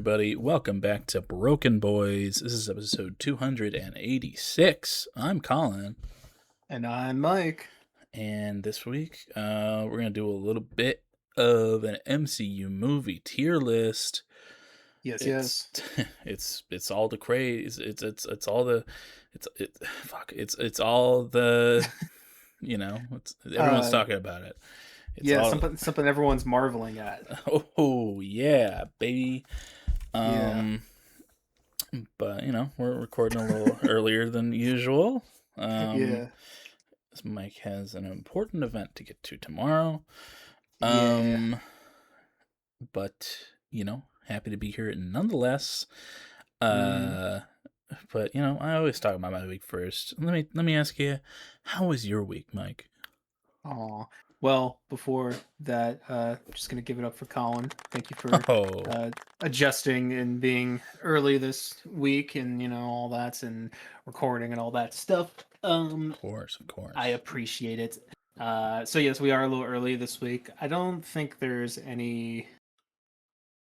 everybody. Welcome back to Broken Boys. This is episode 286. I'm Colin. And I'm Mike. And this week, we're going to do a little bit of an MCU movie tier list. Yes. It's all the craze. It's all the everyone's talking about it. Something everyone's marveling at. Oh yeah, baby. Yeah. But we're recording a little earlier than usual. Yeah. Mike has an important event to get to tomorrow. Yeah. But happy to be here nonetheless. But I always talk about my week first. Let me ask you, how was your week, Mike? Aw. Well, before that, I'm just gonna give it up for Colin. Thank you for adjusting and being early this week, and all that, and recording and all that stuff. Of course. I appreciate it. So yes, we are a little early this week. I don't think there's any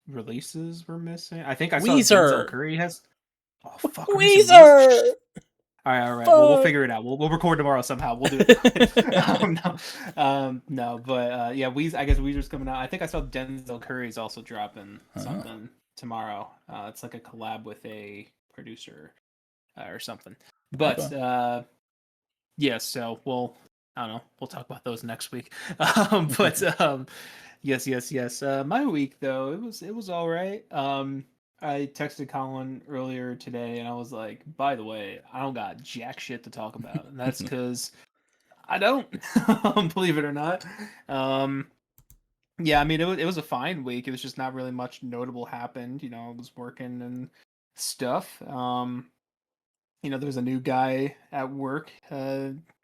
releases we're missing. I think I saw Denzel Curry has. Oh fuck! Weezer. All right. Well, we'll figure it out. We'll record tomorrow somehow. We'll do it. No, but yeah, I guess Weezer's coming out. I think I saw Denzel Curry's also dropping something tomorrow. It's like a collab with a producer or something. But yeah, so I don't know. We'll talk about those next week. Yes. My week though, it was all right. I texted Colin earlier today and I was like, by the way, I don't got jack shit to talk about. And that's because I don't, believe it or not. Yeah, I mean, it was a fine week. It was just not really much notable happened. I was working and stuff. There's a new guy at work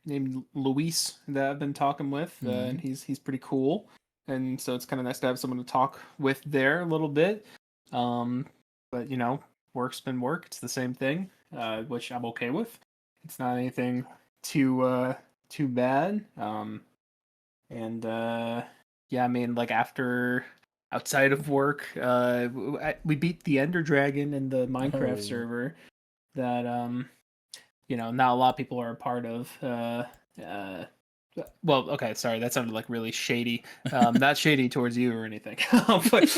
named Luis that I've been talking with, and he's pretty cool. And so it's kind of nice to have someone to talk with there a little bit. But work's been work. It's the same thing, which I'm okay with. It's not anything too bad. Yeah, I mean, like outside of work, we beat the Ender Dragon in the Minecraft server that not a lot of people are a part of. Well, okay, sorry, that sounded like really shady. Not shady towards you or anything, but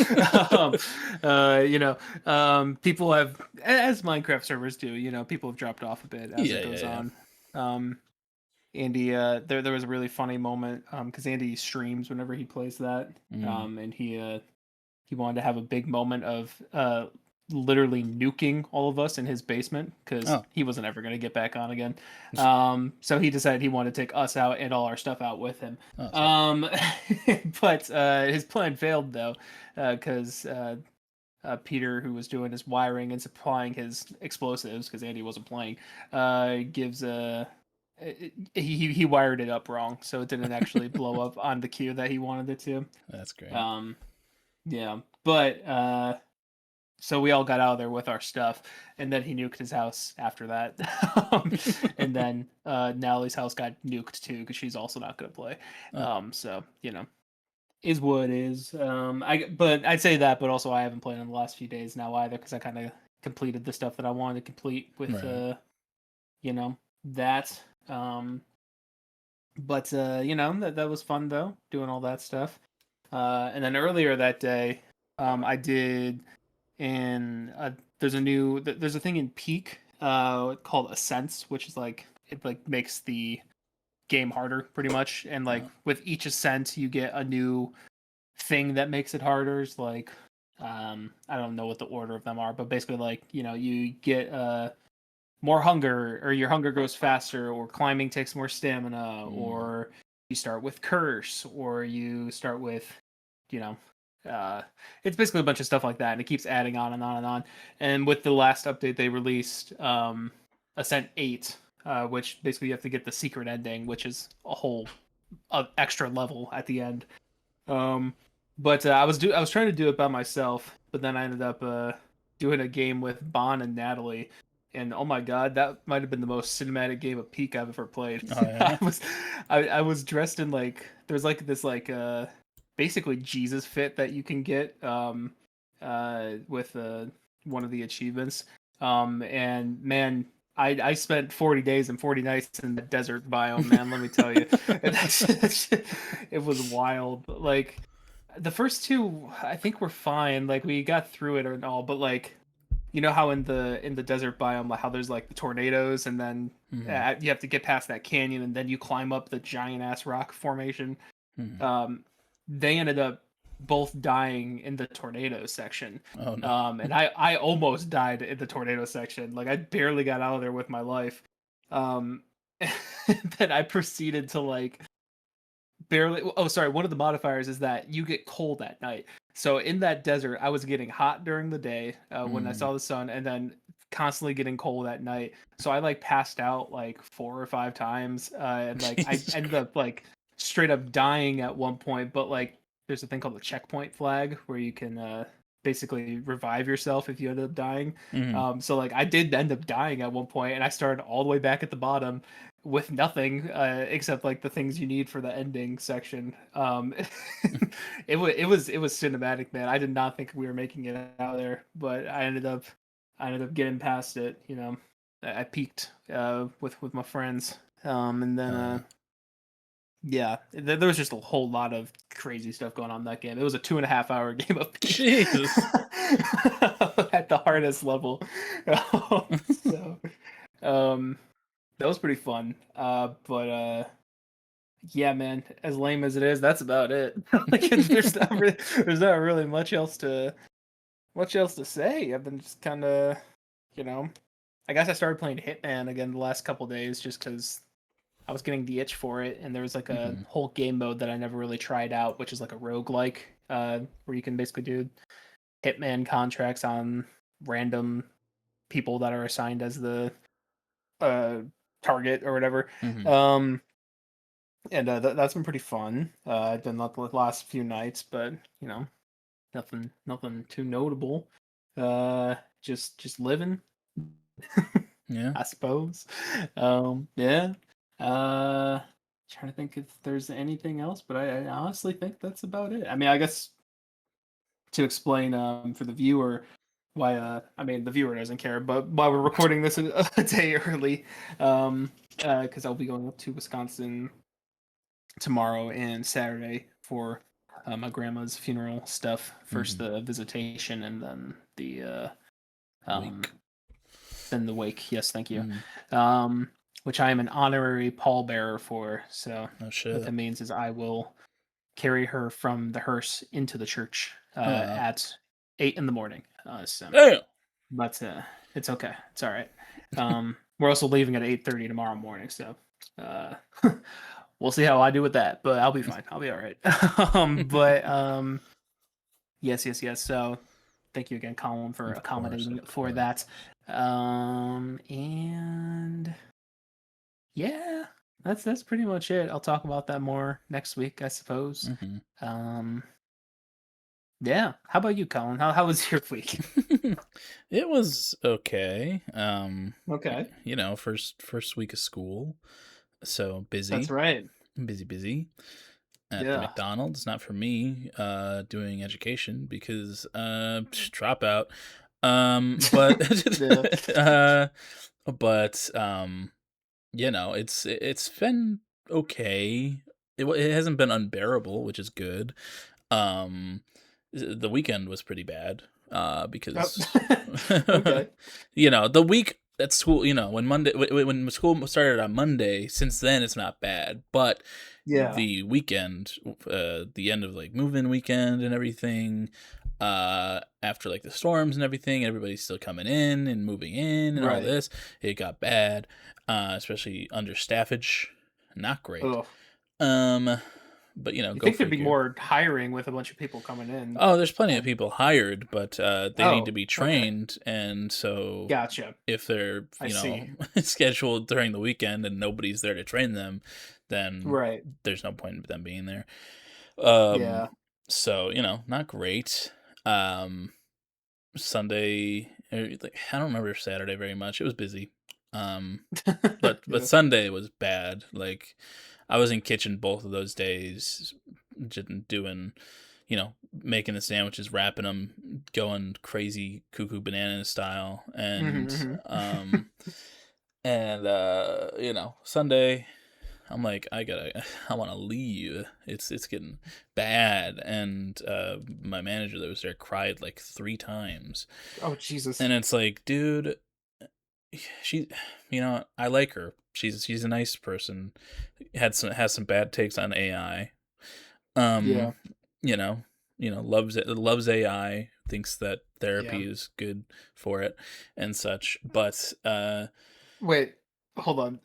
people have, as Minecraft servers do. People have dropped off a bit as it goes on. Andy, there was a really funny moment because Andy streams whenever he plays that, and he wanted to have a big moment of literally nuking all of us in his basement because he wasn't ever going to get back on again. So he decided he wanted to take us out and all our stuff out with him. But his plan failed though because Peter, who was doing his wiring and supplying his explosives because Andy wasn't playing, gives a he wired it up wrong, so it didn't actually blow up on the queue that he wanted it to. That's great. Yeah, but so we all got out of there with our stuff, and then he nuked his house after that. And then Natalie's house got nuked too because she's also not gonna play. So is what is. But I'd say that, but also I haven't played in the last few days now either because I kind of completed the stuff that I wanted to complete with that. But that was fun though, doing all that stuff. And then earlier that day, I did. And there's a thing in Peak called Ascents, which is it makes the game harder pretty much. And with each ascent, you get a new thing that makes it harder. It's I don't know what the order of them are, but basically you get more hunger, or your hunger goes faster, or climbing takes more stamina, or you start with curse, or you start with it's basically a bunch of stuff like that, and it keeps adding on and on and on. And with the last update they released, Ascent 8, which basically you have to get the secret ending, which is a whole extra level at the end. But I was trying to do it by myself, but then I ended up doing a game with Bon and Natalie, and oh my god, that might have been the most cinematic game of Peak I've ever played. Oh, yeah? I was dressed in there's this basically Jesus fit that you can get with one of the achievements. And man, I spent 40 days and 40 nights in the desert biome, man. Let me tell you, it was wild. Like the first two, I think were fine. Like we got through it and all, but like you know how in the desert biome, like how there's like the tornadoes, and then Mm-hmm. you have to get past that canyon, and then you climb up the giant ass rock formation. Mm-hmm. Um, they ended up both dying in the tornado section. Oh no. And I almost died in the tornado section. Like I barely got out of there with my life. Um, then I proceeded to like barely. Oh, sorry. One of the modifiers is that you get cold at night. So in that desert, I was getting hot during the day when I Mm. saw the sun, and then constantly getting cold at night. So I like passed out like 4 or 5 times, and like I Jesus ended Christ. up like straight up dying at one point. But like, there's a thing called the checkpoint flag where you can basically revive yourself if you end up dying. Mm-hmm. So like I did end up dying at one point, and I started all the way back at the bottom with nothing except like the things you need for the ending section. It was cinematic, man. I did not think we were making it out there, but I ended up getting past it. You know, I peaked with my friends, and then Uh, yeah, there was just a whole lot of crazy stuff going on in that game. It was a 2.5 hour game of peak Jesus. at the hardest level. So um that was pretty fun. But yeah, man, as lame as it is, that's about it. Like there's not really much else to say. I've been just kind of, you know, I guess I started playing Hitman again the last couple days just because I was getting the itch for it, and there was like a Mm-hmm. whole game mode that I never really tried out, which is like a roguelike, where you can basically do Hitman contracts on random people that are assigned as the uh target or whatever. Mm-hmm. Um and that's been pretty fun. I've done that the last few nights, but you know, nothing too notable. Just living, Yeah. I suppose. Yeah. Uh, Trying to think if there's anything else, but I honestly think that's about it. I mean, I guess to explain for the viewer why I mean the viewer doesn't care, but why we're recording this a day early, because I'll be going up to Wisconsin tomorrow and Saturday for my grandma's funeral stuff. First Mm-hmm. the visitation, and um, Weak. then the wake. Yes, thank you. Mm. Which I am an honorary pallbearer for. So Oh what shit. that means is I will carry her from the hearse into the church Uh, at 8 in the morning. damn. But it's okay. It's all right. We're also leaving at 8:30 tomorrow morning, so uh, we'll see how I do with that. But I'll be fine. I'll be all right. But yes, yes, yes. So thank you again, Colin, for Of course. accommodating Of for course. that. And yeah, that's pretty much it. I'll talk about that more next week, I suppose. Mm-hmm. Um, yeah. How about you, Colin? How was your week? It was okay. Okay, You know, first week of school, so that's busy, right. busy at the Yeah. McDonald's. Not for me, doing education because dropout. But Yeah. uh, but you know, it's been okay. It hasn't been unbearable, which is good. Um, the weekend was pretty bad. Oh, Because okay. you know the week at school. You know when school started on Monday. Since then, it's not bad, but Yeah. the weekend, the end of like move-in weekend and everything. After like the storms and everything, everybody's still coming in and moving in and all Right. this. It got bad, especially under staffage. Not great. Oh, Um, but you know, you go think there'd be figure. more hiring with a bunch of people coming in? Oh, there's plenty of Um, people hired, but they need to oh, be okay. trained, and so Gotcha. if they're I see. scheduled during the weekend and nobody's there to train them, then Right. there's no point in them being there. Um, Yeah. so you know, not great. Um, Sunday, like I don't remember Saturday very much. It was busy. Um, but Yeah. Sunday was bad. Like I was in kitchen both of those days, just doing making the sandwiches, wrapping them, going crazy cuckoo banana style, Mm-hmm. and Sunday I'm like, I want to leave. It's getting bad, and my manager that was there cried like 3 times, Oh Jesus. and it's like, dude, she, I like her. She's a nice person. Has some bad takes on AI. Yeah. Um, you know, loves AI. Thinks that Yeah. therapy is good for it and such. But Wait, hold on.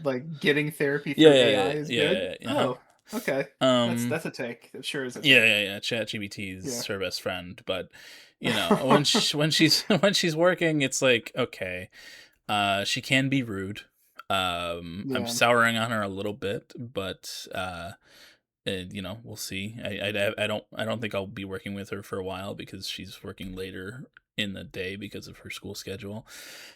Like getting therapy yeah, through yeah, AI yeah, is good? yeah, yeah. Uh-huh. Oh, okay. Um, That's a take. That sure is a Yeah, take. yeah, yeah. ChatGPT Yeah. is her best friend, but when she's when she's working, it's like okay. She can be rude. I'm Yeah. souring on her a little bit, but we'll see. I don't think I'll be working with her for a while because she's working later in the day because of her school schedule.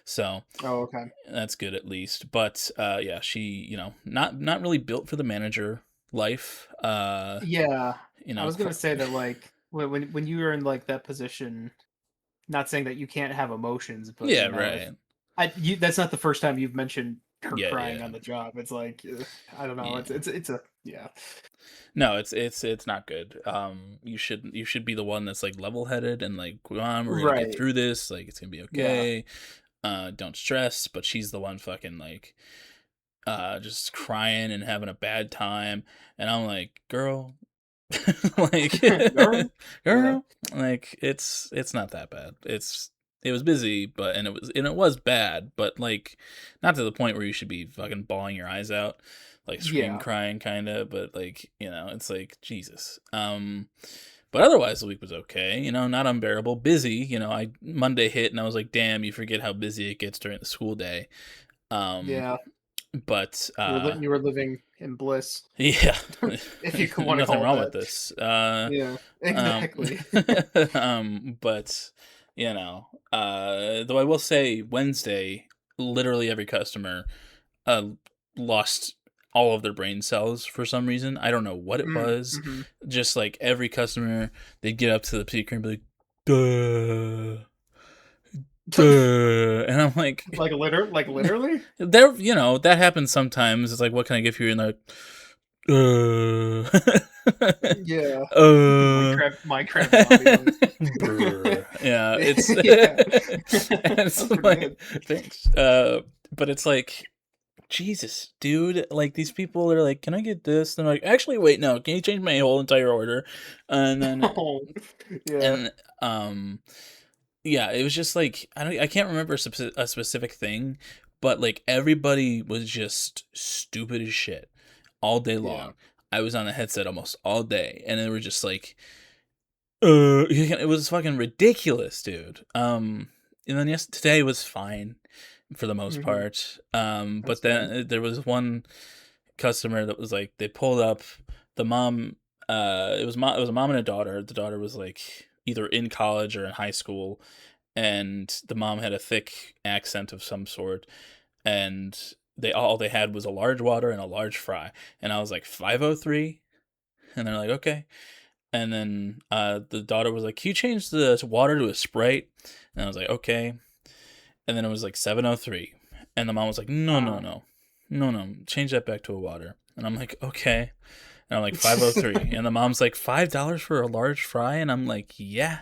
So Oh, okay. that's good at least. But yeah, she not really built for the manager life. Yeah. You I know, was gonna say that like when you are in like that position, not saying that you can't have emotions, but yeah, you know, if right. that's not the first time you've mentioned her Yeah, crying yeah, on the job. It's like I don't know. yeah. It's a yeah. No, it's not good. You should be the one that's like level headed and like, come on, we're gonna get Right. through this. Like, it's gonna be Yeah. okay. Don't stress. But she's the one fucking like, just crying and having a bad time, and I'm like, girl, like, Girl. Yeah. girl, like it's not that bad. It was busy, but and it was bad, but like not to the point where you should be fucking bawling your eyes out, like scream Yeah. crying kind of, but like, it's like Jesus. But otherwise the week was okay, not unbearable, busy, I Monday hit and I was like, damn, you forget how busy it gets during the school day. Um Yeah. but You were living in bliss, yeah, if you could want to nothing call it wrong with that. this. Yeah. Um, Exactly. but though I will say Wednesday, literally every customer uh lost all of their brain cells for some reason. I don't know what it was. Mm-hmm. Just like every customer, they'd get up to the speaker and be like, "Duh, duh," and I'm like, Like literally? that happens sometimes. It's like, what can I give you? And they're like, Yeah. uh, Minecraft zombie noise. yeah, Yeah. it's That's pretty like, good. thanks. But it's like, Jesus, dude, like these people are like, can I get this? And they're like, actually, wait, no, can you change my whole entire order? And then, Oh, yeah. and, yeah, it was just like, I can't remember a specific thing, but like everybody was just stupid as shit all day Yeah. long. I was on the headset almost all day, and they were just like, it was fucking ridiculous, dude. And then today was fine for the most Mhm. part. That's But good. then there was one customer that was like, they pulled up, the mom, it was a mom and a daughter. The daughter was like either in college or in high school, and the mom had a thick accent of some sort, and they had was a large water and a large fry, and I was like 503, and they're like, okay. And then the daughter was like, can you change the water to a Sprite? And I was like, okay. And then it was like 703, and the mom was like, no, no, Uh, no, no, no, change that back to a water. And I'm like, okay. And I'm like, 503, and the mom's like, $5 for a large fry, and I'm like, yeah.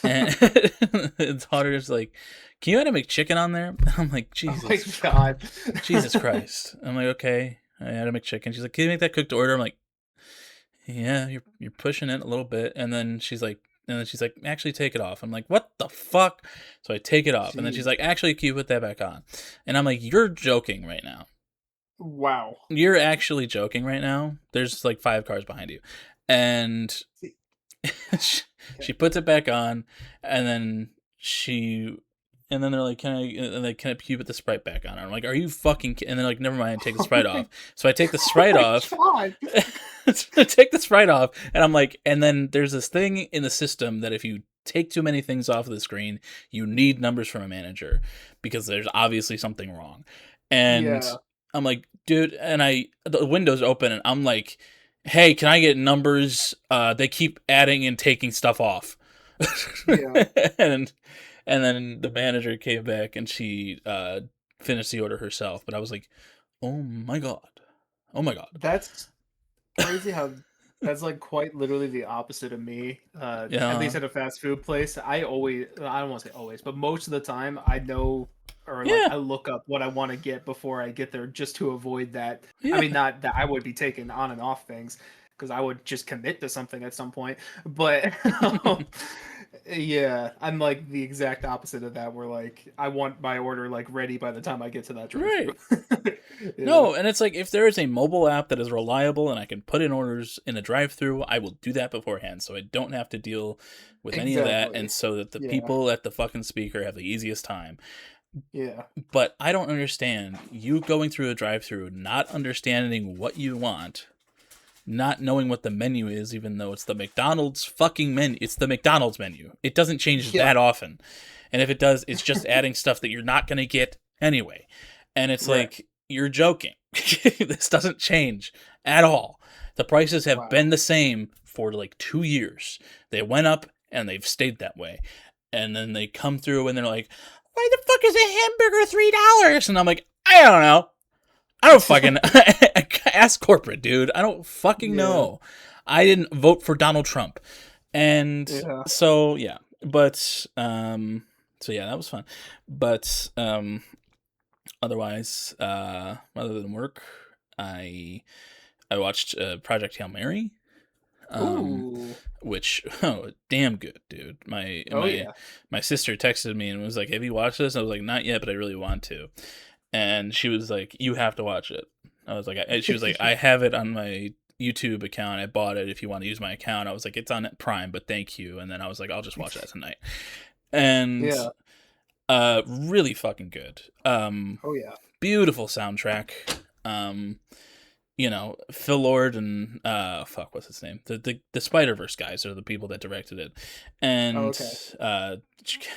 And the daughter's like, can you add a McChicken on there? I'm like, oh my Jesus, god. Jesus Christ. I'm like, okay. I had a McChicken. She's like, can you make that cooked order? I'm like, yeah, you're pushing it a little bit. And then she's like, actually take it off. I'm like, what the fuck? So I take it off. And then she's Jeez. like, actually, can you put that back on? And I'm like, you're joking right now. Wow. You're actually joking right now. There's like 5 cars behind you. And See, she, okay. she puts it back on, and then she and then they're like, can you put the Sprite back on? I'm like, are you fucking and they're like, never mind, take the Oh Sprite my, off. So I take the oh Sprite my off. god. I take the Sprite off, and I'm like, and then there's this thing in the system that if you take too many things off of the screen, you need numbers from a manager because there's obviously something wrong. And Yeah. I'm like, dude, and the window's open, and I'm like, hey, can I get numbers? They keep adding and taking stuff off. Yeah. and and then the manager came back and she finished the order herself. But I was like, oh my god. Oh my god. That's crazy how that's like quite literally the opposite of me. At Yeah. least at a fast food place, I don't want to say always, but most of the time I know or like Yeah. I look up what I want to get before I get there just to avoid that. I Yeah. mean, not that I would be taking on and off things because I would just commit to something at some point, but yeah, I'm like the exact opposite of that where like I want my order like ready by the time I get to that drive-through. Right. Yeah. No, and it's like if there is a mobile app that is reliable and I can put in orders in a drive-through, I will do that beforehand so I don't have to deal with any of that and Exactly. so that the Yeah. people at the fucking speaker have the easiest time. Yeah. But I don't understand you going through a drive-through, not understanding what you want, not knowing what the menu is, even though it's the McDonald's fucking menu. It's the McDonald's menu. It doesn't change Yeah. that often. And if it does, it's just adding stuff that you're not going to get anyway. And it's Right. like, you're joking. This doesn't change at all. The prices have Wow. been the same for like 2 years. They went up and they've stayed that way. And then they come through and they're like, why the fuck is a hamburger $3? And I'm like, I don't know. I don't fucking ask corporate, dude. I don't fucking Yeah. know. I didn't vote for Donald Trump. And Yeah. so yeah. But so yeah, that was fun. But otherwise, other than work, I watched Project Hail Mary. Ooh. Which damn good, dude. My Oh yeah. my sister texted me and was like, "Have you watched this?" I was like, "Not yet, but I really want to." And she was like, "You have to watch it." I was like, and she was like, "I have it on my YouTube account. I bought it. If you want to use my account." I was like, "It's on Prime, but thank you." And then I was like, "I'll just watch that tonight." And Yeah. really fucking good. Oh yeah. Beautiful soundtrack. You know, Phil Lord and fuck, what's his name? The Spider-Verse guys are the people that directed it, Oh, and okay.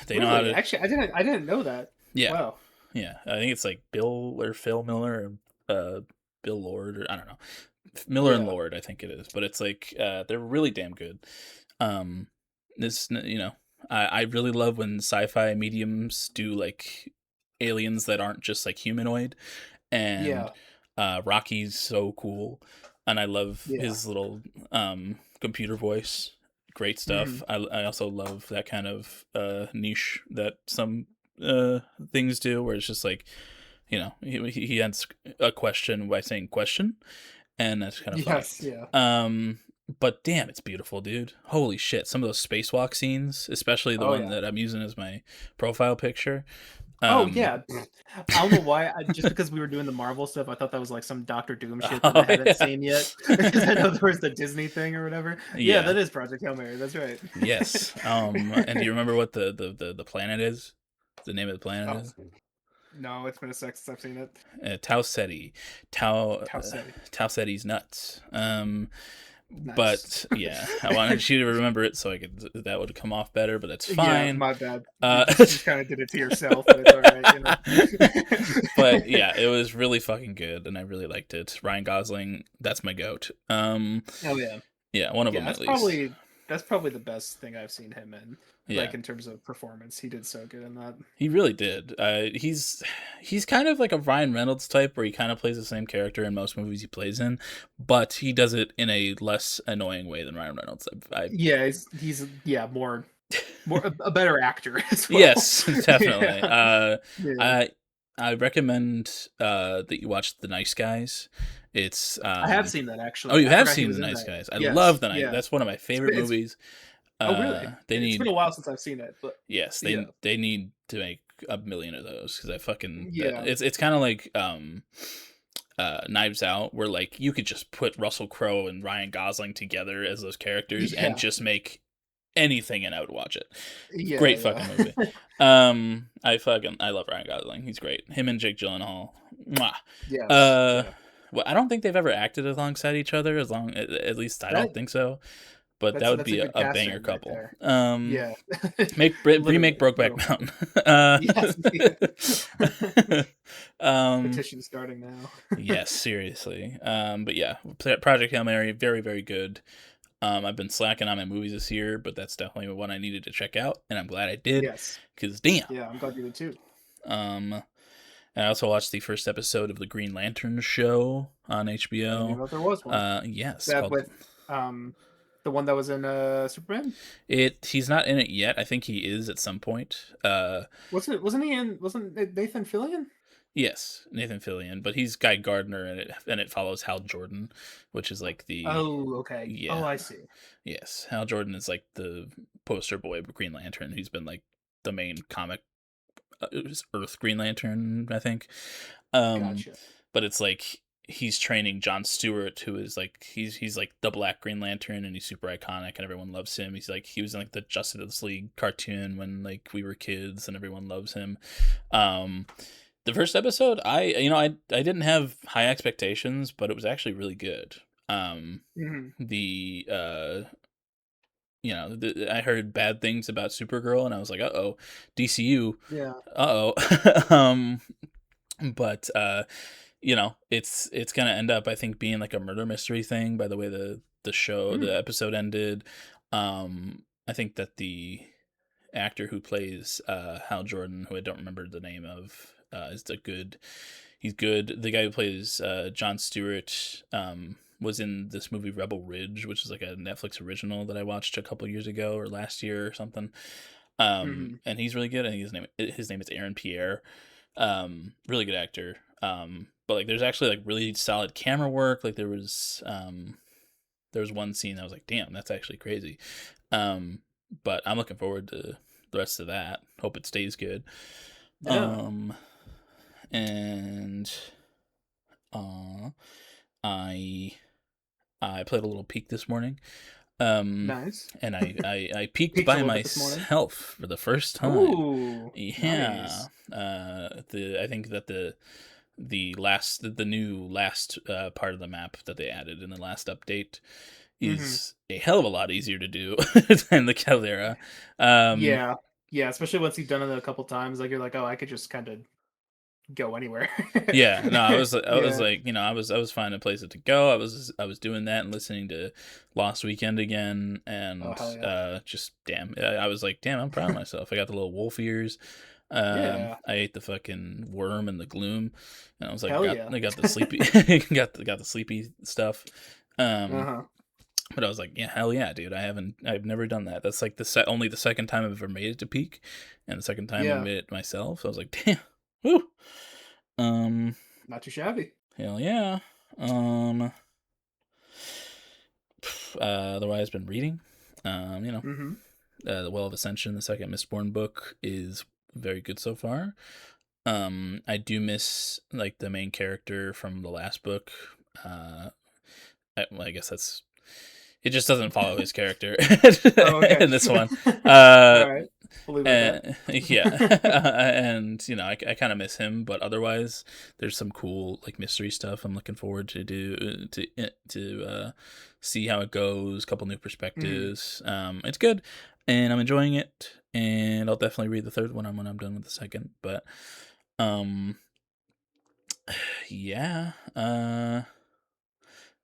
they know how Really? to. Actually, I didn't know that. Yeah, Wow. yeah. I think it's like Bill or Phil Miller or Bill Lord or I don't know, Miller and Yeah. Lord. I think it is, but it's like they're really damn good. Um, this you know, I really love when sci-fi mediums do like aliens that aren't just like humanoid, and Yeah. Rocky's so cool, and I love Yeah. his little computer voice. Great Hmm. stuff. I also love that kind of niche that some things do, where it's just like, you know, he ends a question by saying question, and that's kind of funny. Yes. Yeah. Um, but damn, it's beautiful, dude. Holy shit! Some of those spacewalk scenes, especially the Oh one yeah. that I'm using as my profile picture. Oh Um, yeah. I don't know why. Just because we were doing the Marvel stuff, I thought that was like some Doctor Doom shit that I oh haven't yeah, seen yet. Because I know there was the Disney thing or whatever. Yeah, yeah. that is Project Hail Mary. That's right. Yes. And do you remember what the planet is? The name of the planet Oh is no, it's been a sec since I've seen it. Tau Ceti. Tau How say? Tau Ceti's nuts. Nice. But yeah, I wanted you to remember it so I could that would come off better. But that's Yeah, fine. my bad. You Uh, just kind of did it to yourself, but it's all right, but yeah, it was really fucking good, and I really liked it. Ryan Gosling, that's my goat. Oh yeah, Yeah, one of yeah. them That's at least. probably the best thing I've seen him in, Yeah. like in terms of performance. He did so good in that. He really did. He's kind of like a Ryan Reynolds type, where he kind of plays the same character in most movies he plays in, but he does it in a less annoying way than Ryan Reynolds. Yeah, he's yeah more a better actor as well. Yes, definitely. Yeah, yeah. I recommend that you watch The Nice Guys. It's I have seen that oh, actually. you I have forgot he seen was The in Nice that. Guys. I love Yes, The Nice. yeah. That's one of my favorite It's movies. oh really? They It's been need a while since I've seen it, but yes, yeah, they need to make a million of those because I fucking that yeah, it's kind of like Knives Out, where like you could just put Russell Crowe and Ryan Gosling together as those characters and yeah, just make anything, and I would watch it. yeah, Great fucking movie. yeah. I love Ryan Gosling. He's great. Him and Jake Gyllenhaal. Mwah. Yes, Uh, yeah. well, I don't think they've ever acted alongside each other. At least I don't That think so. But that would that's a be good a banger casting right couple. there. Yeah. Remake Literally, Brokeback literally. Mountain. Yes, yeah. Petition starting now. Yes, seriously. But yeah, Project Hail Mary, very, very good. I've been slacking on my movies this year, but that's definitely one I needed to check out, and I'm glad I did, Yes. because damn. Yeah, I'm glad you did too. Um, I also watched the first episode of the Green Lantern show on I didn't even HBO. know there was one. Yes, That called with um the one that was in Superman? it. He's not in it yet. I think he is at some point. Wasn't it Nathan Fillion? Yes, Nathan Fillion, but he's Guy Gardner, and it follows Hal Jordan, which is like the Oh, okay. Oh, yeah. I see. Yes, Hal Jordan is like the poster boy of Green Lantern. He's been like the main comic Earth Green Lantern, I think. Um, Gotcha. but it's like he's training John Stewart, who is like he's like the Black Green Lantern, and he's super iconic, and everyone loves him. He's like he was in like the Justice League cartoon when like we were kids, and everyone loves him. Um, the first episode, I didn't have high expectations, but it was actually really good. Hmm. The I heard bad things about Supergirl, and I was like, uh-oh, DCU, Yeah. uh-oh. But it's gonna end up, I think, being like a murder mystery thing by the way the Mm. episode ended. I think that the actor who plays Hal Jordan, who I don't remember the name of, is a good. He's good. The guy who plays John Stewart was in this movie Rebel Ridge, which is like a Netflix original that I watched a couple years ago or last year or something. Hmm. And he's really good. And his name is Aaron Pierre. Really good actor. But like there's actually like really solid camera work. Like there was one scene that I was like, damn, that's actually crazy. Um, but I'm looking forward to the rest of that. Hope it stays good. Yeah. Um, and uh, I I played a little Peak this morning. Um, Nice. and I peaked Peaked a by little bit this morning. myself for the first time. Ooh, Yeah. nice. I think that the new last part of the map that they added in the last update Hmm. is a hell of a lot easier to do than the Caldera. Um, Yeah. Yeah, especially once you've done it a couple times, like you're like, oh, I could just kind of go anywhere. yeah, no, I was Yeah. like, I was finding places to go. I was doing that and listening to Lost Weekend again, Oh, and hell yeah. just damn, I was like, damn, I'm proud of myself. I got the little wolf ears. Yeah. I ate the fucking worm and the gloom, and I was like, Hell yeah. I got the sleepy, got the sleepy stuff. Um, Uh-huh. but I was like, yeah, hell yeah, dude. I've never done that. That's like only the second time I've ever made it to peak, and the second time I Yeah. made it myself. I was like, damn, woo. Um, Not too shabby. Hell yeah. Um, Otherwise, been reading. Mm-hmm. The Well of Ascension, the second Mistborn book, is very good so far. I do miss like the main character from the last book. Uh, I guess that's it. Just doesn't follow his character Oh, okay. in this one. All Uh, right. We'll leave it at yeah, that. and I kind of miss him, but otherwise, there's some cool like mystery stuff. I'm looking forward to see how it goes. A couple new Mhm. perspectives. It's good, and I'm enjoying it. And I'll definitely read the third one when I'm done with the second. But um, yeah.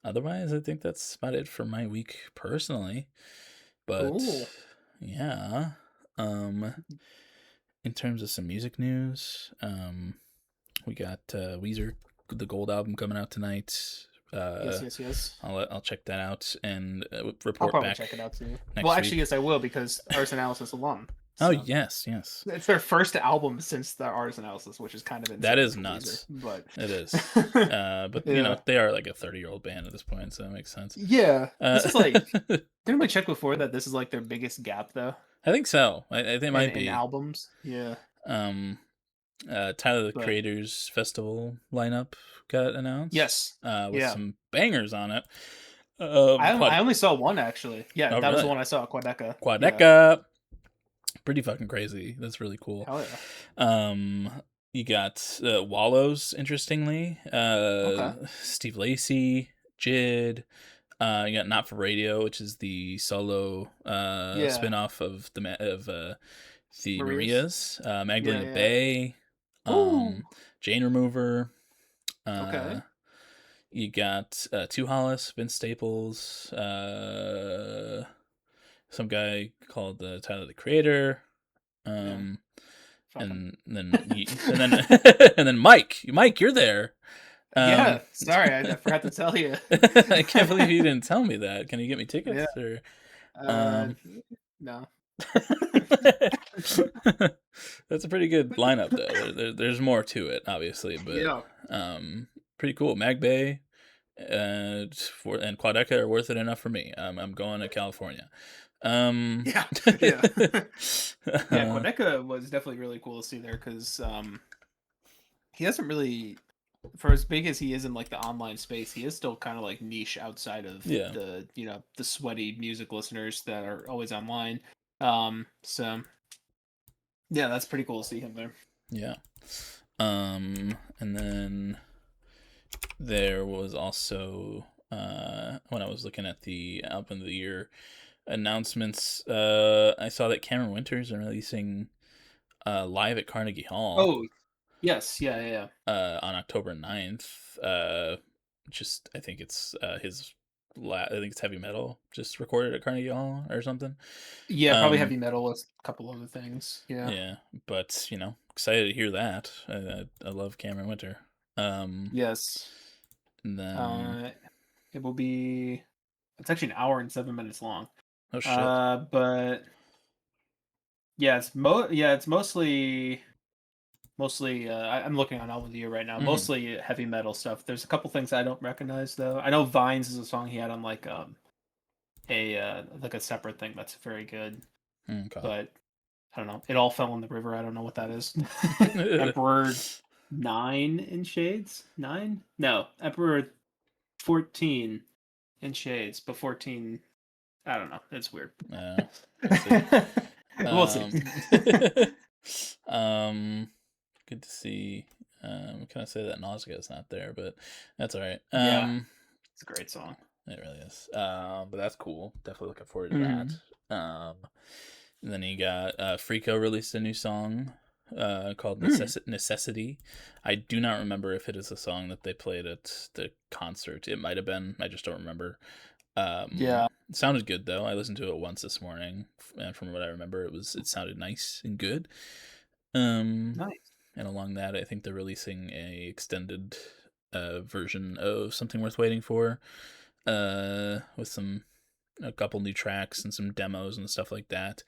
Otherwise, I think that's about it for my week personally. But Cool. yeah. Um, in terms of some music news, we got Weezer, the Gold album coming out tonight. Yes, yes, yes. I'll check that out and I'll report probably back check it out too. Well, next actually, week. yes, I will because Arts Analysis alum. Oh So yes, yes, it's their first album since the Arts Analysis, which is kind of that insane is for Weezer. nuts. But It is. But yeah, they are like a 30-year-old band at this point, so that makes sense. yeah. Uh, This is like didn't we check before that this is like their biggest gap though I think so. I think it might in be. albums? Yeah, Um, Tyler the but Creator's festival lineup got announced yes, with yeah. some bangers on it. I Quad. only saw one actually. Yeah, Oh that was the really? one I saw. Quadeca. Yeah. Quadeca. Pretty fucking crazy. That's really cool. Hell yeah. Um, you got Wallows, interestingly. Okay. Steve Lacy, Jid. You got Not for Radio, which is the solo Yeah. spinoff of the Maria's. Marias. Yeah, Magdalena yeah. Bay. Ooh. Um, Jane Remover. Okay. You got Two Hollis, Vince Staples, some guy called Tyler the Creator, Yeah. um, Fuck him. and then and then and then Mike, you're there. Yeah. Sorry, I forgot to tell you. I can't believe you didn't tell me that. Can you get me Yeah. tickets or? Uh, Um, no. that's a pretty good lineup though. There's more to it, obviously, but Yeah. um, pretty cool. Mag Bay, and Quadeca are worth it enough for me. I'm going to California. Um, Yeah. Yeah. Yeah. uh, Quebec was definitely really cool to see there because he hasn't really, for as big as he is in like the online space, he is still kind of like niche outside of yeah, the the sweaty music listeners that are always online. So yeah, that's pretty cool to see him there. yeah. And then there was also when I was looking at the album of the year announcements, I saw that Cameron Winters are releasing live at Carnegie Hall Oh yes, yeah, yeah, yeah. on October 9th. Just I think it's I think it's heavy metal, just recorded at Carnegie Hall or something. Yeah, probably Um, heavy metal with a couple other things. Yeah. yeah, but excited to hear that. I love Cameron Winter. Um, Yes. and then Uh, it will be. It's actually an hour and 7 minutes long. oh shit. But yeah, it's mostly. I'm looking on album of the year right now. Mm-hmm. Mostly heavy metal stuff. There's a couple things I don't recognize though. I know Vines is a song he had on like a separate thing that's very good, Okay. but I don't know. It all fell in the river. I don't know what that is. Emperor 9 in Shades? 9? No, Emperor 14 in Shades, but 14. I don't know. It's weird. We'll see. We'll see. Um, um, good to see. Can I say that Nausea is not there, but that's all right. Yeah, it's a great song. It really is. But that's cool. Definitely looking forward to that. Mhm. And then you got Freako released a new song called Mm. Necessity. I do not remember if it is a song that they played at the concert. It might have been. I just don't remember. Yeah. It sounded good though. I listened to it once this morning, and from what I remember, it sounded nice and good. Um, Nice. and along that, I think they're releasing a extended version of Something Worth Waiting For, with a couple new tracks and some demos and stuff like that.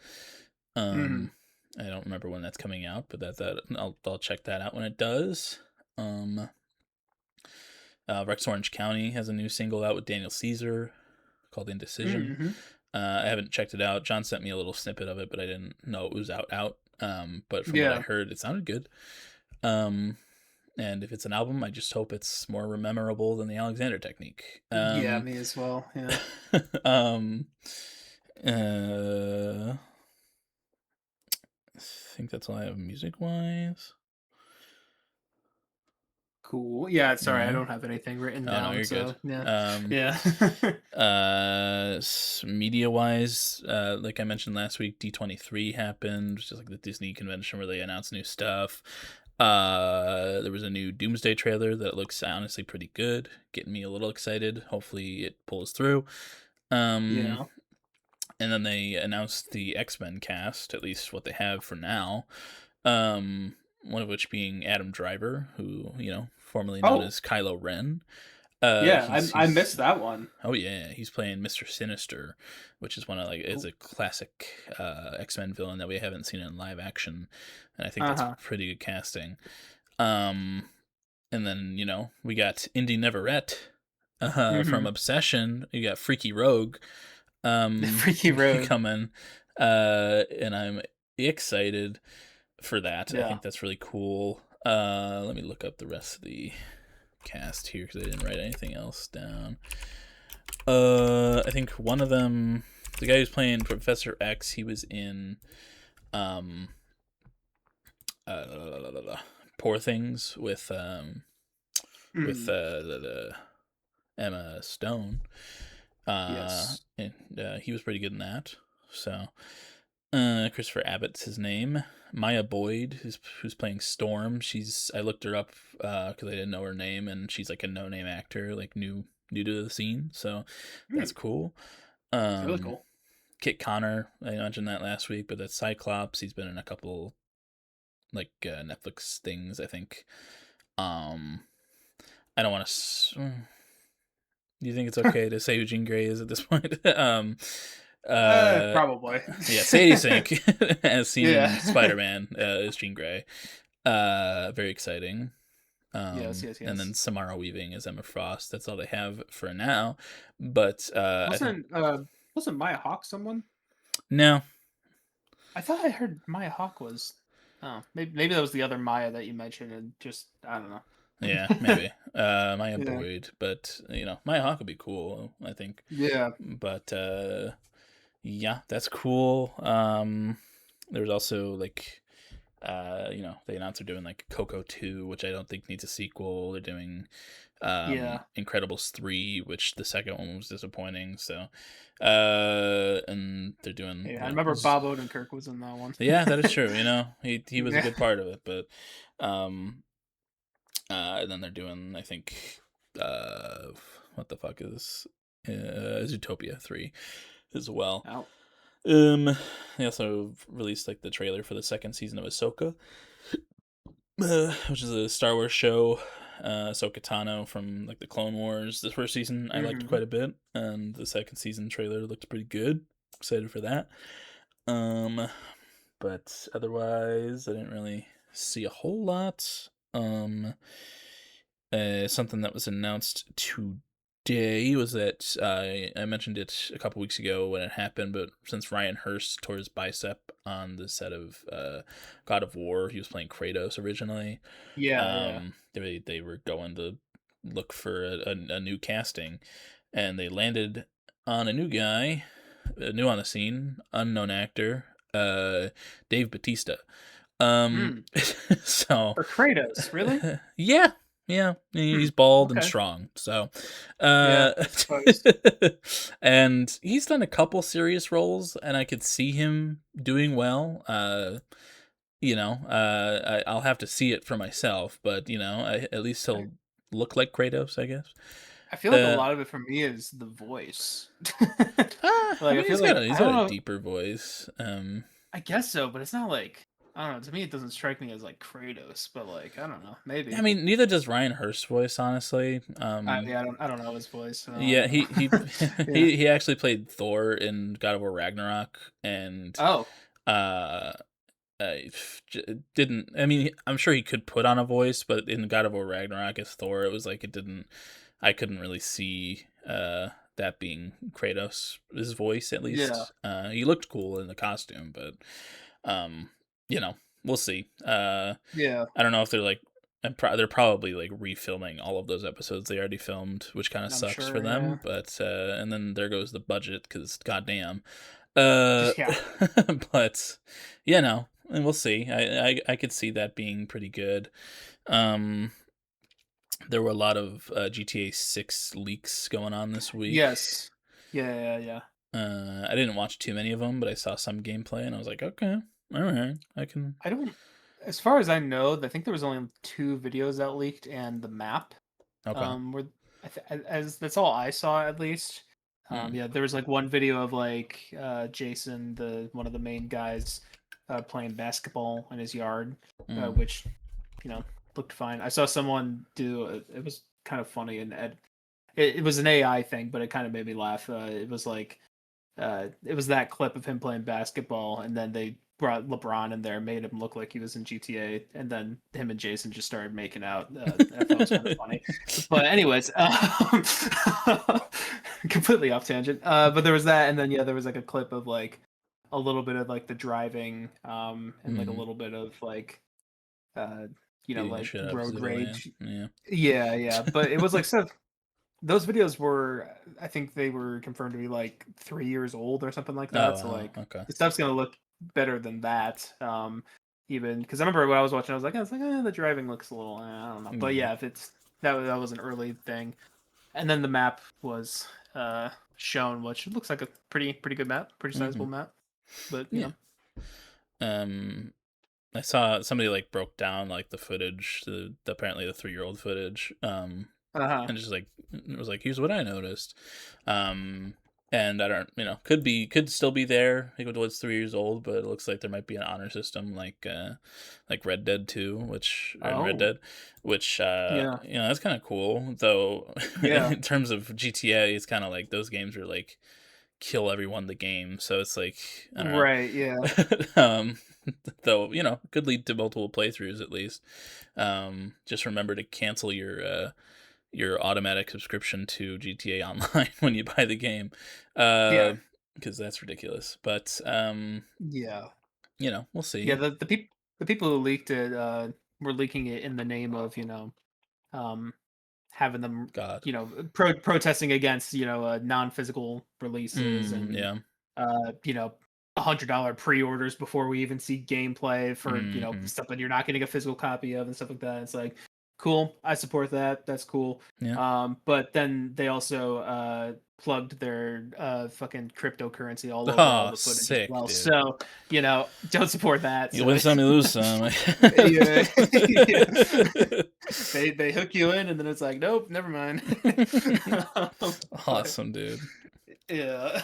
Mhm. Um, I don't remember when that's coming out, but that I'll check that out when it does. Um, Rex Orange County has a new single out with Daniel Caesar called Indecision. Mhm. I haven't checked it out. John sent me a little snippet of it, but I didn't know it was out. But from what I Yeah. heard, it sounded good. Um, and if it's an album, I just hope it's more memorable than the Alexander Technique. Yeah, me as well. Yeah. Um, I think that's all I have music wise. Cool. Yeah, sorry, I Yeah. don't have anything written Oh no, down, you're good. so yeah. Um, Yeah. Media wise, like I mentioned last week, D23 happened, which is like the Disney convention where they announced new stuff. There was a new Doomsday trailer that looks honestly pretty good, getting me a little excited. Hopefully it pulls through. Um, Yeah. and then they announced the X-Men cast, at least what they have for now. One of which being Adam Driver, who, formerly known Oh, as Kylo Ren. yeah, I He's missed that one. Oh yeah, he's playing Mr. Sinister, which is one of is Cool. a classic X-Men villain that we haven't seen in live action, and I think that's Uh-huh. pretty good casting. Um, and then we got Indy Neverett from Mhm. Obsession. You got Freaky Rogue Freaky Rogue. coming, and I'm excited for that. I Yeah. think that's really cool. Let me look up the rest of the cast here because I didn't write anything else down. I think one of them, the guy who's playing Professor X, he was in, um, Poor Things with Mhm. Emma Stone. Yes. And he was pretty good in that. So, Christopher Abbott's his name. Maya Boyd, who's playing Storm. I looked her up because I didn't know her name, and she's like a no name actor, like new to the scene. So that's Hmm, cool. it's really Um, cool. Kit Connor, I mentioned that last week, but that's Cyclops. He's been in a couple like Netflix things, I think. Um, I don't want to. Do you think it's okay to say who Jean Grey is at this point? Uh, Probably. yeah, Sadie Sink, as seen Yeah. in Spider Man, is Jean Grey. Very exciting. Yes, yes, And then yes. Samara Weaving as Emma Frost. That's all they have for now. But I think Wasn't Maya Hawke someone? no, I thought I heard Maya Hawke was. Oh, maybe that was the other Maya that you mentioned, and just I don't yeah, know. maybe Maya Yeah. Boyd, but Maya Hawke would be cool, I think. Yeah. But yeah, that's cool. There was also like they announced they're doing like Coco 2, which I don't think needs a sequel. They're doing Yeah. Incredibles 3, which the second one was disappointing. So and they're doing, Yeah. I remember Bob Odenkirk was in that one. yeah, that is true. He was a Yeah. good part of it, but um and then they're doing, I think, what the fuck is Zootopia 3 as well. Oh. Um, they also released like the trailer for the second season of Ahsoka, which is a Star Wars show. Ahsoka Tano from like the Clone Wars. The first season I liked Hmm. quite a bit, and the second season trailer looked pretty good. Excited for that. Um, but otherwise, I didn't really see a whole lot. Something that was announced today was that I mentioned it a couple weeks ago when it happened, but since Ryan Hurst tore his bicep on the set of God of War, he was playing Kratos originally. Yeah. Yeah. They were going to look for a new casting, and they landed on a new guy, new on the scene, unknown actor, Dave Batista. Hmm. So For Kratos, really? yeah, yeah, Hmm. he's bald and Okay. strong. So, Yeah. uh, I suppose. and he's done a couple serious roles, and I could see him doing well. I'll have to see it for myself, but at least I, he'll look like Kratos, I guess. I feel like a Uh, lot of it for me is the voice. I Like I mean, feel like he's I got don't a know. deeper voice. I guess so, but it's not like I don't know. To me, it doesn't strike me as like Kratos, but like I don't know. I Maybe. mean, neither does Ryan Hurst's voice, honestly. Yeah, I don't know his voice. So I Yeah, don't he know. Yeah. he actually played Thor in God of War Ragnarok, and Oh. uh, I didn't. I mean, I'm sure he could put on a voice, but in God of War Ragnarok as Thor, it was like it didn't. I couldn't really see that being Kratos' voice, at Yeah. least. He looked cool in the costume, but um, we'll see. Yeah. I don't know if they're like, they're probably like refilming all of those episodes they already filmed, which kind of I'm sucks for sure. Yeah. them. But and then there goes the budget because goddamn. Uh, Yeah. but no, and we'll see. I could see that being pretty good. Um, there were a lot of GTA 6 leaks going on this week. Yes. Yeah. Yeah. Yeah. I didn't watch too many of them, but I saw some gameplay and I was like, okay, all right, I can. I don't. As far as I know, I think there was only two videos that leaked, and the map. Okay. Were as that's all I saw at least. Mm, Yeah, there was like one video of like Jason, the one of the main guys, playing basketball in his yard, mm, which looked fine. I saw someone do it was kind of funny and it was an AI thing, but it kind of made me laugh. It was that clip of him playing basketball, and then they brought LeBron in there, made him look like he was in GTA, and then him and Jason just started making out. I thought it was kind of funny. But anyways, completely off tangent. But there was that, and then yeah, there was like a clip of like a little bit of like the driving, and like a mm. little bit of like uh, Beating the like shit out of road civilian. rage. Yeah. Yeah, yeah. But it was like stuff those videos were I think they were confirmed to be like 3 years old or something like Oh that. So wow. like Okay. the stuff's gonna look better than that. Even because I remember when I was watching, I was like, the driving looks a little, I don't know. But Yeah. yeah, if it's that was an early thing, and then the map was shown, which looks like a pretty good map, pretty sizable Hmm. map. But Yeah. Um, I saw somebody like broke down like the footage, apparently the 3-year-old footage. Uh-huh. And just like it was like, here's what I noticed. Um, and I don't, could still be there. I think it was 3 years old, but it looks like there might be an honor system like Red Dead 2, which or in Red Oh, Dead, which yeah. that's kind of cool. Though Yeah. in terms of GTA, it's kind of like those games are like kill everyone the game, so it's like I don't Right, yeah. know. Though could lead to multiple playthroughs at least. Just remember to cancel your automatic subscription to GTA Online when you buy the game, Yeah. because that's ridiculous. But Yeah. we'll Yeah, see. the people who leaked it were leaking it in the name of, um having them, God. protesting against, non-physical releases and Yeah. $100 pre-orders before we even see gameplay for, Hmm. stuff that you're not getting a physical copy of and stuff like that. It's like, cool, I support that. That's cool. Yeah. But then they also plugged their fucking cryptocurrency all over all Oh, the footage as sick, well. dude. So, don't support that. You So win some, you lose some. yeah, yeah. They hook you in and then it's like, nope, never mind. But Awesome, dude. yeah.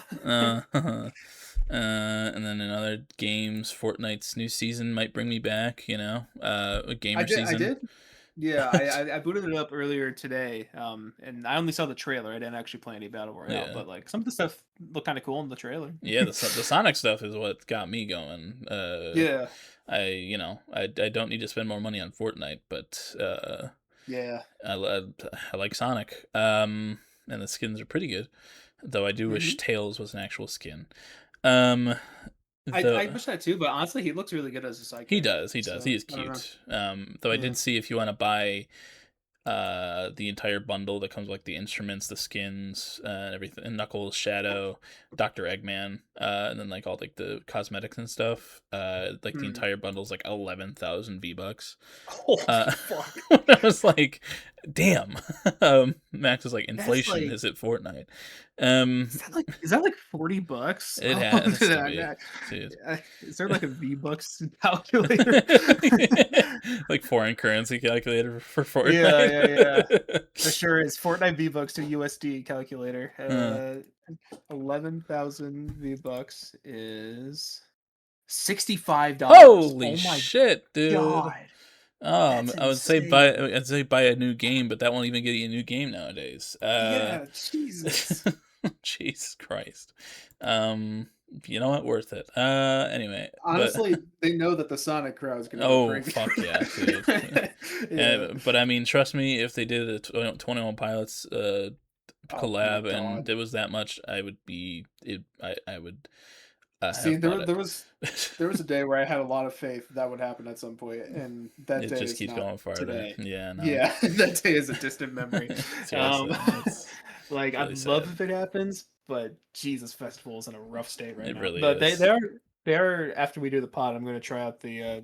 And then in other games, Fortnite's new season might bring me back. A I gamer did. I season. did. Yeah, I booted it up earlier today, and I only saw the trailer. I didn't actually play any battle royale, Yeah. but like some of the stuff looked kind of cool in the trailer. Yeah, the Sonic stuff is what got me going. Yeah, I don't need to spend more money on Fortnite, but yeah. I like Sonic. And the skins are pretty good, though I do wish Hmm. Tails was an actual skin. Um, I the wish that too, but honestly, he looks really good as a side He character. does, he does. So He is I don't know. cute. Though I Yeah. did see if you want to buy the entire bundle that comes with like the instruments, the skins, and everything, and Knuckles, Shadow, Dr. Eggman, and then like all like the cosmetics and stuff. Like the Hmm. entire bundle's like 11,000 V-bucks. Holy Uh, fuck! I was like, damn. Max was like, That's inflation like is at Fortnite. Um, is that like $40? it Oh, has to be, dude. is there like a V-Bucks calculator? Like foreign currency calculator for Yeah, yeah, yeah. Fortnite. There sure is. Fortnite V-Bucks to USD calculator. uh, 11,000 V-Bucks is $65. Holy Oh my shit, dude. god. That's insane. I'd say buy a new game, but that won't even get you a new game nowadays. Yeah, Jesus. Jesus Christ. You know what? Worth it. Anyway, but Honestly, they know that the Sonic crowd is gonna go oh crazy. fuck yeah, dude. Yeah. But I mean, trust me, if they did a 21 Pilots Oh my collab and god. it was that much, I would be it. I would See, have there bought wa- it. there was a day where I had a lot of faith that would happen at some point, and that It day just is keeps not going farther. today. Yeah, no. Yeah, that day is a distant memory. Um, Seriously, it's like really I'd love sad. if it happens, but Jesus, festival is in a rough state right It now. really But they is. they are they are after we do the pod, I'm going to try out they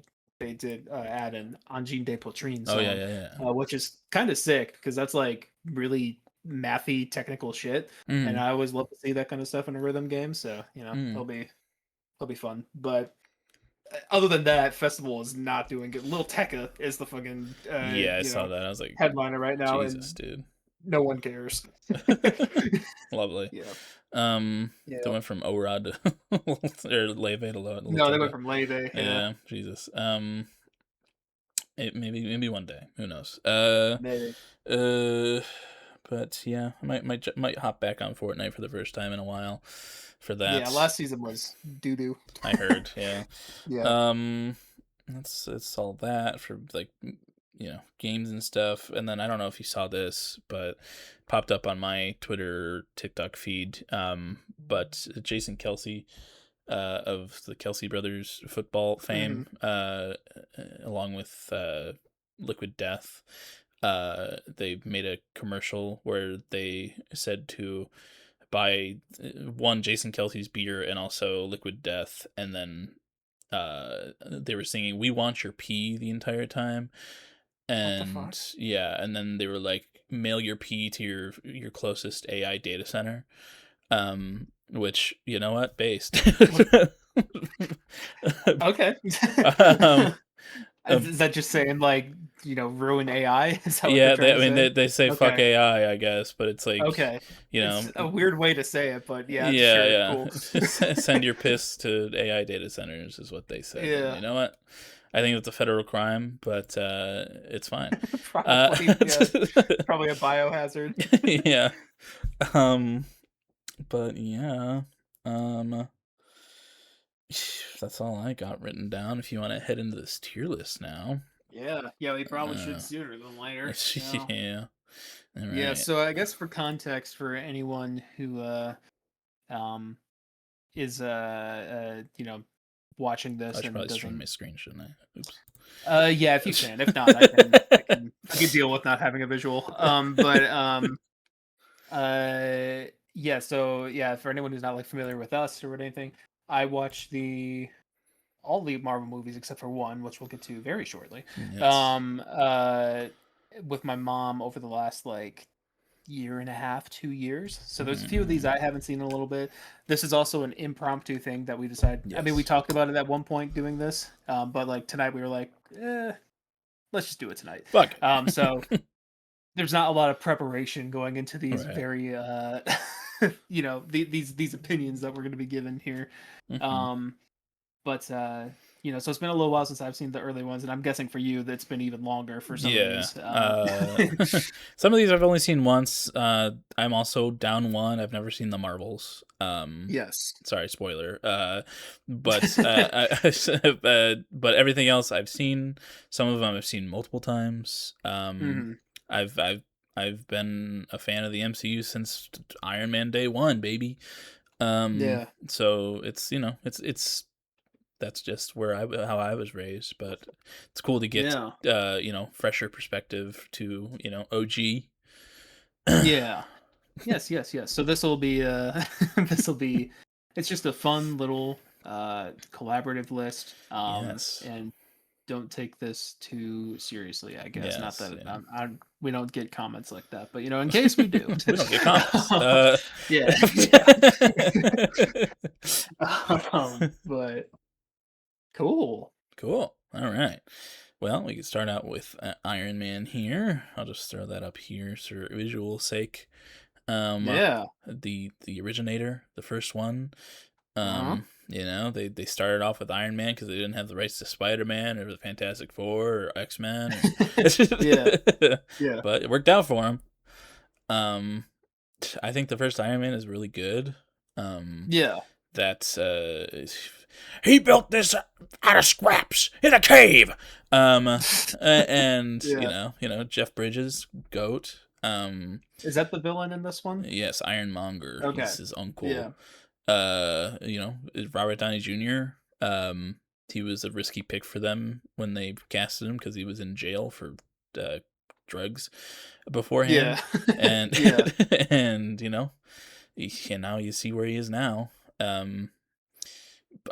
did add an Angine de Poitrine Oh yeah, song, yeah, yeah. which is kind of sick because that's like really mathy technical shit, and Mm, I always love to see that kind of stuff in a rhythm game. So mm. it'll be fun. But other than that, festival is not doing good. Lil Tecca is the fucking Yeah, I saw that. I was like, headliner right now, Jesus, and dude. no one cares. Lovely. Yeah, They yeah. went from Orod to or Leve to No, they went Lotega. from Leve. Yeah, Yeah, Jesus. Maybe one day. Who knows? maybe. Uh, but yeah, I might hop back on Fortnite for the first time in a while. For Yeah, that, last season was doo doo. I heard. Yeah. Yeah. Um, that's all that for like games and stuff. And then I don't know if you saw this, but popped up on my Twitter TikTok feed. But Jason Kelsey, of the Kelsey brothers football Hmm. fame, along with Liquid Death, they made a commercial where they said to buy one Jason Kelsey's beer and also Liquid Death, and then they were singing "We Want Your Pee" the entire time, What the and fuck? yeah, and then they were like, "Mail your pee to your closest AI data center," which you know what, based. What? Okay. um, Is that just saying like, ruin AI? Is that what they're yeah, trying I to mean say? they say fuck Okay. AI, I guess, but it's like, Okay. you It's know, a weird way to say it, but yeah, yeah, sure, yeah. cool. Send your piss to AI data centers is what they said. And Yeah. you know what? I think it's a federal crime, but it's fine. Uh, Probably, yeah. Probably a biohazard. yeah. Um, but yeah. Um, that's all I got written down. If you want to head into this tier list now. Yeah, yeah, we probably should Uh, sooner than later. Yeah. yeah. All Yeah, right. so I guess for context for anyone who um is watching I this should and probably stream doesn't. my screen, shouldn't I? Oops. Yeah, if you can. If not, I can deal with not having a visual. Yeah, so yeah, for anyone who's not like familiar with us or anything, I watch the all the Marvel movies except for one, which we'll get to very shortly. Yes. Um with my mom over the last like year and a half, 2 years. So there's a few of these Mm, I haven't seen in a little bit. This is also an impromptu thing that we decided. I mean, we yes. talked about it at one point doing this, but like tonight we were like, let's just do it tonight. Fuck. So there's not a lot of preparation going into these Right. very, these opinions that we're going to be given here. Hmm. Um, but so it's been a little while since I've seen the early ones, and I'm guessing for you that's been even longer for some of Yeah. these. Some of these I've only seen once. I'm also down one. I've never seen the Marvels. Yes. Sorry, spoiler. But but everything else I've seen. Some of them I've seen multiple times. Hmm. I've I've I've been a fan of the MCU since Iron Man day one, baby. Yeah. So it's it's that's just where how I was raised, but it's cool to get Yeah. fresher perspective to OG. Yeah. Yes, yes, yes. So this will be this will be it's just a fun little collaborative list. Yes. And don't take this too seriously, I guess. Not Yes. that Yeah. we don't get comments like that, but in case we do. We don't get comments. Yeah, yeah. But cool. Cool. All right. Well, we can start out with Iron Man here. I'll just throw that up here for visual sake. Yeah. The originator, the first one. Uh-huh. They started off with Iron Man because they didn't have the rights to Spider Man or the Fantastic Four or X Men, Yeah. Yeah. but it worked out for him. Um, I think the first Iron Man is really good. Um, Yeah. that he built this out of scraps in a cave. And Yeah. Jeff Bridges, goat. Is that the villain in this one? Yes, Ironmonger. Okay. He's his uncle. Yeah. Robert Downey Jr. He was a risky pick for them when they casted him because he was in jail for drugs beforehand, Yeah. and Yeah. and now you see where he is now.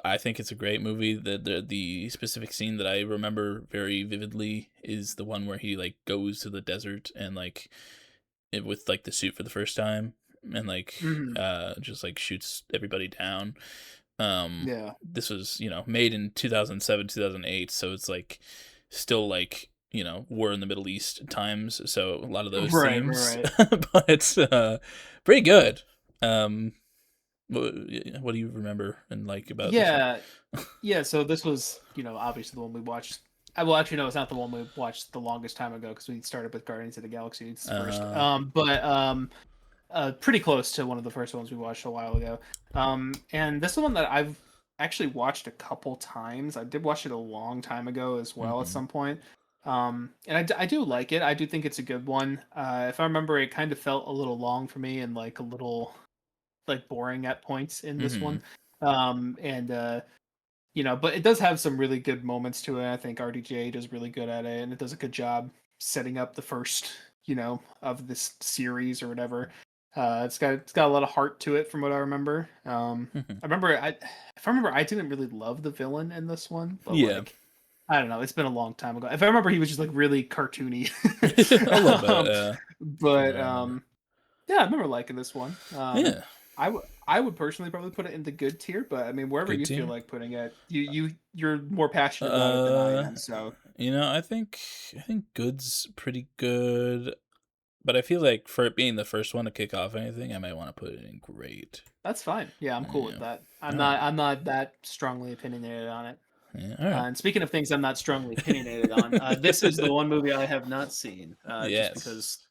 I think it's a great movie. The specific scene that I remember very vividly is the one where he like goes to the desert and like with like the suit for the first time and like Mhm. just like shoots everybody down. Yeah. This was made in 2007 2008, so it's like still like war in the Middle East times, so a lot of those Right, themes. right. But it's pretty good. um what do you remember and like about this one? Yeah. Yeah, so this was, obviously the one we watched. Well, actually, no, it's not the one we watched the longest time ago because we started with Guardians of the Galaxy. It's the first. uh Pretty close to one of the first ones we watched a while ago. And this is one that I've actually watched a couple times. I did watch it a long time ago as well at mhm, some point. And I do like it. I do think it's a good one. If I remember, it kind of felt a little long for me and like a little like boring at points in this one. mhm, And but it does have some really good moments to it. I think RDJ does really good at it, and it does a good job setting up the first, of this series or whatever. It's got a lot of heart to it from what I remember. mhm. I remember if I remember I didn't really love the villain in this one, but Yeah. like I don't know, it's been a long time ago. If I remember, he was just like really cartoony. A little bit, um, from what but I remember. yeah, I remember liking this one. Yeah. I would personally probably put it in the good tier, but I mean wherever Good you feel tier. like putting it, you're more passionate about it than I Uh, am. So I think good's pretty good, but I feel like for it being the first one to kick off anything, I might want to put it in great. that's fine. Yeah, I'm cool with Yeah. that. All right. I'm not that strongly opinionated on it. Yeah. All right. And speaking of things I'm not strongly opinionated on, this is the one movie I have not seen, just Yes. because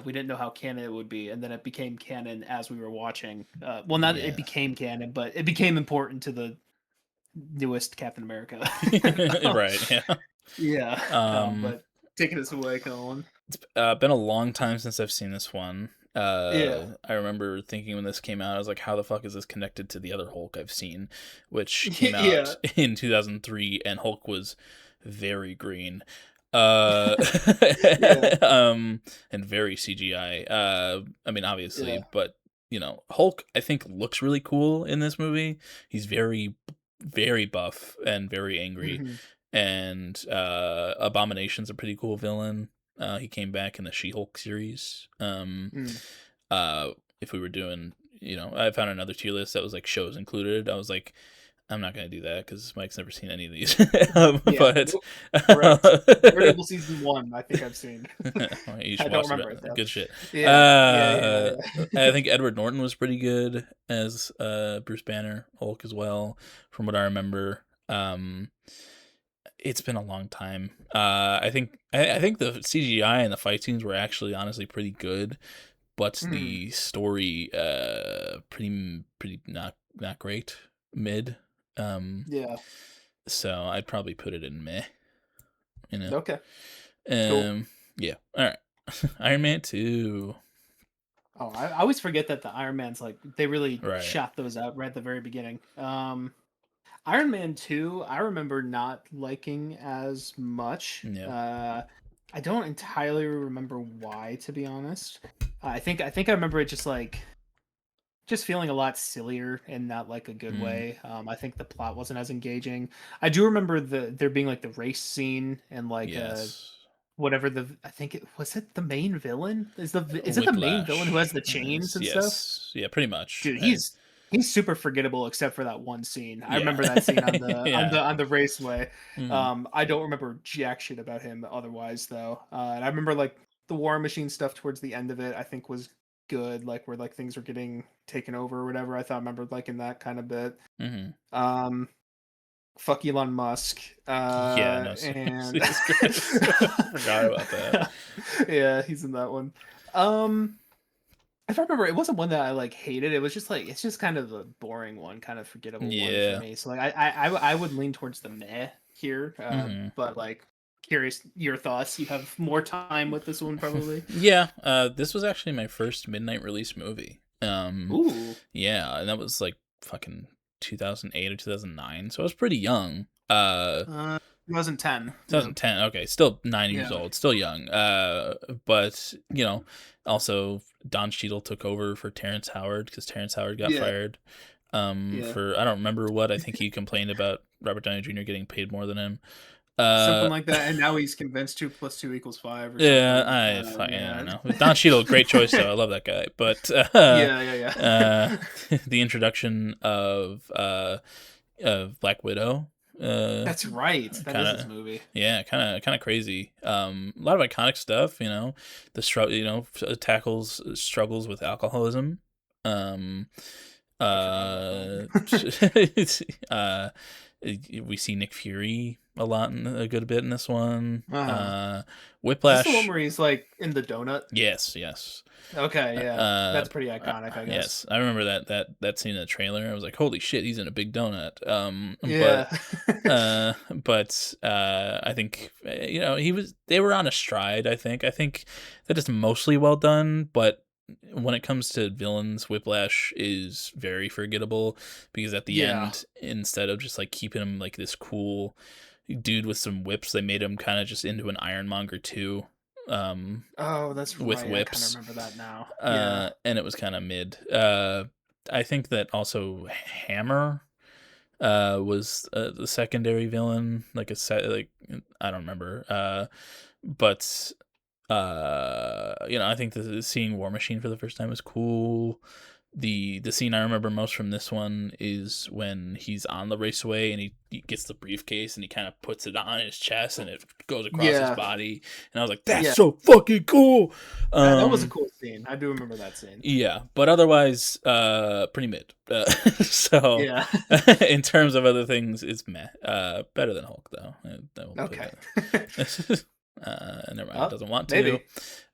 we didn't know how canon it would be, and then it became canon as we were watching. Well, not it Yes. became canon, but it became important to the newest Captain America. Right. Yeah. Yeah, Um. but taking us away, Colin. It's been a long time since I've seen this one. Yeah, I remember thinking when this came out, I was like, "How the fuck is this connected to the other Hulk I've seen?" Which came yeah, out in 2003, and Hulk was very green, uh, yeah, and very CGI. I mean, yeah. obviously, but Hulk I think looks really cool in this movie. He's very buff and very angry, Hmm. and Abomination's a pretty cool villain. He came back in the She-Hulk series. Mm. Uh, if we were doing, I found another tier list that was like shows included. I was like, I'm not gonna do that because Mike's never seen any of these. Yeah, But nope, correct. Daredevil season 1, I think I've seen. you I should don't watch remember it it. though. Good shit. Yeah, yeah. I think Edward Norton was pretty good as Bruce Banner, Hulk as well, from what I remember. It's been a long time. I think the CGI and the fight scenes were actually honestly pretty good, but Mhm. the story pretty not great, mid. Um, Yeah. so I'd probably put it in meh. You know. Okay. Cool. Um, yeah. All right. Iron Man 2. Oh, I always forget that the Iron Man's like they really Right. shot those out right at the very beginning. Iron Man 2, I remember not liking as much. Yeah. I don't entirely remember why, to be honest. I think I remember it just feeling a lot sillier in not like a good Mm, way. I think the plot wasn't as engaging. I do remember there being like the race scene and like yes. whatever I think it was it the main villain? Is it the main villain who has Whiplash. the chains and stuff? Yes. Yeah, pretty much. Dude, he's super forgettable except for that one scene. I Yeah. remember that scene on the Yeah. on the raceway. Mm, I don't remember jack shit about him otherwise though. And I remember like the War Machine stuff towards the end of it. I think was good, like where like things were getting taken over or whatever. I remember liking that kind of bit. mm-hmm. Um, fuck Elon Musk. Yeah, no, And Jesus Christ. I forgot about that. yeah, he's in that one. Um, if I remember, it wasn't one that I like hated. It was just like it's just kind of a boring one, kind of forgettable one for Yeah. me. So like I would lean towards the meh here. Mm-hmm. But like curious your thoughts. You have more time with this one probably. Yeah, this was actually my first midnight release movie. Ooh. Yeah, and that was like fucking 2008 or 2009, so I was pretty young. 2010. Yeah. 2010. Okay, still 9 years Yeah. old, still young. But also Don Cheadle took over for Terrence Howard because Terrence Howard got Yeah. fired. Yeah. For I don't remember what. I think he complained about Robert Downey Jr. getting paid more than him. Something Uh, like that, and now he's convinced 2 + 2 = 5 or yeah, something. I don't Yeah. know. Don Cheadle, great choice though. I love that guy. But Yeah, yeah, yeah. the introduction of Black Widow, That's right. That kind is his of movie. yeah, kind of crazy. A lot of iconic stuff. The struggle. Tackles struggles with alcoholism. Um, I forgot about uh, that. uh, we see Nick Fury a good bit in this one. Is this the one Whiplash. where he's like in the donut? Yes, yes. Okay, yeah, Uh, that's pretty iconic, I guess. yes, I remember that scene in the trailer. I was like, "Holy shit, he's in a big donut." Yeah. I think they were on a stride. I think that is mostly well done, but when it comes to villains, Whiplash is very forgettable because at the Yeah. end, instead of just like keeping him like this cool dude with some whips, they made him kind of just into an Ironmonger too. Oh, that's With right. I kind of whips, remember that now. Yeah. and it was kind of mid. I think that also Hammer was the secondary villain, like I don't remember. But I think seeing War Machine for the first time was cool. the scene I remember most from this one is when he's on the raceway and he gets the briefcase and he kind of puts it on his chest and it goes across his Yeah, body, and I was like, that's yeah, so fucking cool. that was a cool scene. I do remember that scene. Yeah, but otherwise, pretty mid. So, Yeah. in terms of other things, it's meh. Better than Hulk though. I will put Okay. that. Never mind. It Oh, doesn't want to. maybe.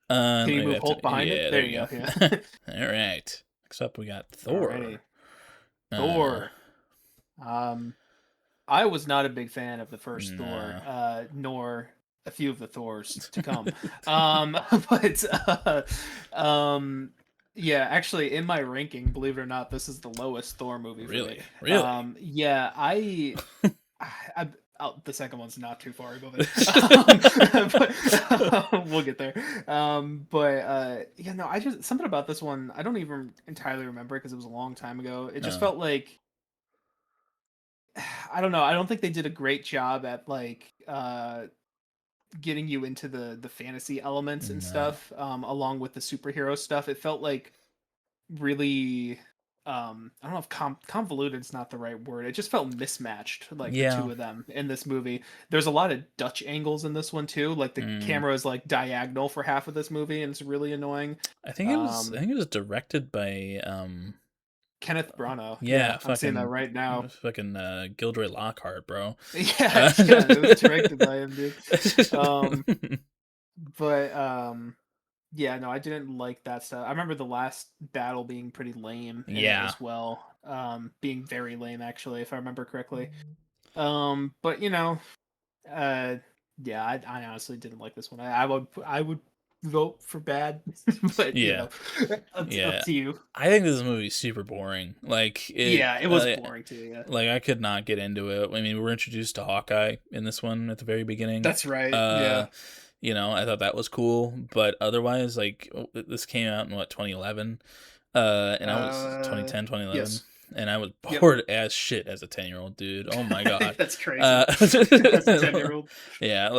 Can you Maybe I move have to. Hulk behind it? Yeah, There there you you go. Yeah. go. All right. Next up, we got Alrighty. Thor. Uh, Thor. Um, I was not a big fan of the first Thor, nah. nor a few of the Thors to come. Um, but yeah, actually, in my ranking, believe it or not, this is the lowest Thor movie for me. Really, really. Yeah, I the second one's not too far above it. But, we'll get there. Yeah, no, I just something about this one I don't even entirely remember because it was a long time ago. It just No. felt like I don't know. I don't think they did a great job at like getting you into the fantasy elements and No. stuff along with the superhero stuff. It felt like really I don't know if convoluted is not the right word. It just felt mismatched like the Yeah. two of them in this movie. There's a lot of Dutch angles in this one too. Like the Mm. camera is like diagonal for half of this movie and it's really annoying. I think it was. I Um think it was directed by. Kenneth Branagh. Yeah, Yeah, I'm seeing that fucking, right now. Gilderoy Lockhart, bro. Yeah, Uh, yeah, it was directed by him, dude. Um but yeah, no, I didn't like that stuff. I remember the last battle being pretty lame in it yeah, as well. Being very lame actually, if I remember correctly. But uh yeah, I honestly didn't like this one. I would vote for bad, but yeah, up yeah. to you. I think this movie's super boring. Yeah, it was boring too, yeah. Like I could not get into it. I mean, we were introduced to Hawkeye in this one at the very beginning. That's right. Uh, Yeah. I thought that was cool, but otherwise, this came out in what 2011, and I was Uh 2010, 2011, yes. and I was Yep. bored as shit as a 10-year-old dude. Oh my god. That's crazy. Uh, As a 10-year-old. yeah,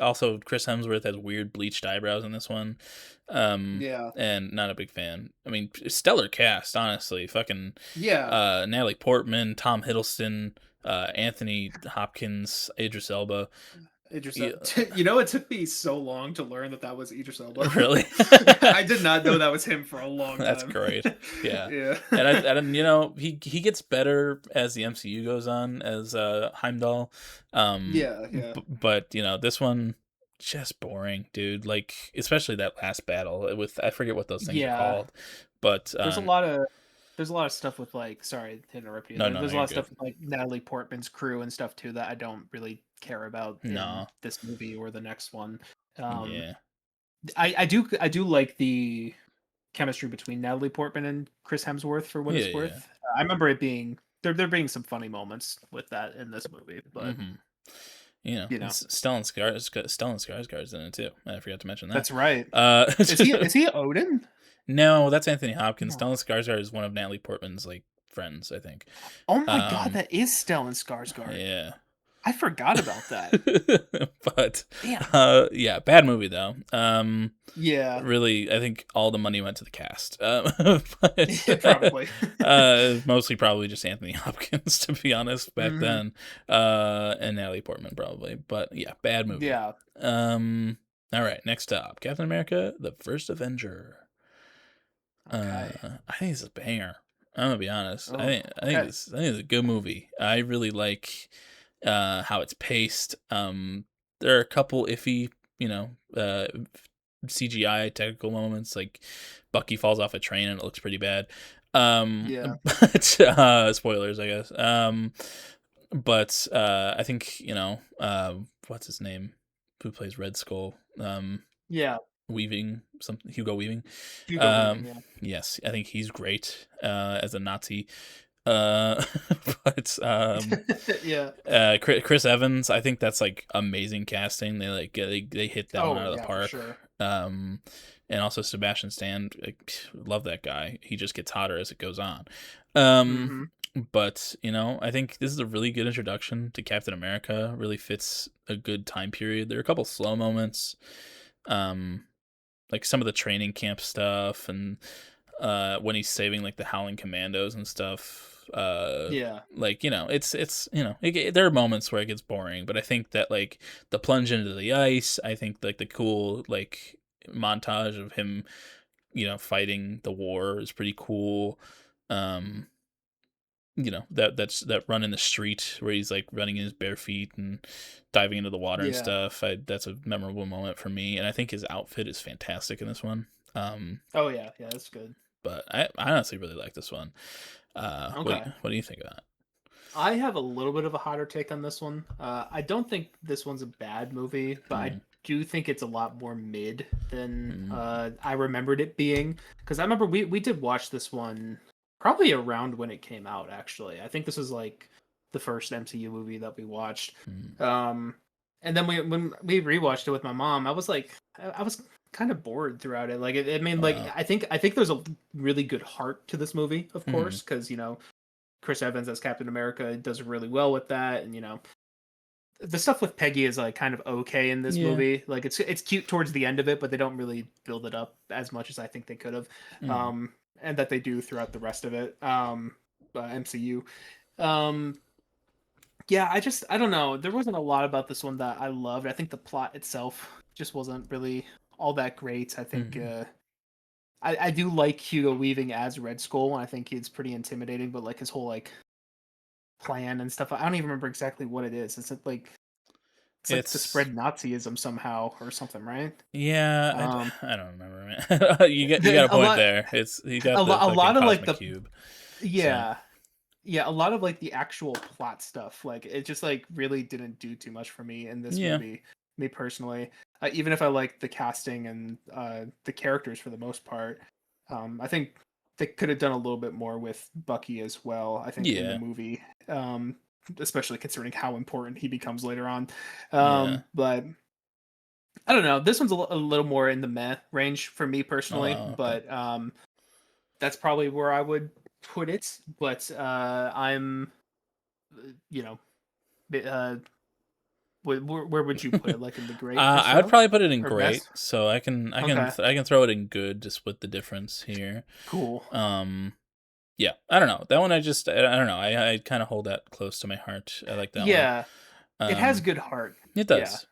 also Chris Hemsworth has weird bleached eyebrows in this one. Yeah. And not a big fan. I mean, stellar cast, honestly. Fucking Yeah. Natalie Portman, Tom Hiddleston, Anthony Hopkins, Idris Elba. Idris Yeah, Elba. It took me so long to learn that that was Idris Elba. really? I did not know that was him for a long That's time. great. Yeah. Yeah. And he gets better as the MCU goes on as Heimdall. Yeah, yeah. But this one just boring, dude. Like especially that last battle with I forget what those things are Yeah. called. But There's a lot of there's a lot of stuff with like sorry to interrupt you. no, no, no, There's a lot you're of good. stuff with like Natalie Portman's crew and stuff too that I don't really care about in No. this movie or the next one. Um Yeah. I do like the chemistry between Natalie Portman and Chris Hemsworth for what Yeah, it's yeah. worth. I remember it being there being some funny moments with that in this movie, but Mhm. you know, It's Stellan Skarsgård's in it too. I forgot to mention that. that's right. Uh, Is he Odin? no, that's Anthony Hopkins. No. Stellan Skarsgård is one of Natalie Portman's friends, I think. Oh my god, Um, that is Stellan Skarsgård. yeah. I forgot about that. But Damn. yeah, bad movie though. Yeah, Really, I think all the money went to the cast. probably. Mostly probably just Anthony Hopkins, to be honest, back Hmm. then, and Natalie Portman probably. But yeah, bad movie. Yeah. All right, next up, Captain America: The First Avenger. Okay. I think it's a banger. I'm gonna be honest. I Oh, think I think okay. it's I think it's a good movie. I really like how it's paced. There are a couple iffy, CGI technical moments, like Bucky falls off a train and it looks pretty bad. Yeah. But spoilers, I guess. But I think what's his name? Who plays Red Skull? Yeah. Weaving, Hugo Weaving. Hugo Weaving. Yeah. Yes, I think he's great as a Nazi. Uh, but Yeah. Chris Evans, I think that's amazing casting. They hit that one Oh out of the yeah, for park. sure. And also Sebastian Stan, love that guy. He just gets hotter as it goes on. Hmm. But I think this is a really good introduction to Captain America. Really fits a good time period. There are a couple slow moments, like some of the training camp stuff, and when he's saving like the Howling Commandos and stuff. Yeah. Like, it's there are moments where it gets boring, but I think that like the plunge into the ice, I think like the cool like montage of him, fighting the war is pretty cool. Um, that run in the street where he's like running in his bare feet and diving into the water and Yeah. stuff. That's a memorable moment for me, and I think his outfit is fantastic in this one. Oh yeah, yeah, that's good. But I honestly really like this one. Okay. What do you think about I have a little bit of a hotter take on this one. I don't think this one's a bad movie, but I it? do think it's a lot more mid than Mm, I remembered it being. Because I remember we did watch this one probably around when it came out. Actually, I think this was like the first MCU movie that we watched. mm, Um, and then when we rewatched it with my mom, I was like, I was kind of bored throughout it. Like, I mean, like wow. I think there's a really good heart to this movie, of Mm, course, because Chris Evans as Captain America does really well with that, and the stuff with Peggy is like kind of okay in this yeah. movie. Like it's cute towards the end of it, but they don't really build it up as much as I think they could have, Mm, um, and that they do throughout the rest of it. MCU. Um, yeah, I don't know. There wasn't a lot about this one that I loved. I think the plot itself just wasn't really all that great. I think mm, I do like Hugo Weaving as Red Skull, and I think he's pretty intimidating. But like his whole like plan and stuff. I don't even remember exactly what it is. It's like to it's spread Nazism somehow or something, right? yeah. Um, I don't remember, man. You got a a point lot, there. It's he got the a fucking lot of like cosmic the cube. So yeah, yeah, a lot of like the actual plot stuff. Like it just like really didn't do too much for me in this yeah, movie. Me personally, even if I like the casting and the characters for the most part, I think they could have done a little bit more with Bucky as well. I think in the yeah, movie, especially considering how important he becomes later on. yeah. But I don't know. This one's a little more in the meh range for me Oh personally, wow. Okay. but that's probably where I would put it. But I'm, you know, uh, where would you put it? Like in the greatness I would of probably put it in or great. best? So Okay, I can throw it in good to split the difference here. cool. Um, yeah. I don't know that one. I don't know. I kind of hold that close to my heart. I like that one. Yeah, it has Um, good heart. it Yeah, does.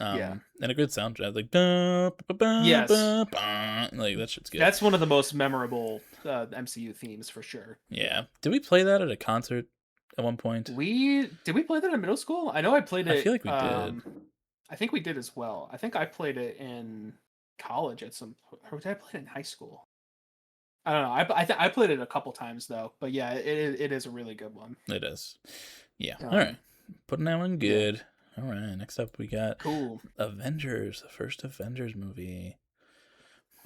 yeah. And a good soundtrack, like da, ba, ba, Yes, ba, ba, like that shit's good. that's one of the most memorable MCU themes for sure. Yeah. Yeah. Did we play that at a concert at one point? We did we play that in middle school? I know I played I feel it. like we did. I think we did as well. I think I played it in college at some, or did I play it in high school? I don't know. I played it a couple times though, but yeah, it is a really good one. It is. Yeah. All right. Um, Putting that one yeah, good. All right. Next up, we got cool. Avengers, the first Avengers movie.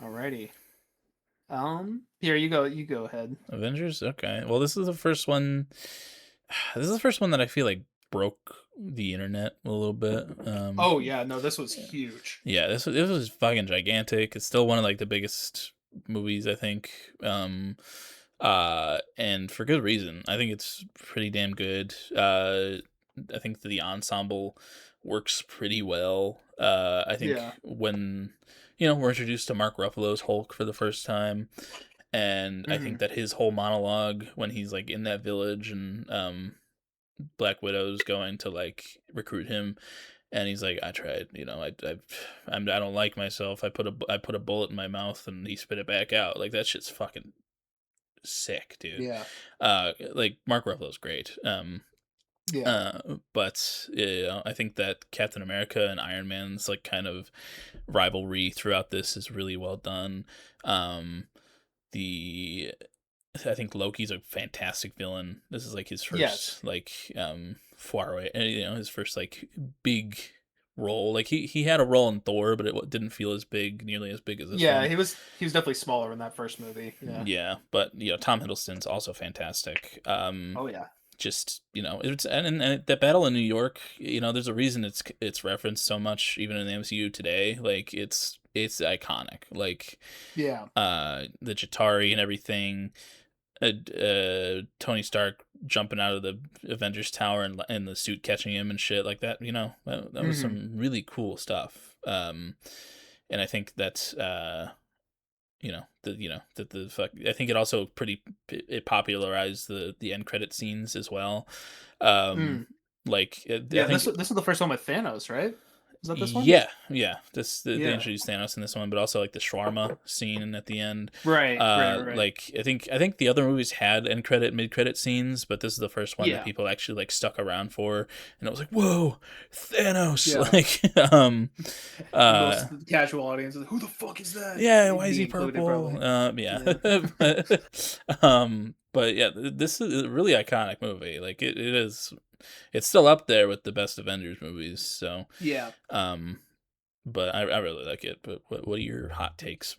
Alrighty. Here you go. You go ahead. Avengers. Okay. Well, this is the first one. This is the first one that I feel like broke the internet a little bit. Oh yeah, no, this was huge. Yeah. This was fucking gigantic. It's still one of like the biggest movies I think. And for good reason. I think it's pretty damn good. I think the ensemble works pretty well. I think Yeah. when we're introduced to Mark Ruffalo's Hulk for the first time, and I Hmm. think that his whole monologue when he's like in that village and Black Widow's going to like recruit him, and he's like, I tried, I don't like myself. I put a bullet in my mouth and he spit it back out. Like that shit's fucking sick, dude. Yeah. Like Mark Ruffalo's great. Yeah. But I think that Captain America and Iron Man's like kind of rivalry throughout this is really well done. The I think Loki's a fantastic villain. This is like his Yes. first like foray, his first like big role. Like he had a role in Thor, but it didn't feel as big, nearly as big as this Yeah, one. he was definitely smaller in that first movie. Yeah. Yeah, but Tom Hiddleston's also fantastic. Oh yeah. Just it's and that battle in New York, there's a reason it's referenced so much even in the MCU today. Like it's iconic. Like Yeah. the Chitauri and everything. Tony Stark jumping out of the Avengers Tower and the suit catching him and shit like that. That was Hmm. some really cool stuff. And I think that's that the fuck. I think it also it popularized the end credit scenes as well. Um, Mm. I Yeah, think this is the first one with Thanos, right? Is that this one? yeah. They Yeah. introduced Thanos in this one, but also like the shawarma scene at the end. Right. I think the other movies had end credit, mid credit scenes, but this is the first one that Yeah. people actually like stuck around for, and it was like, whoa, Thanos! Yeah. Like, The uh, most casual audience is like, who the fuck is that? yeah, why is Me he included, purple? probably. Yeah, Yeah. but yeah, this is a really iconic movie. Like it is, it's still up there with the best Avengers movies. So, Yeah. um, but I really like it. But what are your hot takes?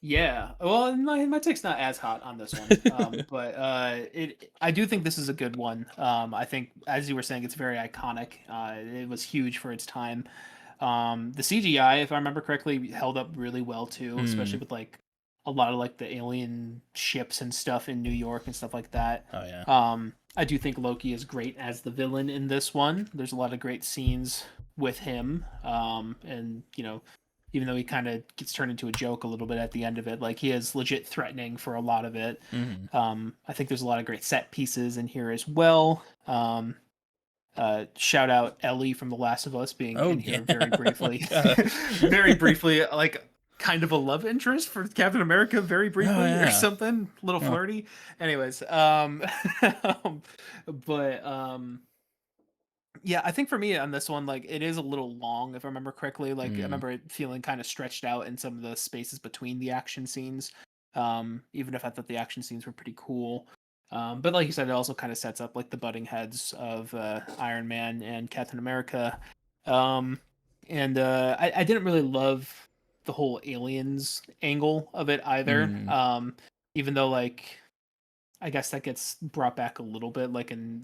Yeah. Well, my take's not as hot on this one. But it I do think this is a good one. I think, as you were saying, it's very iconic. It was huge for its time. The CGI, if I remember correctly, held up really well too, especially Hmm. with like a lot of like the alien ships and stuff in New York and stuff like that. Oh yeah. I do think Loki is great as the villain in this one. There's a lot of great scenes with him. And even though he kind of gets turned into a joke a little bit at the end of it, like he is legit threatening for a lot of it. Hmm. I think there's a lot of great set pieces in here as well. Shout out Ellie from The Last of Us being Oh in yeah. here very briefly, God. very briefly, like kind of a love interest for Captain America, very Oh briefly or yeah. something, a little Huh. flirty. Anyways, but yeah, I think for me on this one, like it is a little long, if I remember correctly. Like I Mm. remember it feeling kind of stretched out in some of the spaces between the action scenes. Even if I thought the action scenes were pretty cool. But like you said, it also kind of sets up like the butting heads of Iron Man and Captain America. Um, and I didn't really love the whole aliens angle of it either. Mm. Even though like I guess that gets brought back a little bit, like in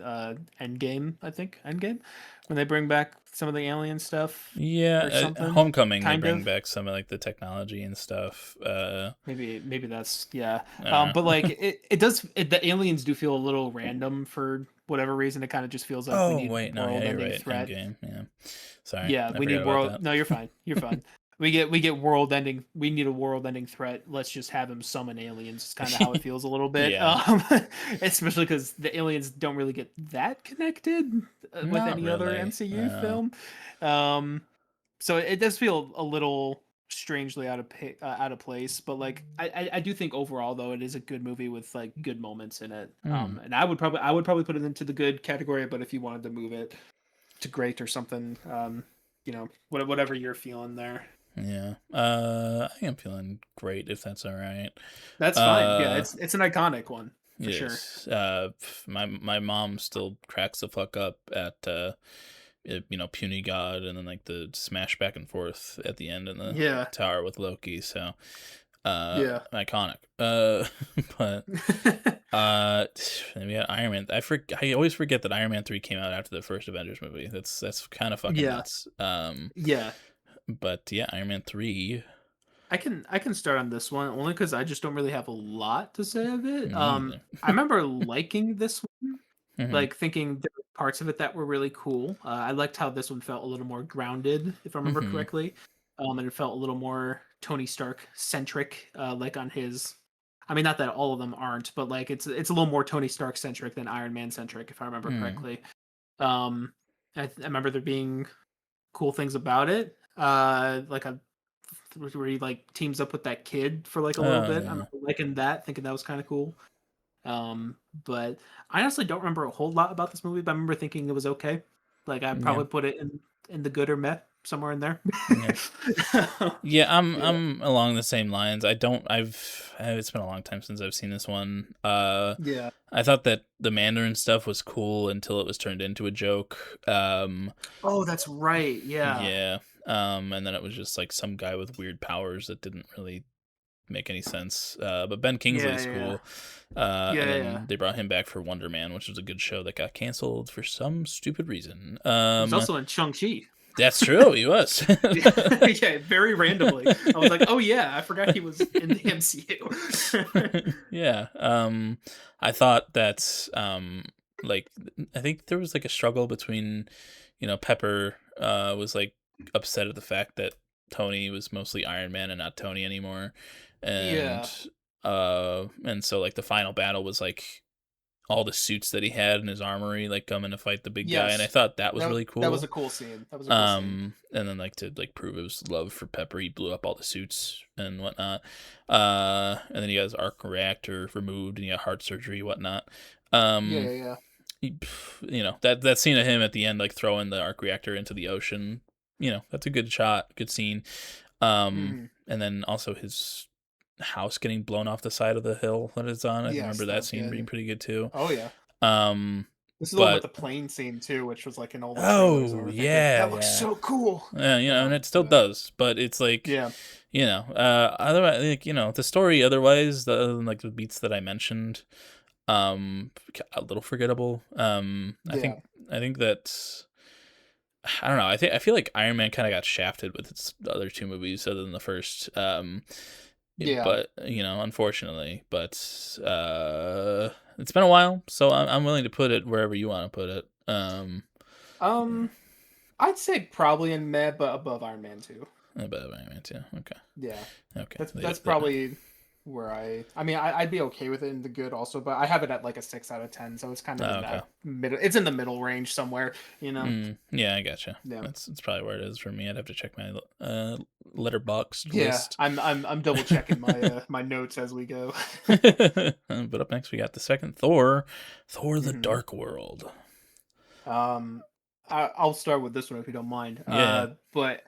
Endgame, I think Endgame, when they bring back some of the alien stuff or Yeah, something, Homecoming they kind bring of. back some of like the technology and stuff. Maybe that's yeah. I don't But like know. the aliens do feel a little random for whatever reason. It kind of just feels like we Oh need wait, no, yeah, you're world-ending right. threat. Endgame, yeah. Sorry, Yeah, I we need forgot about world. that. No, you're fine. You're fine. We get world-ending. We need a world-ending threat. Let's just have him summon aliens. It's kind of how it feels a little bit. Yeah, Especially because the aliens don't really get that connected with not any other really. MCU film. Um, so it does feel a little strangely out of place. But like I do think overall though it is a good movie with like good moments in it. Hmm. And I would probably put it into the good category. But if you wanted to move it to great or something, whatever you're feeling there. Yeah. I am feeling great if that's all right. That's fine. Yeah, Uh, it's an iconic one for sure. yes. My mom still cracks the fuck up at puny god, and then like the smash back and forth at the end in the Yeah, tower with Loki. So, yeah. iconic. But yeah, Iron Man. I always forget that Iron Man 3 came out after the first Avengers movie. That's kind of fucking Yeah, nuts. yeah. But yeah, Iron Man 3. I can start on this one only because I just don't really have a lot to say of it. Me neither. I remember liking this one, Hmm. like thinking there were parts of it that were really cool. I liked how this one felt a little more grounded, if I remember Hmm. correctly. And it felt a little more Tony Stark centric, like on his. I mean, not that all of them aren't, but like it's a little more Tony Stark centric than Iron Man centric, if I remember Mm. correctly. Um, I remember there being cool things about it. Like a where he like teams up with that kid for like a little Oh bit. yeah. I'm liking that, thinking that was kind of cool. But I honestly don't remember a whole lot about this movie, but I remember thinking it was okay. Like I Yeah. probably put it in the good or meh somewhere in there. Yeah. Yeah, Yeah, I'm along the same lines. I don't it's been a long time since I've seen this one. yeah. I thought that the Mandarin stuff was cool until it was turned into a joke. Oh, that's right. Yeah, Yeah. And then it was just like some guy with weird powers that didn't really make any sense. But Ben yeah, Kingsley's yeah, cool. And yeah, yeah. then they brought him back for Wonder Man, which was a good show that got canceled for some stupid reason. He was also in Shang Chi. That's true. He was. Yeah, yeah, very randomly. I was like, oh yeah, I forgot he was in the MCU. Yeah. I thought that like I think there was like a struggle between Pepper was like upset at the fact that Tony was mostly Iron Man and not Tony anymore, Yeah. and so like the final battle was like all the suits that he had in his armory like coming to fight the big guy, and I Yes. thought that was really That was cool. a cool scene. That was a cool scene. And then like to like prove his love for Pepper, he blew up all the suits and whatnot. And then he got his arc reactor removed and he had heart surgery, whatnot. Yeah, Um, yeah, yeah. you know, that scene of him at the end, like throwing the arc reactor into the ocean, you know, that's a good shot, good scene. Hmm. And then also his house getting blown off the side of the hill that it's on. I Yes, remember that that was scene being good. pretty good too. Oh yeah. Um, This is the one with but the plane scene too, which was like in all the trailers. I oh remember thinking yeah, that looks yeah. so cool. Yeah, you know, Yeah, and it still does, but it's like, yeah, you know, otherwise, like, you know, the story otherwise, other than like the beats that I mentioned, a little forgettable. yeah, I think that, I don't know, I feel like Iron Man kind of got shafted with its other two movies other than the first, yeah. but, you know, unfortunately, but, it's been a while, so I'm willing to put it wherever you want to put it. Um, I'd say probably in Mad, but above Iron Man 2. But Iron Man too. Okay. Yeah, Okay. that's probably where I mean, I'd be okay with it in the good also, but I have it at like a 6 out of 10, so it's kind of Oh, in okay. that middle. It's in the middle range somewhere, you know. Yeah, I gotcha. Yeah, That's probably where it is for me. I'd have to check my letterboxed yeah. list. I'm double checking my my notes as we go. But up next we got the second Thor, Thor: The Hmm. Dark World. Um, I'll start with this one if you don't mind. Yeah. But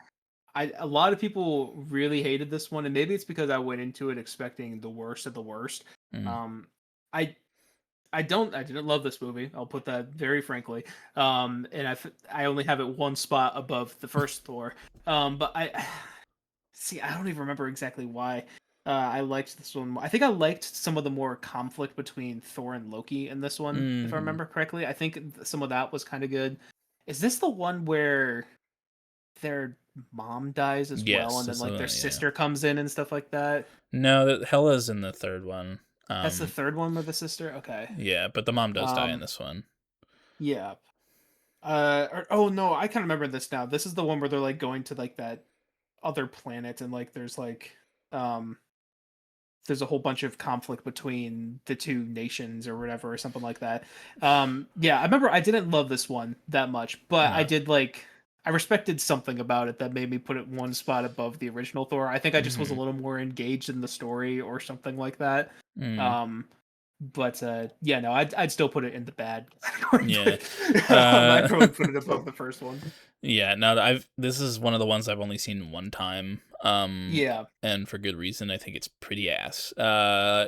a lot of people really hated this one, and maybe it's because I went into it expecting the worst of the worst. Mm. Um, I I didn't love this movie. I'll put that very frankly. And I only have it one spot above the first Thor. But I see. I don't even remember exactly why. I liked this one. I think I liked some of the more conflict between Thor and Loki in this one, if I Hmm. remember correctly. I think some of that was kind of good. Is this the one where their mom dies as well, Yes. and then This like their is, yeah. sister comes in and stuff like that? No, that Hela's in the third one. That's the third one with the sister. Okay. Yeah, but the mom does die in Um. this one. Yeah. Oh no, I kind of remember this now. This is the one where they're like going to like that other planet, and like um there's a whole bunch of conflict between the two nations or whatever or something like that. Yeah, I remember I didn't love this one that much, but I No. did like I respected something about it that made me put it one spot above the original Thor. I think I just was a Hmm. little more engaged in the story or something like that. Mm. Um but yeah, no, I'd still put it in the bad category, Yeah. but I'd Uh. probably put it above the first one. Yeah, now I've this is one of the ones I've only seen one time. Yeah, And for good reason. I think it's pretty ass.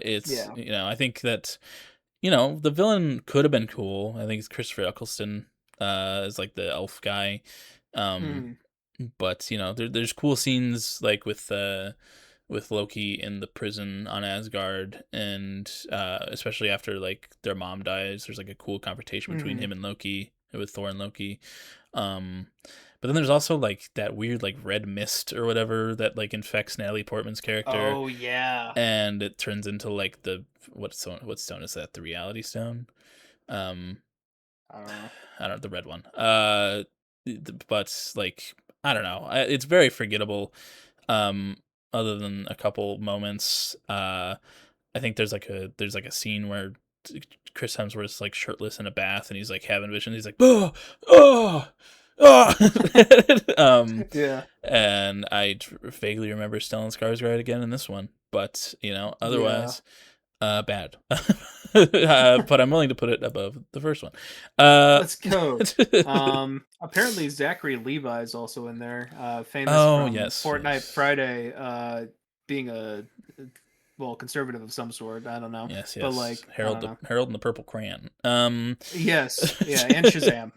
It's, yeah. you know, I think that, you know, the villain could have been cool. I think it's Christopher Eccleston is like the elf guy. Um Mhm, but you know, there's cool scenes like with Loki in the prison on Asgard, and especially after like their mom dies, there's like a cool confrontation between mhm. him and Loki, with Thor and Loki. Um, but then there's also like that weird like red mist or whatever that like infects Natalie Portman's character, Oh yeah. and it turns into like the what stone is that? The Reality Stone. Um, I don't know. I don't know, the red one. But like I don't know, it's very forgettable. Um, other than a couple moments, I think there's like a scene where Chris Hemsworth's like shirtless in a bath and he's like having visions. He's like, oh, oh, oh. um, Yeah, and vaguely remember Stellan Skarsgård again in this one, but you know, yeah. otherwise, bad. But I'm willing to put it above the first one. Let's go. Apparently Zachary Levi is also in there, famous Oh from yes, Fortnite yes, Friday, being well, conservative of some sort. I don't know, yes, but yes. like I don't know. Harold and the Purple Crayon. Yes, yeah, and Shazam.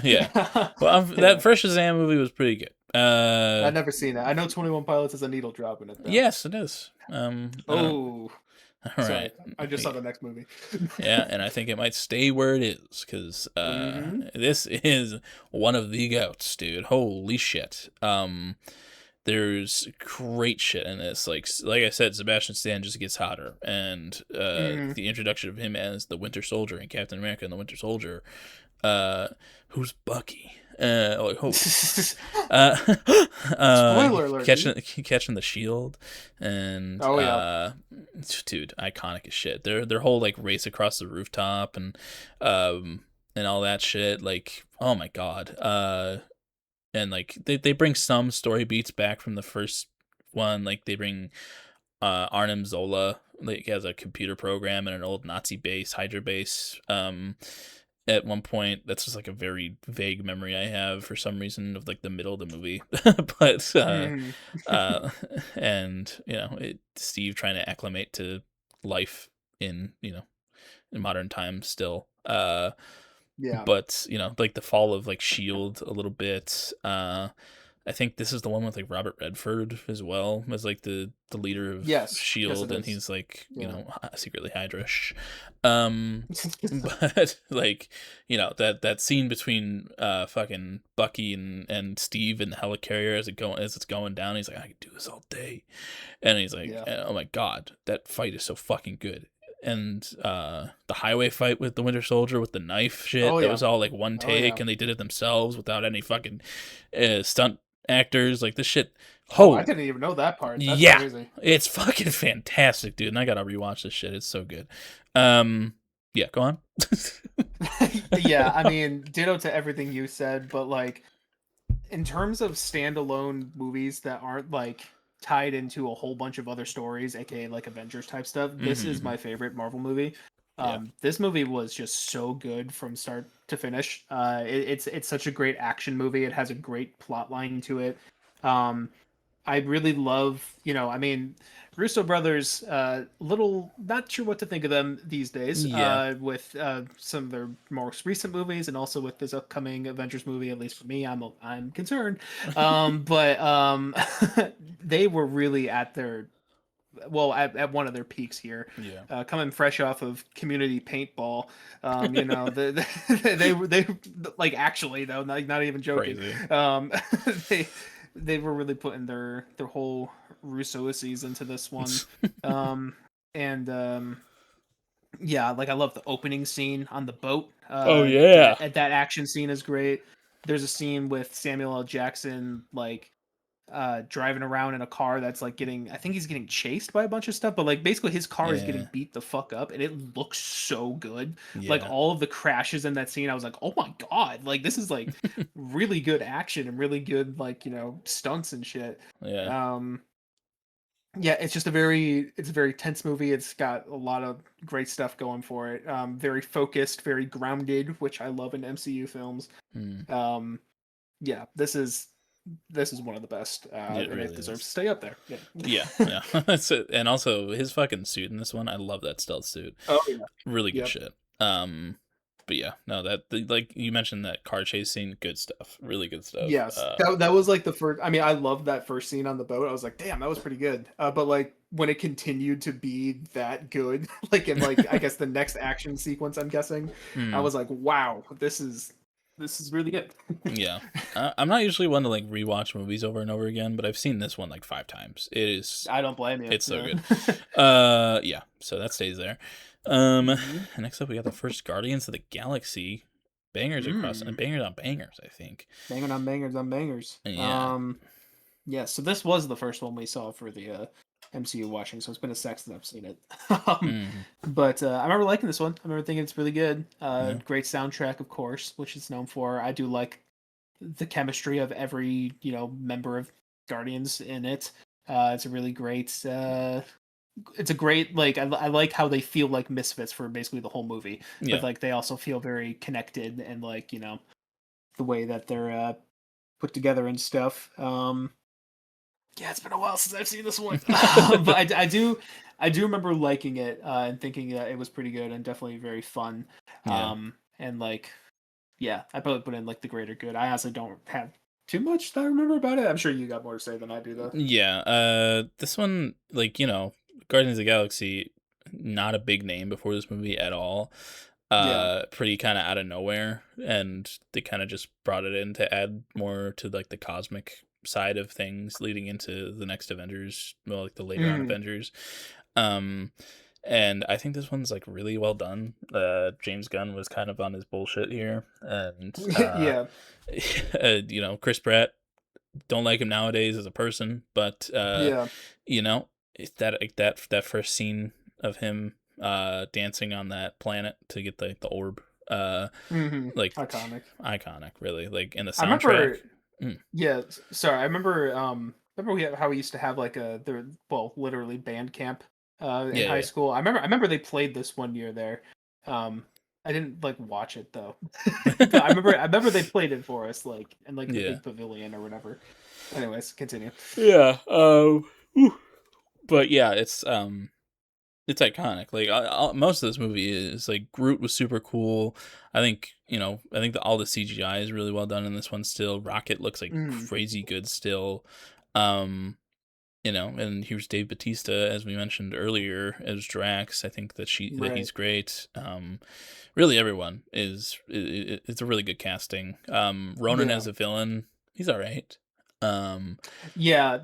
Yeah. Well, that Yeah, first Shazam movie was pretty good. I've never seen it. I know 21 Pilots has a needle drop in it though. Yes, it is. I don't. Oh, All sorry, right. I just saw the next movie. Yeah, and I think it might stay where it is because Hmm. this is one of the goats, dude. Holy shit. There's great shit in this. Like I said, Sebastian Stan just gets hotter, and Hmm. the introduction of him as the Winter Soldier and Captain America and the Winter Soldier, uh, who's Bucky. Like, holy uh, Spoiler alert, dude. catching the shield, and Oh yeah. dude, iconic as shit. Their whole like race across the rooftop um and all that shit. Like, oh my god. And like they bring some story beats back from the first one. Like they bring Arnim Zola, like has a computer program and an old Nazi base, Hydra base. At one point, that's just like a very vague memory I have for some reason of like the middle of the movie. But Mhm. uh, and Steve trying to acclimate to life in in modern times still. Yeah. But like the fall of like Shield a little bit. I think this is the one with like Robert Redford as well as like the leader of Yes. Yes, it Shield, and is. he's like Yeah. secretly Hydra-ish. But like that scene between fucking Bucky and Steve in the helicarrier as it's going down, he's like, I could do this all day, and he's like, Yeah. oh my god, that fight is so fucking good. And the highway fight with the Winter Soldier with the knife Oh shit, that yeah. was all like one Oh yeah. take, and they did it themselves without any fucking stunt actors. Like this shit. Oh, I Oh didn't even know that part. That's yeah, crazy. it's fucking fantastic, dude. And I gotta rewatch this shit. It's so good. Yeah, go on. Yeah, I mean, ditto to everything you said, but like in terms of standalone movies that aren't like tied into a whole bunch of other stories, aka like Avengers type stuff, this is Mm-hmm. my favorite Marvel movie. Yeah. This movie was just so good from start to finish. It's such a great action movie. It has a great plot line to it. Um, I really love, I mean, Russo brothers. Little not sure what to think of them these days. Yeah. With some of their most recent movies, and also with this upcoming Avengers movie. At least for me, I'm concerned. But they were really at their at one of their peaks here, Yeah. coming fresh off of Community Paintball. They like actually though, not even joking. Crazy. Um, they they were really putting their whole Rousseauises into this one. Um, and Yeah, like I love the opening scene on the boat. Oh yeah. That action scene is great. There's a scene with Samuel L. Jackson like driving around in a car that's like I think he's getting chased by a bunch of stuff, but like basically his car is getting Yeah. beat the fuck up and it looks so good. Like Yeah. all of the crashes in that scene, I was like, oh my god, like this is like really good action and really good like, stunts and shit. Yeah. Um yeah, it's a very tense movie. It's got a lot of great stuff going for it. Very focused, very grounded, which I love in MCU films. Mm. Um yeah, this is one of the best, It and it really deserves is. to stay up there. Yeah. Yeah, yeah. That's it. And also his fucking suit in this one, I love that stealth suit. Oh yeah. Really good Yep. shit. But yeah, no, like you mentioned that car chase scene, good stuff. Really good stuff. Yes, that was like the first. I mean, I loved that first scene on the boat. I was like, damn, that was pretty good. But like when it continued to be that good, like in like I guess the next action sequence, I'm guessing, I Mm, was like, wow, this is really good. yeah. I'm not usually one to like rewatch movies over and over again, but I've seen this one like 5 times. I don't blame you. It's so Yeah. good. Yeah. So that stays there. Hmm. Next up we got the first Guardians of the Galaxy. Mm. Bangers on bangers, I think. Banging on bangers on bangers. Yeah. Yeah, so this was the first one we saw for the MCU watching, so it's been a sec since I've seen it. Mm, But I remember liking this one. I remember thinking it's really good. yeah. Great soundtrack, of course, which it's known for. I do like the chemistry of every member of Guardians in it. It's a really great. It's a great like I like how they feel like misfits for basically the whole movie, but Yeah. like they also feel very connected and like the way that they're put together and stuff. Yeah, it's been a while since I've seen this one, but I do remember liking it and thinking that it was pretty good and definitely very fun. Yeah. And like, yeah, I probably put in like the greater good. I honestly don't have too much that I remember about it. I'm sure you got more to say than I do, though. Yeah, this one, like, Guardians of the Galaxy, not a big name before this movie at all. Yeah. Pretty kind of out of nowhere, and they kind of just brought it in to add more to like the cosmic side of things leading into the next Avengers, well, like the later on Mm. Avengers. Um, and I think this one's like really well done. James Gunn was kind of on his bullshit here, and Yeah. Chris Pratt, don't like him nowadays as a person, but Yeah. you know, it's that first scene of him dancing on that planet to get the orb, like Iconic. iconic, really. Like in the I soundtrack. remember. Mm, Yeah. Sorry. I remember. Remember how we used to have like literally band camp in yeah, high yeah, school. I remember they played this one year there. Um, I didn't like watch it though, but I remember they played it for us like in like the yeah, big pavilion or whatever. Anyways, continue. yeah. Whew. But yeah, it's iconic. Like most of this movie is like Groot was super cool. I think all the CGI is really well done in this one. Still, Rocket looks like Mm, crazy good still. Um, and here's Dave Batista, as we mentioned earlier, as Drax. I think that right. he's great. Really, everyone it's a really good casting. Ronan Yeah. as a villain, he's all right. Um, Yeah,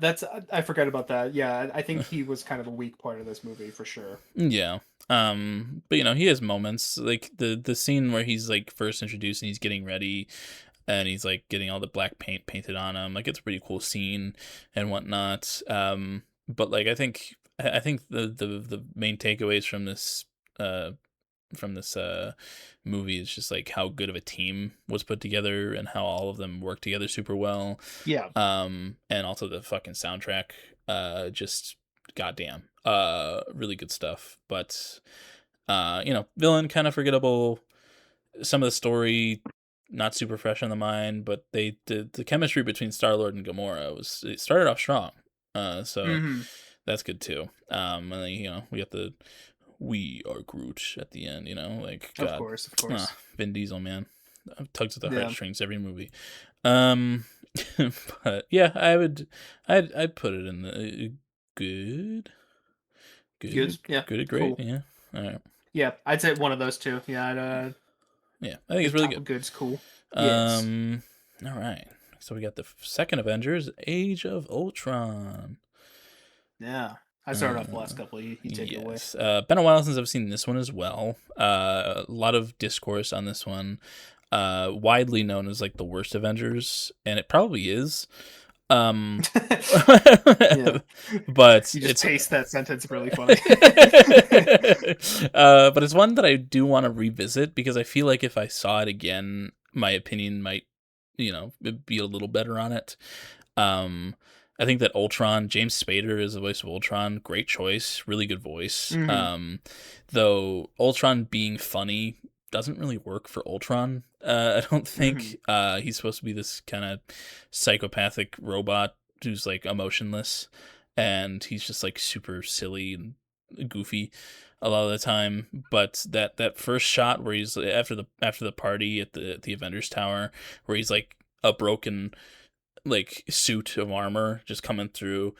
I forgot about that. Yeah, I think he was kind of a weak part of this movie for sure. yeah. But he has moments like the scene where he's like first introduced and he's getting ready and he's like getting all the black paint painted on him. Like it's a pretty cool scene and whatnot. But like I think the main takeaways uh from this movie is just like how good of a team was put together and how all of them work together super well. Yeah. And also the fucking soundtrack, just goddamn, really good stuff. But villain kind of forgettable. Some of the story not super fresh on the mind, but the chemistry between Star Lord and Gamora it started off strong. So Hmm. that's good too. And then we got the "We are Groot" at the end. Like Of God, course, of course. Vin Diesel, man, tugs at the Yeah. heartstrings every movie. Um, but yeah, I'd put it in the good, Good. good, Yeah. good at great. Cool. Yeah, all right. Yeah, I'd say one of those two. Yeah, Yeah, I think the it's really top good. of good's cool. Yes. Um, all right. So we got the second Avengers, Age of Ultron. Yeah. I started off the last Uh, couple. You take it away. yes. Been a while since I've seen this one as well. A lot of discourse on this one. Widely known as like the worst Avengers, and it probably is. Um, Yeah. but You just it's paste that sentence really funny. but it's one that I do want to revisit because I feel like if I saw it again, my opinion might, be a little better on it. Um, I think that Ultron, James Spader is the voice of Ultron, great choice, really good voice. Hmm. Though Ultron being funny doesn't really work for Ultron. I don't Hmm. think he's supposed to be this kind of psychopathic robot who's like emotionless, and he's just like super silly and goofy a lot of the time. But that first shot where he's after the party at the Avengers Tower, where he's like a broken like suit of armor just coming through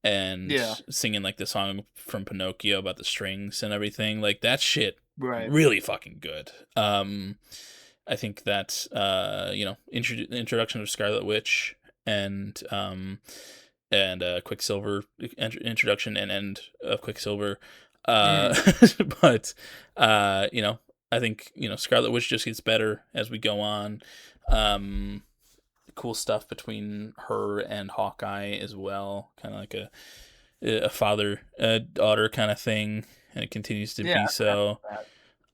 and Yeah. singing like the song from Pinocchio about the strings and everything, like that shit Right. really fucking good. I think that introduction of Scarlet Witch and Quicksilver, introduction and end of Quicksilver, uh Hmm. but I think Scarlet Witch just gets better as we go on. Cool stuff between her and Hawkeye as well, kind of like a father daughter kind of thing, and it continues to Yeah, be I forgot so. about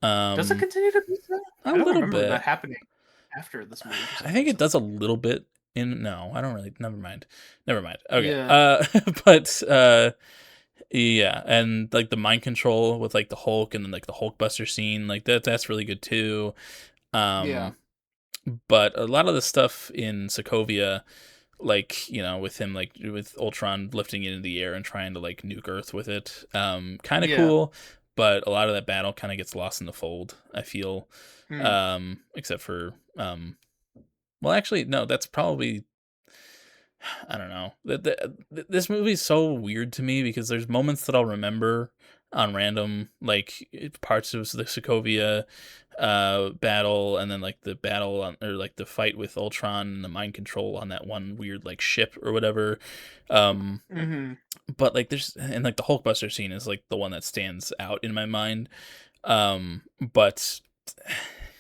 that. Does it um continue to be so? a I don't little remember that bit. happening after this movie for I some think it reason. does a little bit in no, I don't really, never mind. Okay. Yeah. But yeah, and like the mind control with like the Hulk and then like the Hulkbuster scene, like that's really good too. Yeah. um but a lot of the stuff in Sokovia, like with him, like with Ultron lifting it into the air and trying to like nuke Earth with it, kind of Yeah. cool, but a lot of that battle kind of gets lost in the fold, I feel. Hmm. Except for well, actually no, that's probably, I don't know. This movie is so weird to me because there's moments that I'll remember, on random like parts of the Sokovia battle, and then like the battle on, or like the fight with Ultron and the mind control on that one weird like ship or whatever. Um, Mm-hmm. but like there's, and like the Hulkbuster scene is like the one that stands out in my mind. But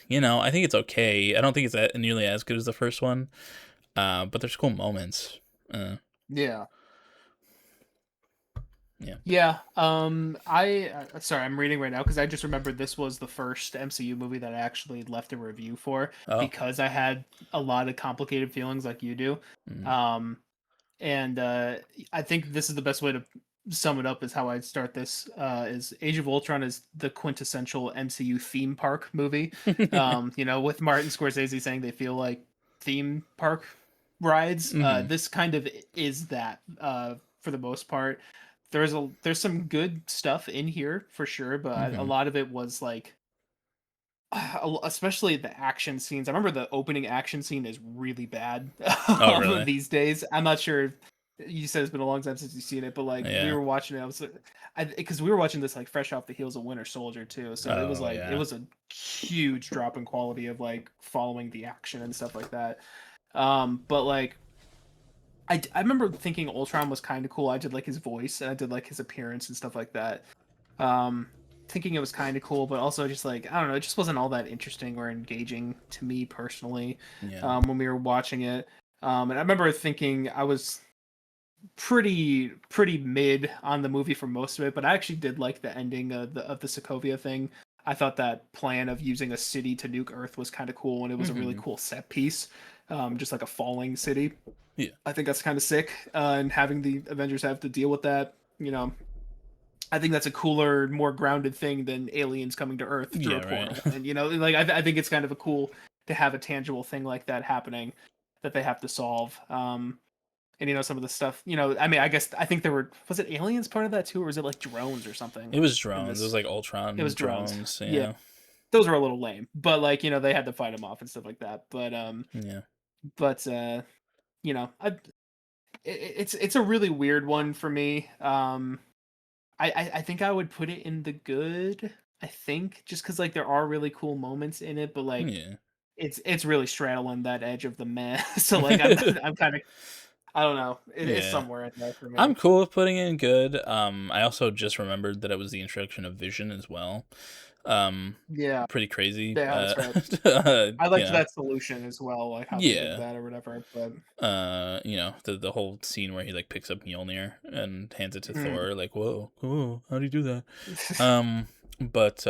I think it's okay. I don't think it's nearly as good as the first one. But there's cool moments. Uh, Yeah. yeah. Yeah. Sorry, I'm reading right now because I just remembered this was the first MCU movie that I actually left a review for Oh. because I had a lot of complicated feelings like you do. Mm. Um, and I think this is the best way to sum it up is how I'd start this is Age of Ultron is the quintessential MCU theme park movie. With Martin Scorsese saying they feel like theme park rides. Hmm. This kind of is that for the most part. There's some good stuff in here for sure, but a Hmm. lot of it was like especially the action scenes. I remember the opening action scene is really bad Oh, really? these days. I'm not sure if you said it's been a long time since you've seen it, but like we Yeah. were watching it, because we were watching this like fresh off the heels of Winter Soldier too, so it was Oh, like it yeah. was a huge drop in quality of like following the action and stuff like that. But like I remember thinking Ultron was kind of cool. I did like his voice and I did like his appearance and stuff like that. Um, Thinking it was kind of cool, but also just like I don't know, it just wasn't all that interesting or engaging to me personally Yeah. when we were watching it. And I remember thinking I was pretty mid on the movie for most of it, but I actually did like the ending of the Sokovia thing. I thought that plan of using a city to nuke Earth was kind of cool, and it was a really Hmm. cool set piece, just like a falling city. Yeah. I think that's kind of sick, and having the Avengers have to deal with that, I think that's a cooler, more grounded thing than aliens coming to Earth through a Yeah, right. portal. And like I think it's kind of a cool to have a tangible thing like that happening that they have to solve. And some of the stuff, I mean, I guess I think there was it aliens part of that too, or was it like drones or something It was in drones. It was this? like It Ultron was drones. drones. Yeah, Yeah. those were a little lame, but like they had to fight them off and stuff like that. Yeah. But I it's a really weird one for me. I think I would put it in the good. I think just because like there are really cool moments in it, but like Yeah. it's really straddling that edge of the meh. So like I'm kind of I don't know. It's Yeah. somewhere in there for I'm me. cool with putting in good. I also just remembered that it was the introduction of Vision as well. Um, Yeah, Pretty crazy. yeah, that's right. I You liked know, that solution as well, like how they did yeah. that or whatever. But The whole scene where he like picks up Mjolnir and hands it to mm. Thor, like, whoa, how do you do that? Um, but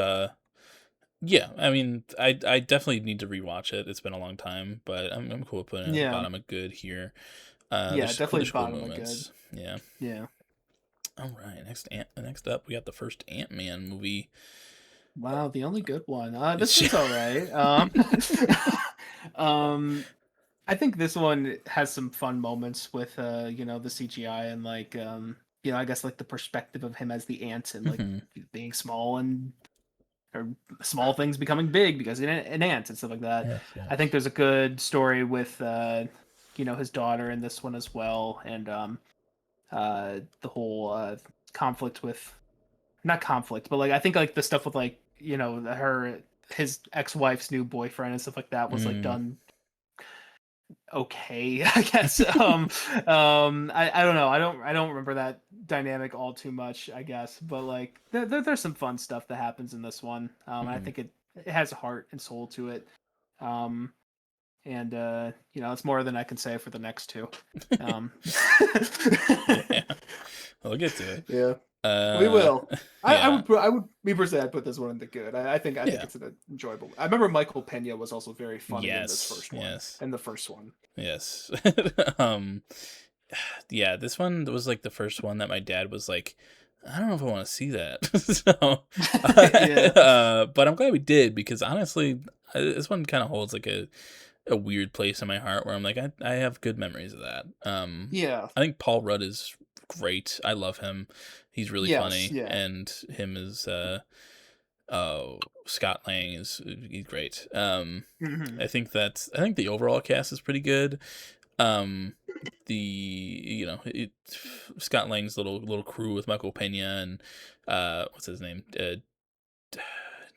yeah, I mean, I definitely need to rewatch it. It's been a long time, but I'm cool with putting it at the Yeah, bottom of good here. yeah, definitely There's cool bottom of good. moments. Yeah. Yeah. All right. Next up, we got the first Ant-Man movie. Wow, the only good one. This It's one's all right. Um, I think this one has some fun moments with the CGI and like I guess like the perspective of him as the ant and like Mhm. being small and or small things becoming big because an ant and stuff like that. Yes, I yes. think there's a good story with his daughter in this one as well, and the whole conflict with not conflict, but like I think like the stuff with like his ex-wife's new boyfriend and stuff like that was like Mm. done okay, I guess. I don't know. I don't remember that dynamic all too much, I guess. But like there's some fun stuff that happens in this one. And I Mhm. think it has a heart and soul to it. Um, and it's more than I can say for the next two. Um, Yeah. We'll get to it. yeah, we Uh, will. yeah. I would me personally I'd put this one in the good. I think Yeah. it's an enjoyable. I remember Michael Pena was also very funny in this Yes. first one. Yes. In the first one. Yes. um, yeah, this one was like the first one that my dad was like, I don't know if I want to see that. So, Yeah. but I'm glad we did because honestly, this one kind of holds like a weird place in my heart where I'm like, I have good memories of that. Yeah. I think Paul Rudd is great. I love him. He's really Yes. funny, Yeah. and him is Scott Lang is he's great. Hmm. I think the overall cast is pretty good. Um, Scott Lang's little crew with Michael Pena and what's his name?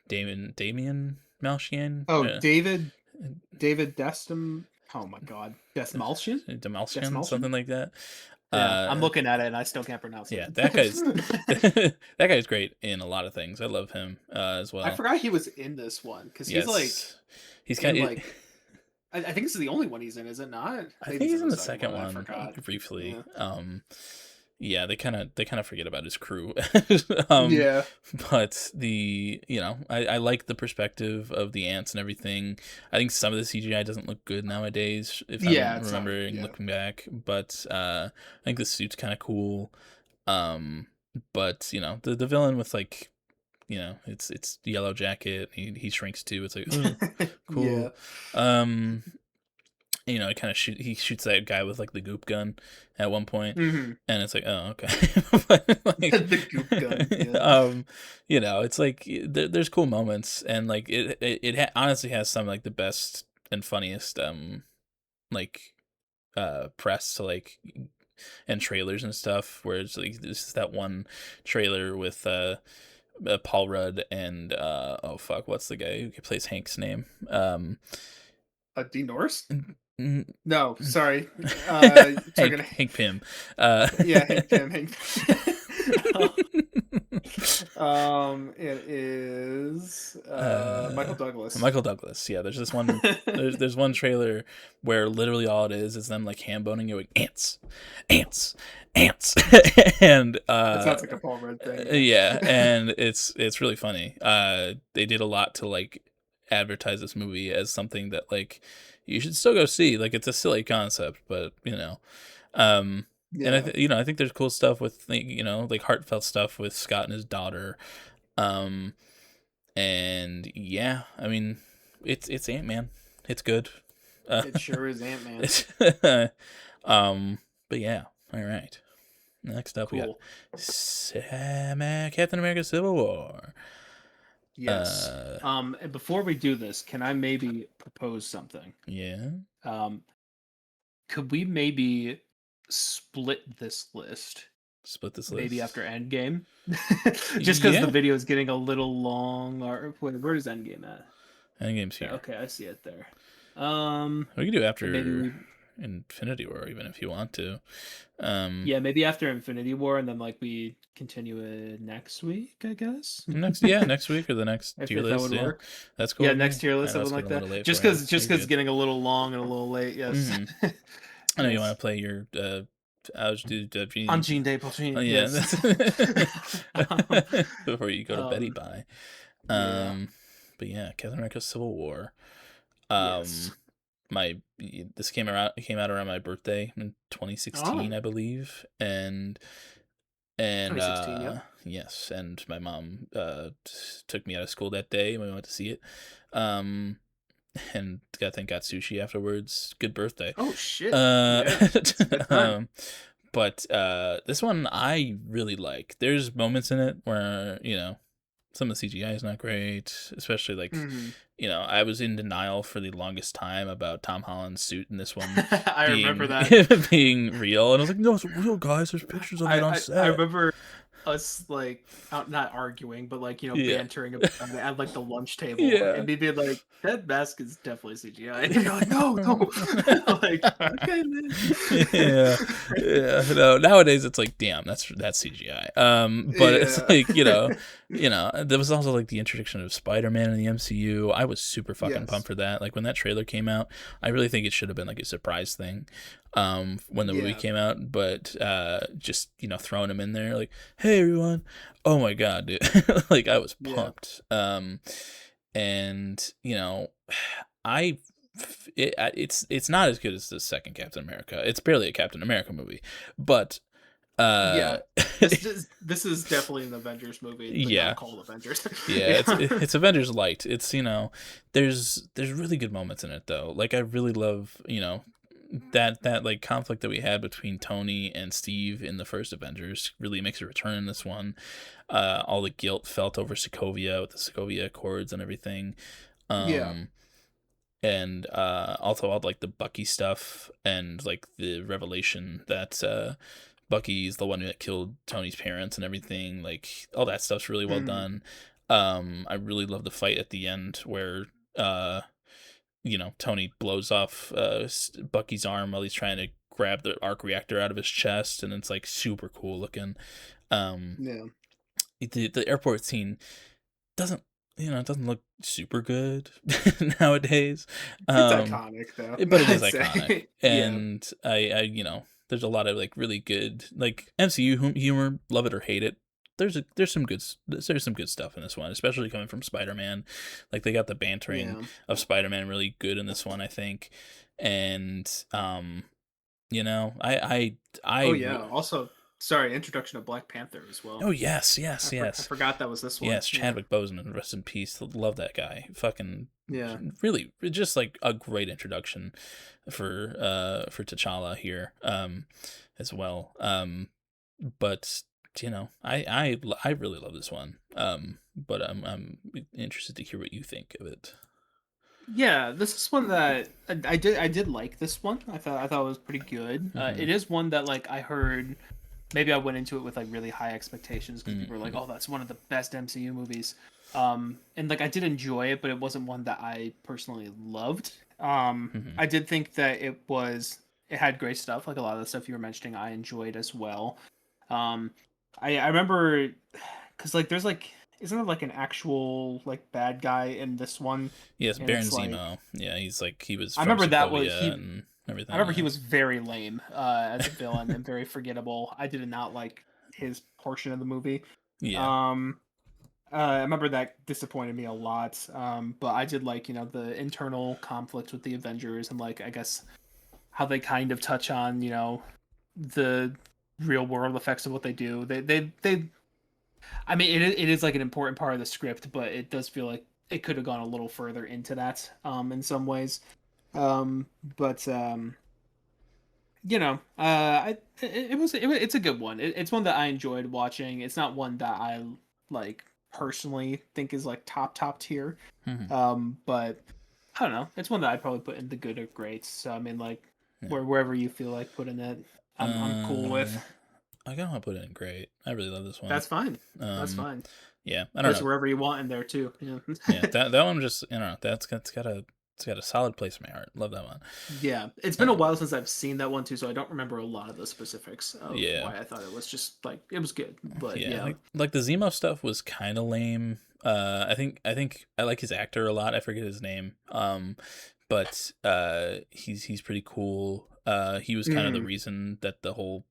Damien Malchian? Oh, David Destim. Oh my God, Desmalchian. Demalchian, Desmalchian. something like that. Yeah, I'm Uh, looking at it and I still can't pronounce yeah, it. that guy's great in a lot of things. I love him as I well. forgot he was in this one because he's like Yes, he's in kind of. like I think this is the only one he's in, is it not? I Maybe think he's he's in in the the second second one. I one forgot. briefly. Yeah. Yeah, they kind of forget about his crew. Yeah. But I like the perspective of the ants and everything. I think some of the CGI doesn't look good nowadays, if I'm Yeah. It's not. remembering Yeah. looking back. But I think the suit's kind of cool. Um, but the villain with like it's Yellow Jacket. He shrinks too. It's like oh Yeah. cool. It kind of he shoots that guy with like the goop gun at one point, Hmm. and it's like, oh, okay. But, like, The goop gun. Yeah. it's like there's cool moments, and like honestly has some like the best and funniest like press to like and trailers and stuff. Where it's like this is that one trailer with Paul Rudd and oh fuck, what's the guy who plays Hank's name? Dean Norris? N- No, sorry. Talking. Hank Pym. Uh, Yeah, Hank Pym. It is Michael Douglas. Michael Douglas. Yeah, there's this one. There's one trailer where literally all it is them like ham boning you like ants, ants, ants, and It sounds like a Paul Rudd thing. yeah, Yeah. and it's really funny. They did a lot to like advertise this movie as something that like you should still go see. Like it's a silly concept, but and Yeah. I think there's cool stuff with like heartfelt stuff with Scott and his daughter. Um, and yeah, I mean, it's Ant-Man. It's good. It sure is Ant-Man. It's but yeah, all right. Next up, we got Cool. Captain America: Civil War. Yes. And before we do this, can I maybe propose something? Yeah. Um, could we maybe split this list? Split this Maybe list. after Endgame, just because the Yeah. video is getting a little long. Or where is Endgame at? Endgame's here. Okay, I see it there. We can do Maybe after we, Infinity War, even if you want to. yeah, maybe after Infinity War, and then like we continue it next week, I guess. Next week or the next if tier that list. would Yeah, work. that's cool. Yeah, With next me. tier I list, know it's something like getting a that. little late Just for you. because You're it's good. getting a little long and a little late. Yes. Mm-hmm. I know you want Yes. to play your Anjin de Oh Pochine, yeah, yes. that's um, before you go to Betty um, Bye. yeah. But yeah, Captain America: Civil War. Yes. Um, my this came out around my birthday in 2016, Oh, I believe, and 2016. Yep. yes, and my mom took me out of school that day and we went to see it. Um, and I think got sushi afterwards. Good birthday. Oh shit. Uh, Yeah. It's a good time. but this one I really like. There's moments in it where some of the CGI is not great, especially like Hmm. I was in denial for the longest time about Tom Holland's suit in this one I remember being that. being real, and I was like, no, it's real, guys. There's pictures of it on I set. remember us like not arguing, but like Yeah, bantering about it at like the lunch table, yeah. and me being like, "That mask is definitely CGI," and you're like, "No, no," I'm like, "Okay, man." Yeah, yeah. No, nowadays it's like, damn, that's CGI. But it's Yeah. like there was also like the introduction of Spider-Man in the MCU. I was super fucking Yes. pumped for that. Like when that trailer came out, I really think it should have been like a surprise thing. When the movie Yeah. came out, but just throwing him in there, like, hey everyone, oh my god, dude, like I was Yeah. pumped. And I it's not as good as the second Captain America. It's barely a Captain America movie, but uh Yeah. This is definitely an Avengers movie, but yeah, not called Avengers. yeah, Yeah. it's Avengers Light. It's there's really good moments in it though. Like I really love that like conflict that we had between Tony and Steve in the first Avengers really makes a return in this one. All the guilt felt over Sokovia with the Sokovia Accords and everything. Yeah. Um and also all like the Bucky stuff and like the revelation that Bucky's the one that killed Tony's parents and everything. Like all that stuff's really well Mm, done. I really love the fight at the end where Tony blows off Bucky's arm while he's trying to grab the arc reactor out of his chest, and it's like super cool looking. Um, yeah. the airport scene doesn't it doesn't look super good nowadays. It's Um, iconic though, but it is I'd iconic, say. Yeah. and there's a lot of like really good like MCU humor, love it or hate it. There's some good stuff in this one, especially coming from Spider-Man. Like they got the bantering Yeah. of Spider-Man really good in this one, I think. And Oh I yeah. Also, sorry, introduction of Black Panther as well. oh yes, I yes. forgot that was this one. Yes, Yeah. Chadwick Boseman, rest in peace. Love that guy. Fucking Yeah. really just like a great introduction for T'Challa here as well. But I really love this one. But I'm interested to hear what you think of it. Yeah, this is one that I did like this one. I thought it was pretty good. Hmm. It is one that like I heard maybe I went into it with like really high expectations because people were like, Hmm. "Oh, that's one of the best MCU movies." And like I did enjoy it, but it wasn't one that I personally loved. Hmm. I did think that it had great stuff, like a lot of the stuff you were mentioning I enjoyed as well. Um, I remember because like there's like isn't there like an actual like bad guy in this one, Yes, and Baron it's like Zemo. Yeah, he was I from remember that was Sokovia he. and I everything. remember he Yeah, was very lame as a villain and very forgettable. I did not like his portion of the movie. yeah. Um, I remember that disappointed me a lot. But I did like the internal conflict with the Avengers and like I guess how they kind of touch on the real world effects of what they do. They I mean it is like an important part of the script, but it does feel like it could have gone a little further into that in some ways. Um, but it's a good one. It's one that I enjoyed watching. It's not one that I like personally think is like top tier. Hmm. But I don't know. It's one that I'd probably put in the good or great. So I mean, like Yeah. wherever you feel like putting it, I'm cool with. Uh, I gotta put it in great. I really love this one. That's fine. That's Um, fine. yeah, I don't Place know. wherever you want in there too. Yeah. Yeah, that one just I don't know. It's got a solid place in my heart. Love that one. Yeah, it's been a Uh, while since I've seen that one too, so I don't remember a lot of the specifics of yeah, why I thought it was just like it was good. But yeah. yeah, Like the Zemo stuff was kind of lame. I think I like his actor a lot. I forget his name. But he's pretty cool. He was kind of the mm, reason that the whole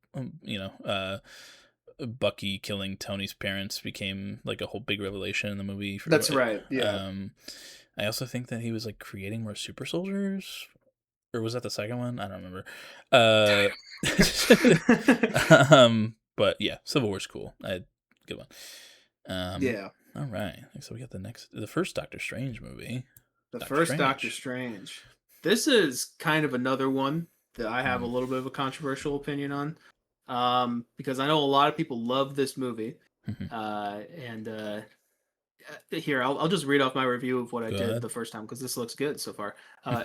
Bucky killing Tony's parents became like a whole big revelation in the movie. that's right. Yeah. Um, I also think that he was like creating more super soldiers, or was that the second one? I don't remember. Uh, but yeah, Civil War's cool. Good one. Um, Yeah. all right. So we got the first Doctor Strange movie. The Doctor first Doctor Strange. Strange. This is kind of another one that I have a Mm, little bit of a controversial opinion on. Because I know a lot of people love this movie. mhm. And here I'll just read off my review of what I Go did ahead. the first time because this looks good so far.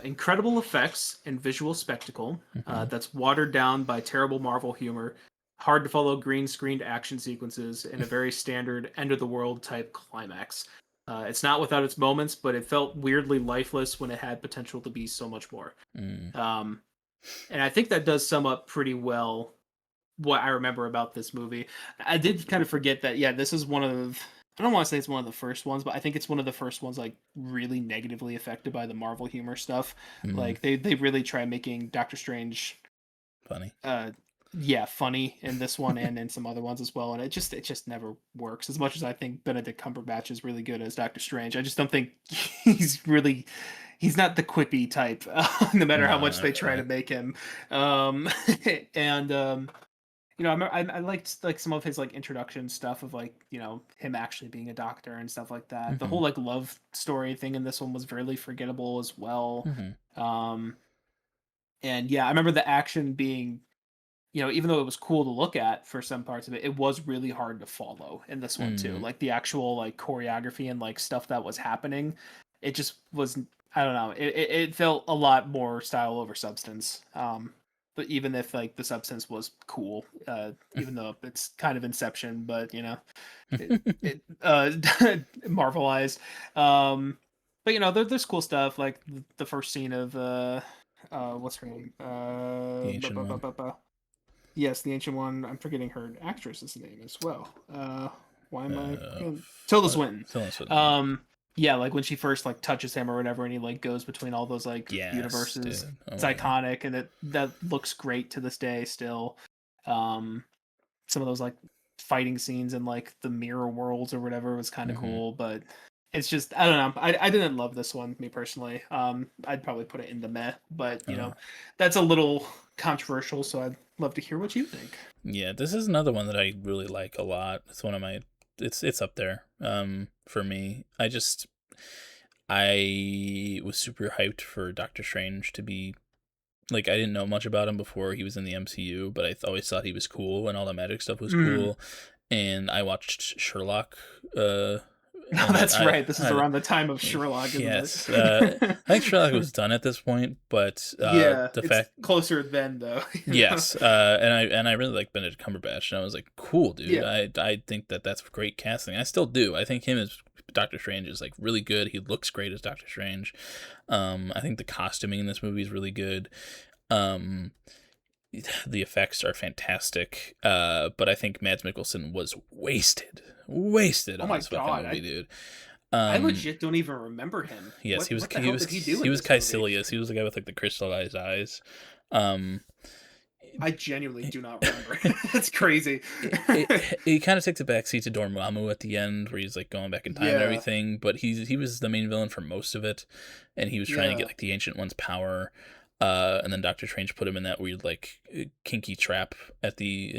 Incredible effects and visual spectacle Mhm. that's watered down by terrible Marvel humor, hard to follow green screened action sequences, and a very standard end of the world type climax. It's not without its moments, but it felt weirdly lifeless when it had potential to be so much more. Mm, Um, and I think that does sum up pretty well what I remember about this movie. I did kind of forget that, yeah, this is one of, I don't want to say it's one of the first ones, but I think it's one of the first ones like really negatively affected by the Marvel humor stuff. mm, Like they really try making Doctor Strange funny. uh yeah, funny in this one and in some other ones as well, and it just never works. As much as I think Benedict Cumberbatch is really good as Doctor Strange, I just don't think he's not the quippy type, no matter how No, much not they try to really. make him. And I liked like some of his like introduction stuff of like him actually being a doctor and stuff like that. The Hmm. whole like love story thing in this one was really forgettable as well. Hmm. Um, and yeah, I remember the action being even though it was cool to look at for some parts of it, it was really hard to follow in this one too. Mm, Like the actual like choreography and like stuff that was happening, it just was. I don't know. It felt a lot more style over substance. But even if like the substance was cool, even though it's kind of Inception, but it Marvelized. But there's cool stuff like the first scene of what's her name? The ancient one. Yes, the ancient one. I'm forgetting her actress's name as well. Why am I Uh, forgetting? Tilda what? Swinton. Tell us what. Um, yeah, like when she first like touches him or whatever, and he like goes between all those like Yes, universes. dude. Oh It's my god. iconic, and that looks great to this day still. Um, some of those like fighting scenes in like the mirror worlds or whatever was kind of Mm-hmm. cool, but it's just I don't know. I didn't love this one, me personally. I'd probably put it in the meh, but Uh, that's a little controversial, so I'd love to hear what you think. yeah, this is another one that I really like a lot. It's one of my. It's up there. For me, I was super hyped for Doctor Strange to be like I didn't know much about him before he was in the MCU, but I always thought he was cool and all the magic stuff was Mm. cool. And I watched Sherlock, No, and that's right. This is I around the time of Sherlock, isn't yes, it? I think Sherlock was done at this point, but Yeah, the it's fact closer then though. yes, and I really like Benedict Cumberbatch, and I was like, cool, dude. Yeah. I think that that's great casting. I still do. I think him as Doctor Strange is like really good. He looks great as Doctor Strange. I think the costuming in this movie is really good. Um, the effects are fantastic. But I think Mads Mikkelsen was wasted Oh on my this fucking god, movie, dude. I Um, legit don't even remember him. yes, What the hell did he do he in was this movie? Caecilius. He was the guy with like the crystallized eyes. Um, I genuinely do not remember. That's crazy. it kind of takes a backseat to Dormammu at the end, where he's like going back in time and Yeah, everything. But he was the main villain for most of it, and he was trying to get yeah. like the Ancient One's power. And then Doctor Strange put him in that weird like kinky trap at the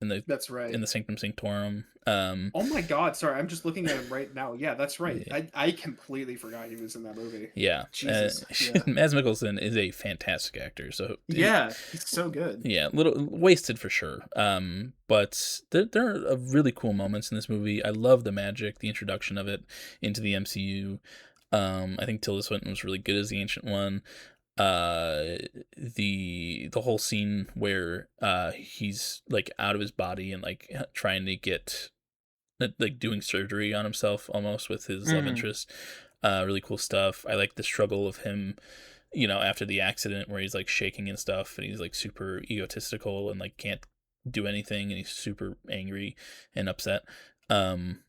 in the That's right. Sanctum Sanctorum. Oh my god, sorry, I'm just looking at him right now. Yeah, that's right. Yeah, I completely forgot he was in that movie. yeah. Jesus. Yeah. Mads Mikkelsen is a fantastic actor, so Yeah, he's so good. yeah, little wasted for sure. But there are really cool moments in this movie. I love the magic, the introduction of it into the MCU. I think Tilda Swinton was really good as the Ancient One. Uh, the whole scene where he's like out of his body and like trying to get like doing surgery on himself almost with his love Mm, interest. Really cool stuff. I like the struggle of him, after the accident where he's like shaking and stuff and he's like super egotistical and like can't do anything and he's super angry and upset. Um,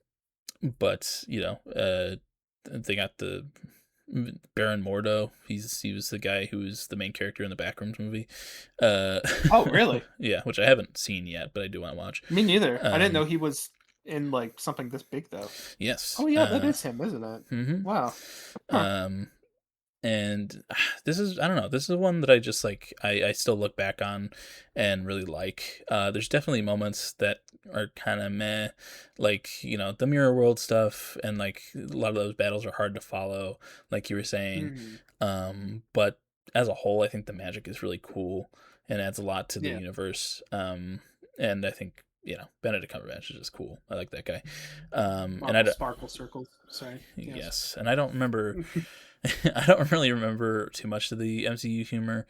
but they got the Baron Mordo. He was the guy who was the main character in the Backrooms movie. Uh, oh, really? yeah, which I haven't seen yet, but I do want to watch. Me neither. I didn't know Um, he was in like something this big though. yes. Oh yeah, that is him, isn't it? Mhm. Wow. Huh. Um, and this is I don't know, this is one that I just like I still look back on and really like. There's definitely moments that are kind of meh, like the mirror world stuff, and like a lot of those battles are hard to follow, like you were saying. Mm, But as a whole, I think the magic is really cool and adds a lot to the yeah. universe. And I think Benedict Cumberbatch is just cool. I like that guy. And Sparkle circles. Sorry. Yes. yes, and I don't remember. I don't really remember too much of the MCU humor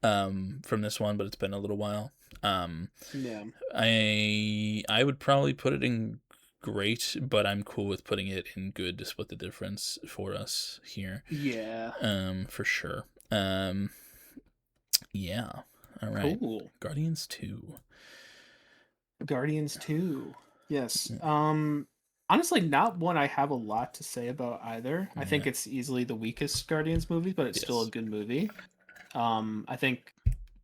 from this one, but it's been a little while. Um, Yeah. I would probably put it in great, but I'm cool with putting it in good to split the difference for us here. Yeah. For sure. Yeah. All right. Cool. Guardians 2. Guardians 2. Yes. Mm, Honestly not one I have a lot to say about either. I think yeah. it's easily the weakest Guardians movie, but it's still a Yes. good movie. I think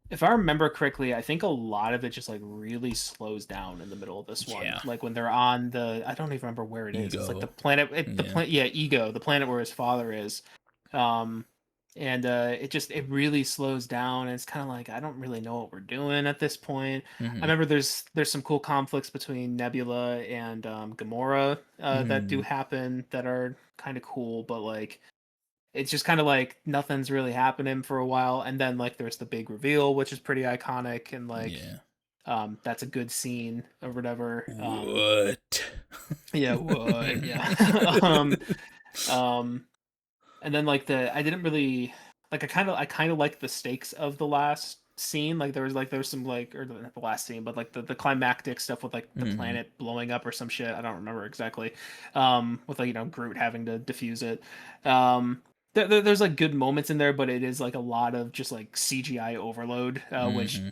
if I remember correctly, I think a lot of it just like really slows down in the middle of this one. Yeah. Like when they're on I don't even remember where it is. It's like the Ego. planet, Yeah. Ego, the planet where his father is. Um, and it really slows down, and it's kind of like I don't really know what we're doing at this point. I Mm-hmm. remember there's some cool conflicts between Nebula and Gamora that do Mm-hmm. happen that are kind of cool, but like it's just kind of like nothing's really happening for a while, and then like there's the big reveal, which is pretty iconic, and like Yeah. that's a good scene or whatever. What? Yeah, what? Yeah. um, And then like I didn't really like I kind of like the stakes of the last scene. Like there was some like or not the last scene, but like the climactic stuff with like the Mm-hmm. planet blowing up or some shit. I don't remember exactly. With like Groot having to defuse it. There's like good moments in there, but it is like a lot of just like CGI overload, which Mm-hmm.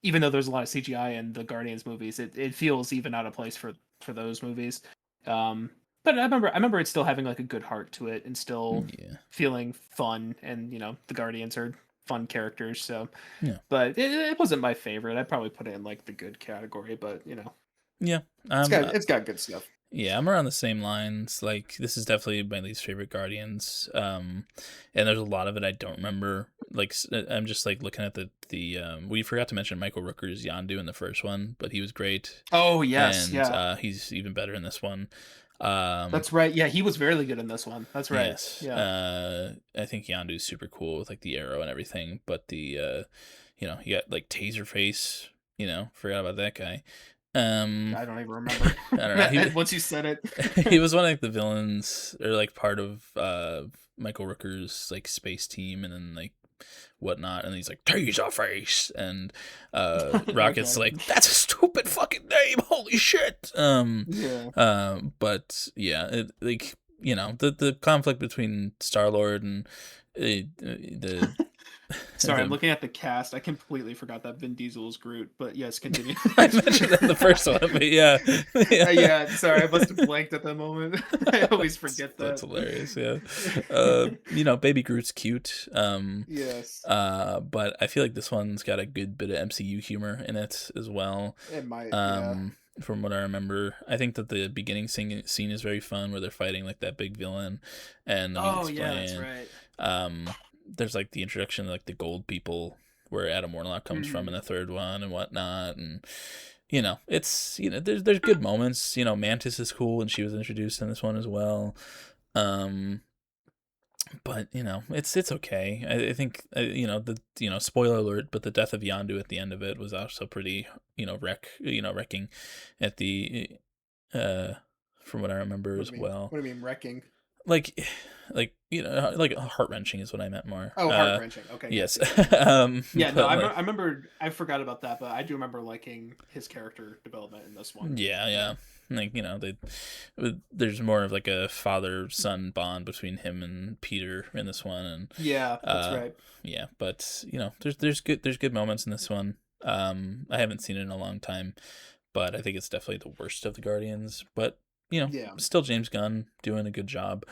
even though there's a lot of CGI in the Guardians movies, it feels even out of place for those movies. Um, but I remember it still having like a good heart to it and still Yeah. feeling fun, and the Guardians are fun characters. So, Yeah. but it wasn't my favorite. I'd probably put it in like the good category, but Yeah. it's Um. got it's got good stuff. Yeah, I'm around the same lines. Like, this is definitely my least favorite Guardians. And there's a lot of it I don't remember. Like, I'm just like looking at we forgot to mention Michael Rooker's Yondu in the first one, but he was great, Oh yes, and yeah, he's even better in this one. Um, that's right. Yeah, he was really good in this one. That's right. yes, Yeah. I think Yondu's super cool with like the arrow and everything, but you got like Taserface. Forgot about that guy. Um, I don't even remember. I don't know. Once you said He it. was one of like the villains or like part of Michael Rooker's like space team and then like whatnot, and he's like Taser Face, and Rocket's Okay. like, that's a stupid fucking name, holy shit. Yeah. But yeah, it, like the conflict between Star-Lord and the Sorry, I'm the looking at the cast. I completely forgot that Vin Diesel is Groot. But yes, continue. I mentioned that in the first one, but yeah, yeah. Yeah, sorry, I must have blanked at that moment. I always forget That's that. hilarious. Yeah. Baby Groot's cute. Yes, But I feel like this one's got a good bit of MCU humor in it as well. it might. Yeah. Um, from what I remember, I think that the beginning scene is very fun where they're fighting like that big villain, and the Oh music's yeah, that's playing. right. There's like the introduction of like the gold people where Adam Warlock comes from in Hmm. the third one and whatnot, and it's there's good moments. Mantis is cool and she was introduced in this one as well. Um, but it's okay. I think spoiler alert, but the death of Yandu at the end of it was also pretty wrecking at the uh from what I remember What do as you mean? well. What do you mean wrecking? Like like heart wrenching is what I meant more. Oh, heart wrenching. Okay, Yes. gotcha. Yeah. Yeah, no, But like, I remember. I forgot about that, but I do remember liking his character development in this one. yeah, Yeah. yeah. Like, there's more of like a father son bond between him and Peter in this one, and Yeah, that's uh, right. yeah. But there's good moments in this one. I haven't seen it in a long time, but I think it's definitely the worst of the Guardians. But Yeah. still James Gunn doing a good job,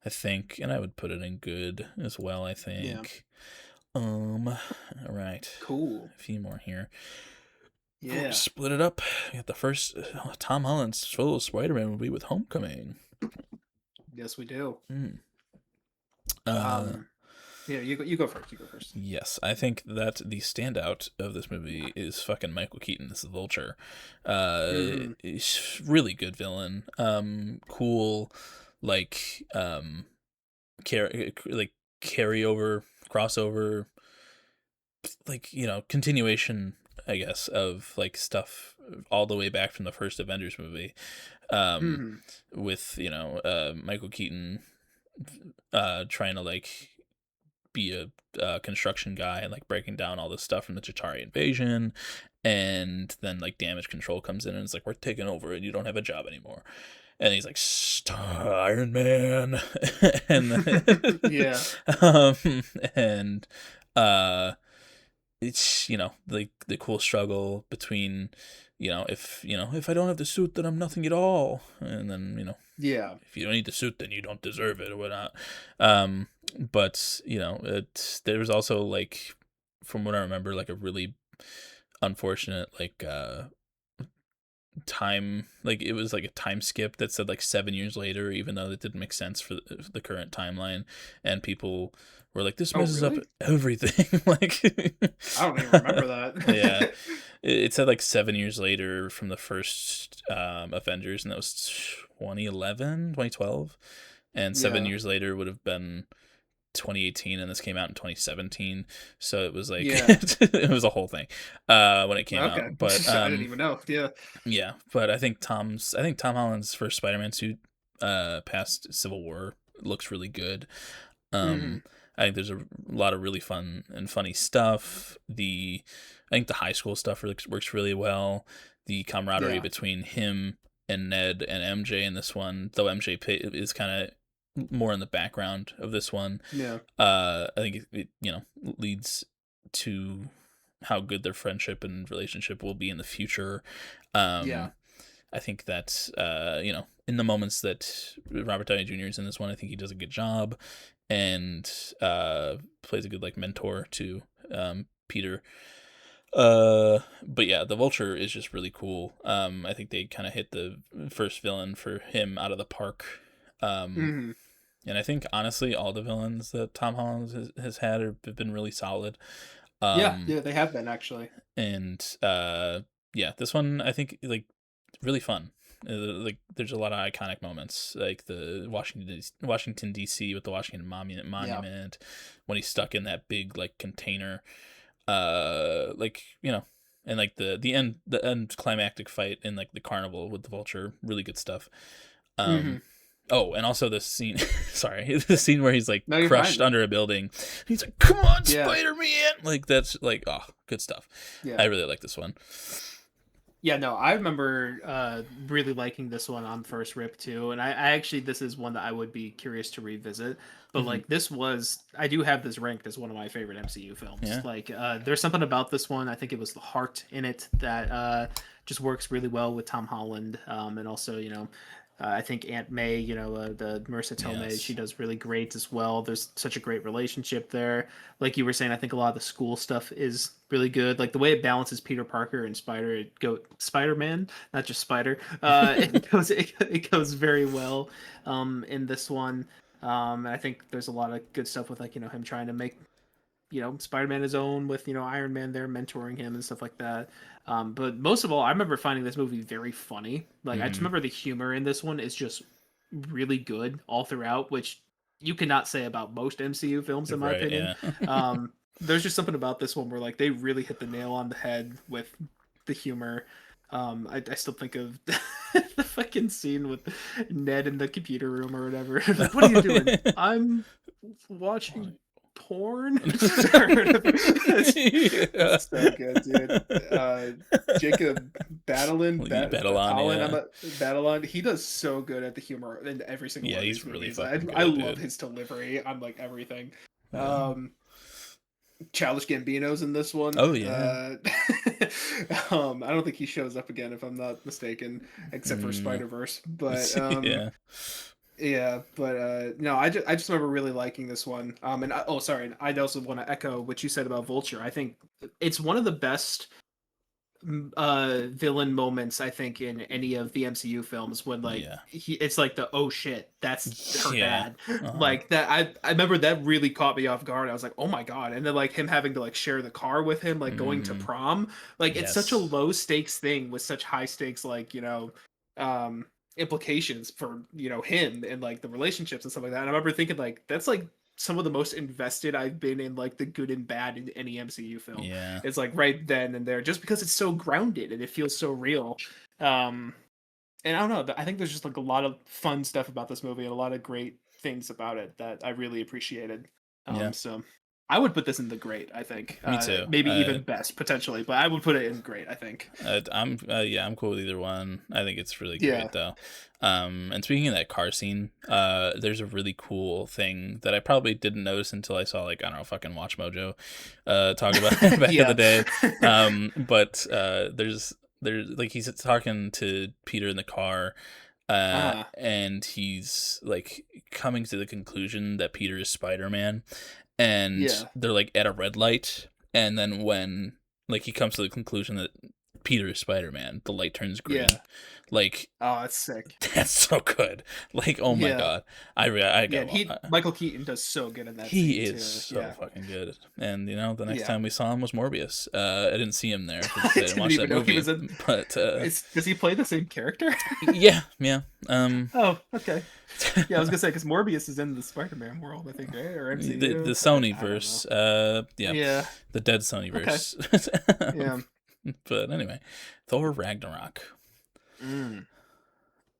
I think, and I would put it in good as well. I Yeah. think. All right, Cool. a few more here. Yeah. Split it up. We got the first Tom Holland's solo Spider-Man movie with Homecoming. Yes, we do. Mm. Uh, Um, yeah, you go first. You go first. yes, I think that the standout of this movie is fucking Michael Keaton. This is Vulture. Hmm. He's really good villain. Cool, like like carryover, crossover, like continuation, I guess, of like stuff all the way back from the first Avengers movie. Um, Hmm. with Michael Keaton trying to like be a construction guy and like breaking down all this stuff from the Chitauri invasion, and then like damage control comes in and it's like, we're taking over and you don't have a job anymore, and he's like, Iron Man. And Yeah. um and uh it's like the cool struggle between if I don't have the suit then I'm nothing at all, and then Yeah. if you don't need the suit then you don't deserve it or whatnot. But there was also like, from what I remember, like a really unfortunate like time, like it was like a time skip that said like 7 years later, even though it didn't make sense for the current timeline, and people were like, this Oh, messes up really? everything. Like, I don't even remember yeah, that. it said like 7 years later from the first Avengers, and that was 2011, 2012, and seven Yeah. years later would have been 2018, and this came out in 2017, so it was like Yeah. it was a whole thing when it came Okay. out. But I didn't even know. Yeah. yeah, but I think Tom Holland's first Spider-Man suit past Civil War looks really good. Mm-hmm. I think there's a lot of really fun and funny stuff. I think the high school stuff really works really well. The camaraderie Yeah. between him and Ned and MJ in this one, though MJ is kind of more in the background of this one. Yeah. I think it leads to how good their friendship and relationship will be in the future. Yeah. I think that in the moments that Robert Downey Jr. is in this one, I think he does a good job, and plays a good like mentor to Peter. But yeah, the Vulture is just really cool. I think they kind of hit the first villain for him out of the park. Um, Mm-hmm. and I think honestly, all the villains that Tom Holland has had have been really solid. Yeah. Um, Yeah. They have been actually. and yeah, this one I think like really fun. Like there's a lot of iconic moments, like the Washington D.C. with the Washington Yeah. Monument, when he's stuck in that big like container, like and like the end climactic fight in like the carnival with the Vulture, really good stuff. Mm-hmm. Um, oh, and also the scene, sorry, the scene where he's like No, you're fine, crushed man. under a building. He's like, "Come on, Yeah. Spider-Man!" Like that's like, oh, good stuff. Yeah. I really like this one. Yeah, no, I remember really liking this one on first rip too, and I actually this is one that I would be curious to revisit. But Hmm. like this was, I do have this ranked as one of my favorite MCU films. Yeah. Like, there's something about this one. I think it was the heart in it that just works really well with Tom Holland, and also I think Aunt May, the Marissa Tomei, she Yes. does really great as well. There's such a great relationship there. Like you were saying, I think a lot of the school stuff is really good. Like the way it balances Peter Parker and Spider Man, not just Spider. It goes very well in this one. And I think there's a lot of good stuff with like him trying to make Spider-Man his own with Iron Man there mentoring him and stuff like that. But most of all, I remember finding this movie very funny. Like I just Hmm. remember the humor in this one is just really good all throughout, which you cannot say about most MCU films in my Right. opinion. Yeah. There's just something about this one where like they really hit the nail on the head with the humor. I still think of the fucking scene with Ned in the computer room or whatever. Like, what are you doing? I'm watching porn. Yeah. It's so good, dude. Jacob Batalon, Yeah. Batalon. He does so good at the humor in every single Yeah, one of he's these really movies. fucking I good, love dude. his delivery on like everything. Yeah. Childish Gambino's in this one. Oh yeah. I don't think he shows up again if I'm not mistaken, except for Mm. Spider Verse. But Yeah. yeah, but no, I just remember really liking this one. Oh, sorry, I'd also want to echo what you said about Vulture. I think it's one of the best villain moments I think in any of the MCU films when like Yeah. it's like the oh shit that's her Yeah. dad Uh-huh. like that I remember that really caught me off guard. I was like, oh my god. And then like him having to like share the car with him, like going to Hmm. prom, like it's such a Yes. low stakes thing with such high stakes like um implications for him and like the relationships and stuff like that. And I remember thinking like that's like some of the most invested I've been in like the good and bad in any MCU film. Yeah. It's like right then and there, just because it's so grounded and it feels so real. Um, and I don't know, I think there's just like a lot of fun stuff about this movie and a lot of great things about it that I really appreciated. Yeah. So I would put this in the great. I think Me too. maybe even best potentially, but I would put it in great. I think. I'm cool with either one. I think it's really Yeah. great though. And speaking of that car scene, there's a really cool thing that I probably didn't notice until I saw like I don't know fucking Watch Mojo, talk about it back in the Yeah. day. But there's like he's talking to Peter in the car, Ah. and he's like coming to the conclusion that Peter is Spider-Man, and Yeah. they're like at a red light, and then when like he comes to the conclusion that Peter is Spider-Man, the light turns green. Yeah. Like Oh, that's sick. that's so good. Like oh my Yeah. god, I Yeah, got and Michael Keaton does so good in that he scene is too. so Yeah. fucking good. And the next Yeah. time we saw him was Morbius. I didn't see him there because I I didn't didn't watch even that know he movie. was in. But Does he play the same character? yeah, yeah. Oh, okay. Yeah, I was gonna say because Morbius is in the Spider-Man world, I think, right? Or the MCU. Sony I don't know. verse. Yeah, Yeah. the dead Sony Okay. verse. Yeah. But anyway, Thor Ragnarok. Mm.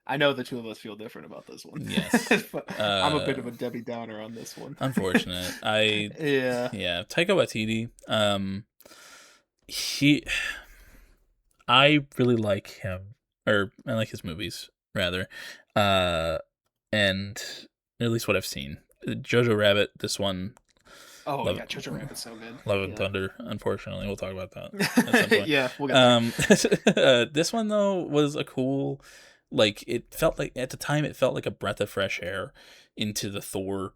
I know the two of us feel different about this one. Yes. But I'm a bit of a Debbie Downer on this one. Unfortunate. Yeah. Yeah, Taika Waititi, he I really like him, or I like his movies rather, uh, and at least what I've seen. Jojo Rabbit, this one, Oh Love yeah, Jojo Rabbit's so good. Love and Yeah. Thunder. Unfortunately, we'll talk about that at some point. Yeah, we'll get there. This one though was a cool, like it felt like at the time it felt like a breath of fresh air into the Thor,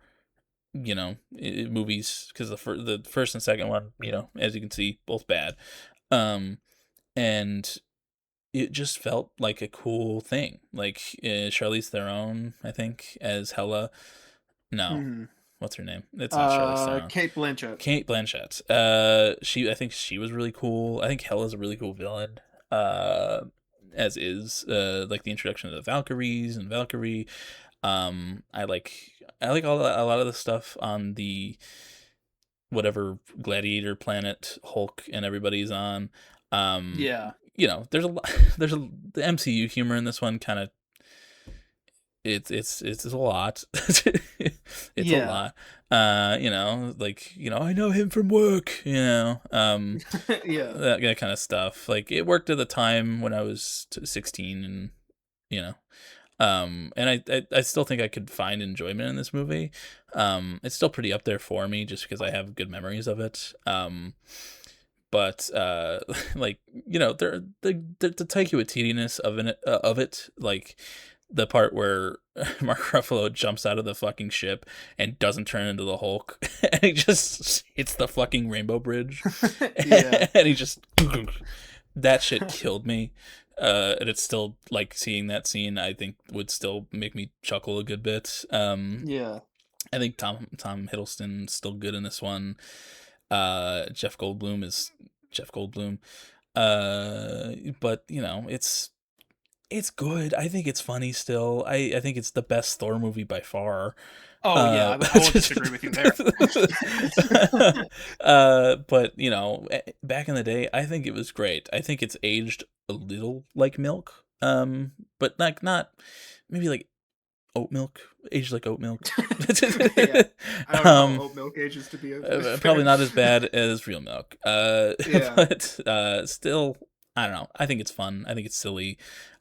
movies, because the first and second one, as you can see, both bad. Um, and it just felt like a cool thing. Like Charlize Theron, I think, as Hela. No, Mhm. what's her name? It's not Charlize Theron. Kate Blanchett. Kate Blanchett. I think she was really cool. I think Hela's a really cool villain. As is like the introduction of the Valkyries and Valkyrie. I like a lot of the stuff on the whatever gladiator planet Hulk and everybody's on. Yeah. There's a lot. The MCU humor in this one kind of it's a lot. It's a Yeah. lot. I know him from work. Yeah. That kind of stuff. Like it worked at the time when I was 16, and you know, and I still think I could find enjoyment in this movie. It's still pretty up there for me just because I have good memories of it. But like the Taika Waititi-ness of it, like the part where Mark Ruffalo jumps out of the fucking ship and doesn't turn into the Hulk, and he just hits the fucking Rainbow Bridge, Yeah. and he just that shit killed me. And it's still like seeing that scene, I think would still make me chuckle a good bit. Yeah. I think Tom Hiddleston's still good in this one. Jeff Goldblum is Jeff Goldblum. But it's good. I think it's funny still. I think it's the best Thor movie by far. Oh yeah, Uh, I won't disagree with you there. but back in the day, I think it was great. I think it's aged a little like milk. But like not maybe like oat milk, aged like oat milk. Yeah. I don't know how um, oat milk ages to be Probably fair. not as bad as real milk. Yeah. But still, I don't know. I think it's fun. I think it's silly.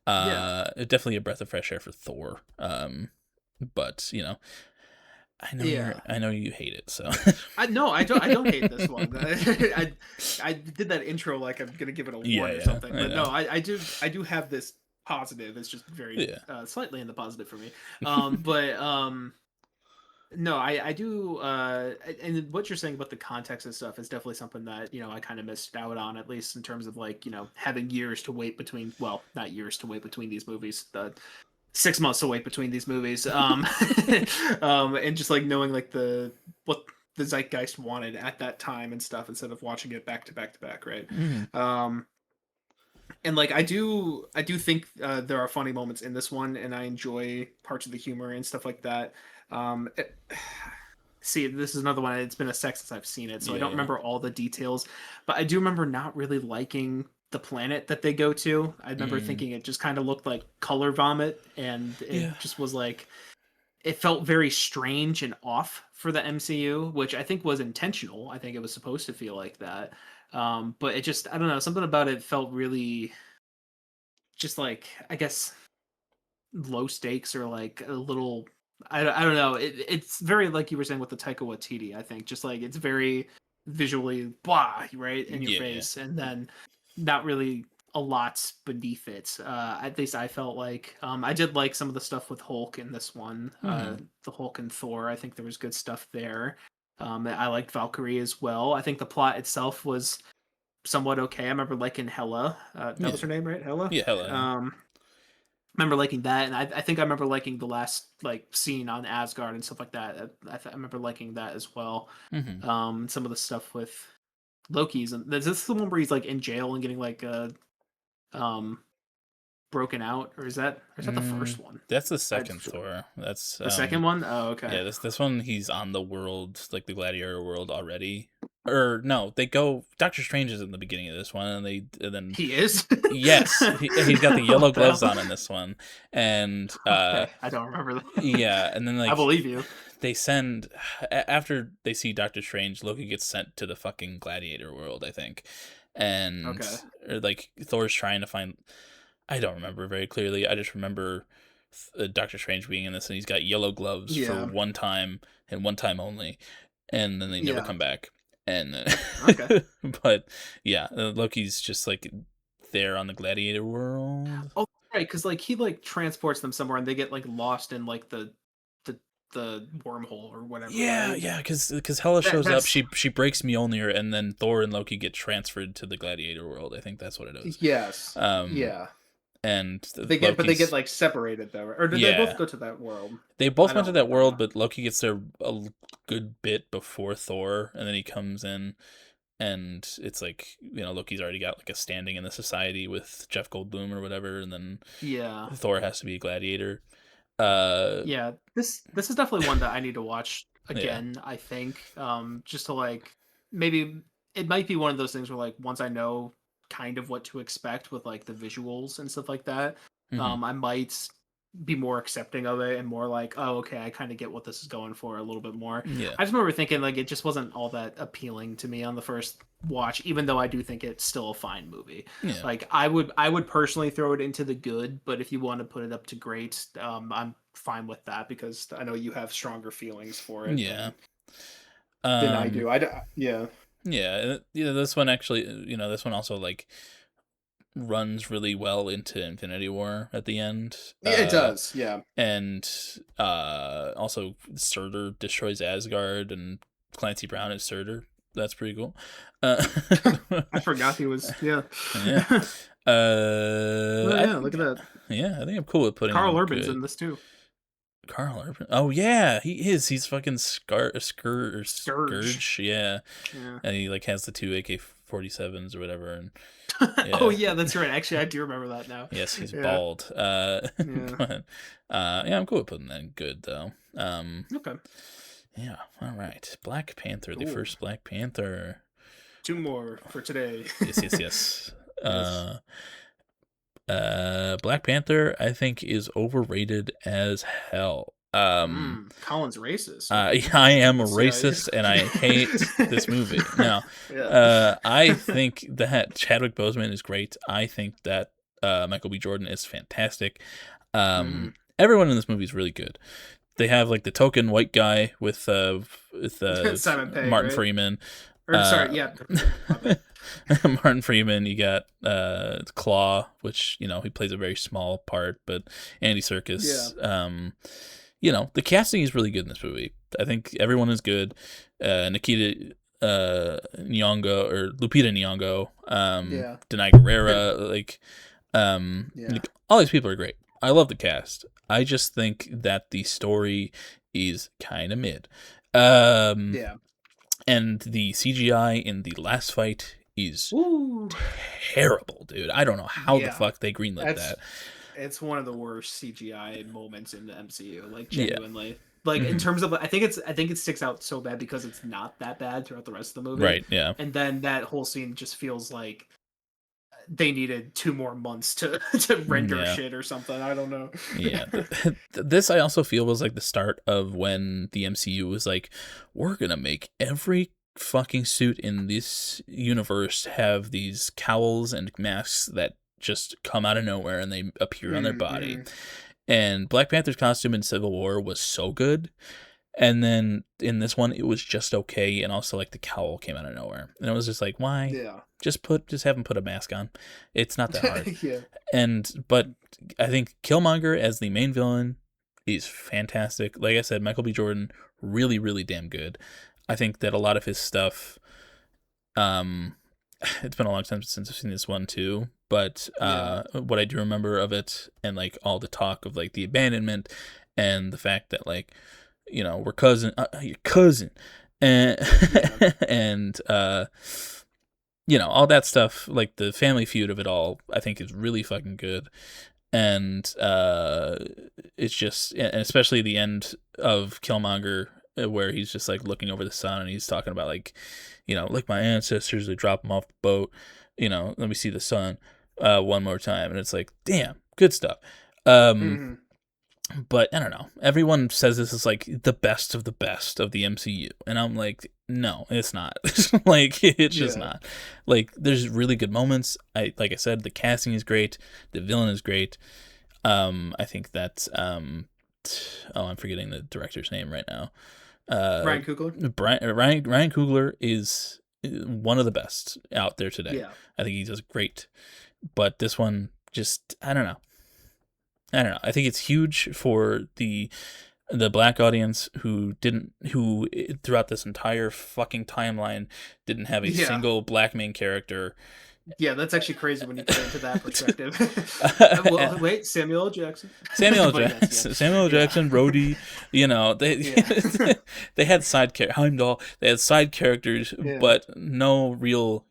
Yeah. Definitely a breath of fresh air for Thor. But Yeah. I know you hate it. So I don't hate this one. I did that intro like I'm gonna give it a yeah, one or yeah, something, I but no, know. I do have this positive. It's just very Yeah. slightly in the positive for me. But no, I do and what you're saying about the context and stuff is definitely something that, I kind of missed out on, at least in terms of like, having years to wait between, well, not years to wait between these movies, the 6 months to wait between these movies. And just like knowing like what the zeitgeist wanted at that time and stuff instead of watching it back to back to back, right? Mm-hmm. And like I do think there are funny moments in this one, and I enjoy parts of the humor and stuff like that. See, this is another one. It's been a sec since I've seen it, so I Yeah, don't yeah. remember all the details, but I do remember not really liking the planet that they go to. I remember Mm. thinking it just kind of looked like color vomit, and Yeah. it just was like it felt very strange and off for the MCU, which I think was intentional. I think it was supposed to feel like that. But it just, I don't know, something about it felt really just like, I guess, low stakes or like a little, I don't know. It's very, like you were saying with the Taika Waititi, I think, just like it's very visually blah, right, in your Yeah, yeah. face. And then not really a lot beneath it. At least I felt like I did like some of the stuff with Hulk in this one. Mm-hmm. The Hulk and Thor. I think there was good stuff there. I liked Valkyrie as well. I think the plot itself was somewhat okay. I remember liking Hela. That Yeah. was her name, right? Hela. Yeah, hell yeah. Remember liking that, and I think I remember liking the last like scene on Asgard and stuff like that. I remember liking that as well. Mm-hmm. Some of the stuff with Loki's, and is this the one where he's like in jail and getting like um broken out, or is that the first one? That's the I second Thor. That's The second one? Oh, okay. yeah, this one he's on the world, like the gladiator world already. or no, they go. Doctor Strange is in the beginning of this one, and then He is. yes, he's got the yellow What the gloves hell? on in this one, and Okay, I don't remember that. yeah, and then I like believe you. they send after they see Doctor Strange, Loki gets sent to the fucking gladiator world, I think, and Okay. or like Thor's trying to find. I don't remember very clearly. I just remember Doctor Strange being in this, and he's got yellow gloves for Yeah. one time and one time only, and then they never Yeah. come back. And Okay. but yeah, Loki's just like there on the gladiator world. Oh, right, because like he like transports them somewhere and they get like lost in like the the wormhole or whatever, Yeah, right? yeah, because Hela That shows up, that's she breaks Mjolnir, and then Thor and Loki get transferred to the gladiator world. I think that's what it is. yes. Um, Yeah. and But they get Loki's like separated though, or did they both yeah, go to that world? they I both went to don't that remember world, now. but Loki gets there a good bit before Thor, and then he comes in, and it's like Loki's already got like a standing in the society with Jeff Goldblum or whatever, and then Yeah. Thor has to be a gladiator. Uh, Yeah. This is definitely one that I need to watch yeah. again, I think. Just to like maybe it might be one of those things where like once I know kind of what to expect with like the visuals and stuff like that, Hmm. I might be more accepting of it and more like, oh, okay, I kind of get what this is going for a little bit more. Yeah. I just remember thinking like it just wasn't all that appealing to me on the first watch, even though I do think it's still a fine movie. Yeah. Like I would personally throw it into the good, but if you want to put it up to great, I'm fine with that because I know you have stronger feelings for it Yeah. than I Um, do. Yeah. yeah, this one actually, this one also like runs really well into Infinity War at the end. Yeah, it does. Yeah. And also Surtur destroys Asgard, and Clancy Brown is Surtur. That's pretty cool. Uh, I forgot he was. Yeah. yeah. Oh I yeah, look think at that. I think I'm cool with putting Carl him Urban's in good. this too. Carl Urban. Oh yeah, he is. He's fucking Scourge. Scourge. Yeah, Yeah. and he like has the two AK-47s or whatever, and Oh yeah. yeah, that's right. Actually, I do remember that now. Yes, he's Yeah. bald. Yeah. But yeah, I'm cool with putting that in good though. Okay. Yeah. All right. Black Panther, the Cool. first Black Panther. Two more for today. Yes, yes, yes. Yes. Black Panther, I think, is overrated as hell. Colin's racist. I am a Let's see how you. racist and I hate this movie. Now, Yeah. I think that Chadwick Boseman is great. I think that Michael B. Jordan is fantastic. Everyone in this movie is really good. They have like the token white guy with Simon Pegg, Martin right? Freeman. Or sorry, yeah. My bad. Martin Freeman. You got Claw, which he plays a very small part, but Andy Serkis. The casting is really good in this movie. I think everyone is good. Nikita Nyong'o or Lupita Nyong'o, Yeah. Denai Guerrera, Yeah. like, all these people are great. I love the cast. I just think that the story is kind of mid. Yeah. And the CGI in the last fight is Ooh. terrible, dude. I don't know how the Yeah. fuck they greenlit That's that. it's one of the worst CGI moments in the MCU. Like Yeah. genuinely. Like in Mhm. terms of, I think it sticks out so bad because it's not that bad throughout the rest of the movie. Right, yeah. And then that whole scene just feels like they needed 2 more months to to render Yeah. shit or something. I don't know. Yeah. This I also feel was like the start of when the MCU was like, we're going to make every fucking suit in this universe have these cowls and masks that just come out of nowhere and they appear on their body. Mhm. And Black Panther's costume in Civil War was so good. And then in this one, it was just okay. And also, like, the cowl came out of nowhere. And it was just like, why? Yeah. Just have him put a mask on. It's not that hard. Yeah. But I think Killmonger as the main villain is fantastic. Like I said, Michael B. Jordan, really, really damn good. I think that a lot of his stuff, it's been a long time since I've seen this one too. But what I do remember of it, and like all the talk of like the abandonment and the fact that like, we're your cousin, and and all that stuff, like the family feud of it all, I think is really fucking good. And it's just, and especially the end of Killmonger where he's just like looking over the sun and he's talking about like, like my ancestors, they drop him off the boat, let me see the sun one more time, and it's like, damn, good stuff. Mm-hmm. But I don't know. Everyone says this is like the best of the MCU, and I'm like, no, it's not. Like, it's just not. Like, there's really good moments. Like I said, the casting is great. The villain is great. I think that I'm forgetting the director's name right now. Ryan Coogler. Ryan Coogler is one of the best out there today. Yeah. I think he does great. But this one, just I don't know. I think it's huge for the black audience who throughout this entire fucking timeline didn't have a single black main character. Yeah, that's actually crazy when you put it into that perspective. Well, wait, Samuel L. Jackson. Samuel L. Jackson, Rhodey, they had Heimdall. They had side characters, but no real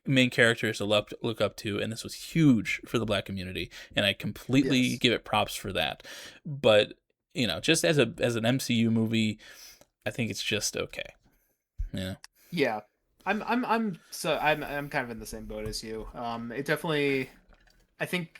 main characters to look up to, and this was huge for the black community, and I completely give it props for that. But just as an MCU movie, I think it's just okay. Yeah, I'm kind of in the same boat as you. It definitely, I think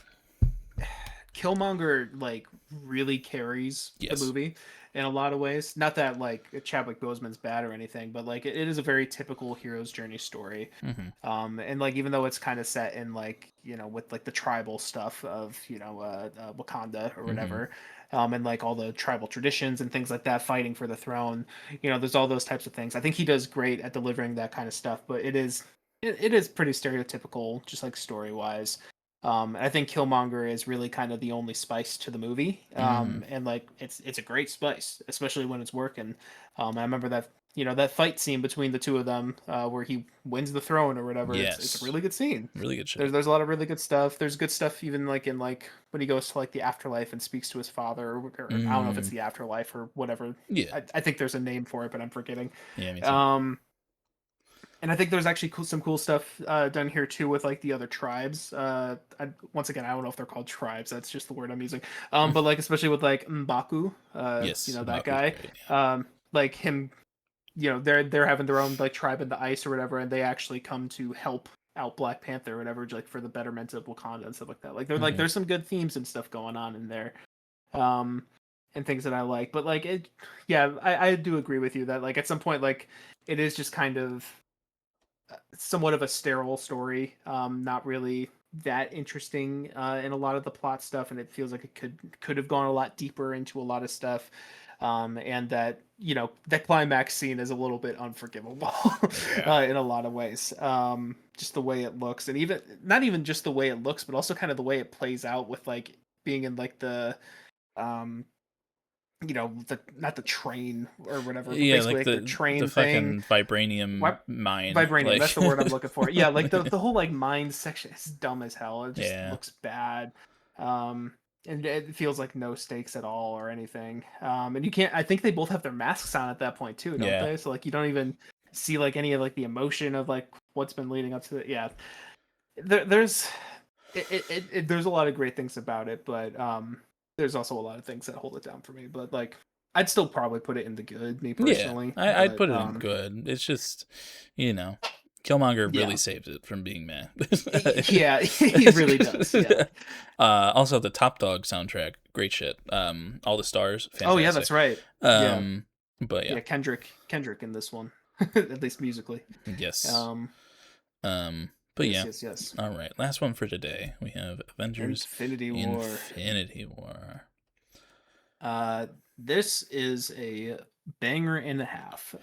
Killmonger like really carries the movie in a lot of ways. Not that like Chadwick Boseman's bad or anything, but like it is a very typical hero's journey story. Mm-hmm. And like even though it's kind of set in like with like the tribal stuff of Wakanda or whatever, and like all the tribal traditions and things like that, fighting for the throne, there's all those types of things. I think he does great at delivering that kind of stuff, but it is pretty stereotypical, just like story wise. I think Killmonger is really kind of the only spice to the movie, and like it's a great spice, especially when it's working. I remember that that fight scene between the two of them, where he wins the throne or whatever. Yes. It's a really good scene. Really good shit. There's a lot of really good stuff. There's good stuff even like in like when he goes to like the afterlife and speaks to his father, or I don't know if it's the afterlife or whatever. Yeah, I think there's a name for it, but I'm forgetting. Yeah, me too. And I think there's actually some cool stuff done here too with like the other tribes. Once again, I don't know if they're called tribes. That's just the word I'm using. But like especially with like M'Baku, yes, that guy. Great, like him, they're having their own like tribe in the ice or whatever, and they actually come to help out Black Panther or whatever, like for the betterment of Wakanda and stuff like that. Like like there's some good themes and stuff going on in there. And things that I like. But like I do agree with you that like at some point like it is just kind of somewhat of a sterile story, not really that interesting in a lot of the plot stuff, and it feels like it could have gone a lot deeper into a lot of stuff, and that that climax scene is a little bit unforgivable in a lot of ways, just the way it looks, and even not even just the way it looks, but also kind of the way it plays out with like being in like the not the train or whatever, but basically like the train the thing, vibranium mine. Vibranium, like... that's the word I'm looking for. Yeah, like the whole like mine section is dumb as hell. It just looks bad. And it feels like no stakes at all or anything. And you can't. I think they both have their masks on at that point too, don't they? So like you don't even see like any of like the emotion of like what's been leading up to it. Yeah, there's a lot of great things about it, but there's also a lot of things that hold it down for me. But like I'd still probably put it in the good, me personally. Yeah, I'd put it in good. It's just Killmonger really saves it from being meh. Yeah, he really does. Yeah. Also the Top Dog soundtrack, great shit. All the stars, fantastic. Oh yeah, that's right. But yeah, Kendrick in this one, at least musically. Yes. But yes. All right, last one for today. We have Avengers Infinity War. This is a banger and a half,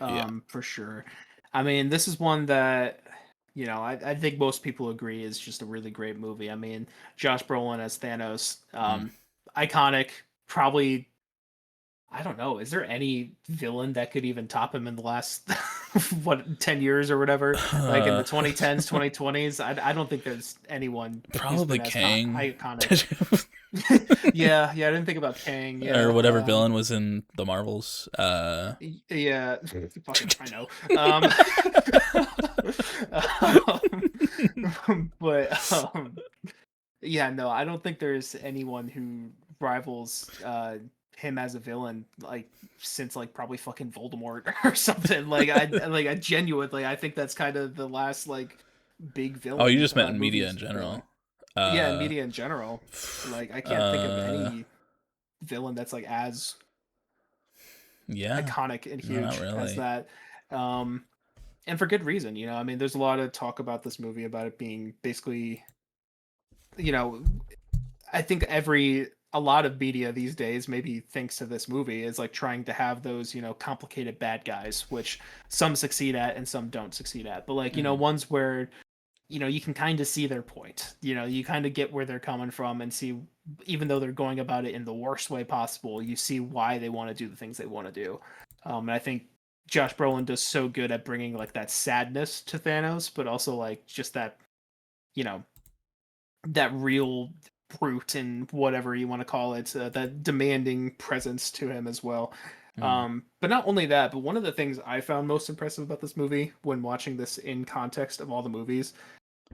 for sure. I mean, this is one that I think most people agree is just a really great movie. I mean, Josh Brolin as Thanos, iconic. Probably, I don't know. Is there any villain that could even top him in the last 10 years or whatever? Like in the 2010s, 2020s? I don't think there's anyone. Probably Kang. Iconic. yeah, I didn't think about Kang. Yeah, or whatever villain was in the Marvels. Yeah, I know. But yeah, no, I don't think there's anyone who rivals him as a villain like since like probably fucking Voldemort or something. I genuinely I think that's kind of the last like big Oh, you villain just meant in media in movies going. general. Yeah, in Uh, media in general. Like I can't think of uh, any villain that's like as yeah, iconic and no, not huge as really. that. Um, and for good reason, you know. I mean, there's a lot of talk about this movie about it being basically, you know, I think a lot of media these days, maybe thanks to this movie, is like trying to have those, you know, complicated bad guys, which some succeed at and some don't succeed at. But like, you know, Mm-hmm. ones where, you know, you can kind of see their point. You know, you kind of get where they're coming from and see, even though they're going about it in the worst way possible, you see why they want to do the things they want to do. And I think Josh Brolin does so good at bringing like that sadness to Thanos, but also like just that, you know, that real brute and whatever you want to call it, that demanding presence to him as well. Mm-hmm. But not only that, but one of the things I found most impressive about this movie when watching this in context of all the movies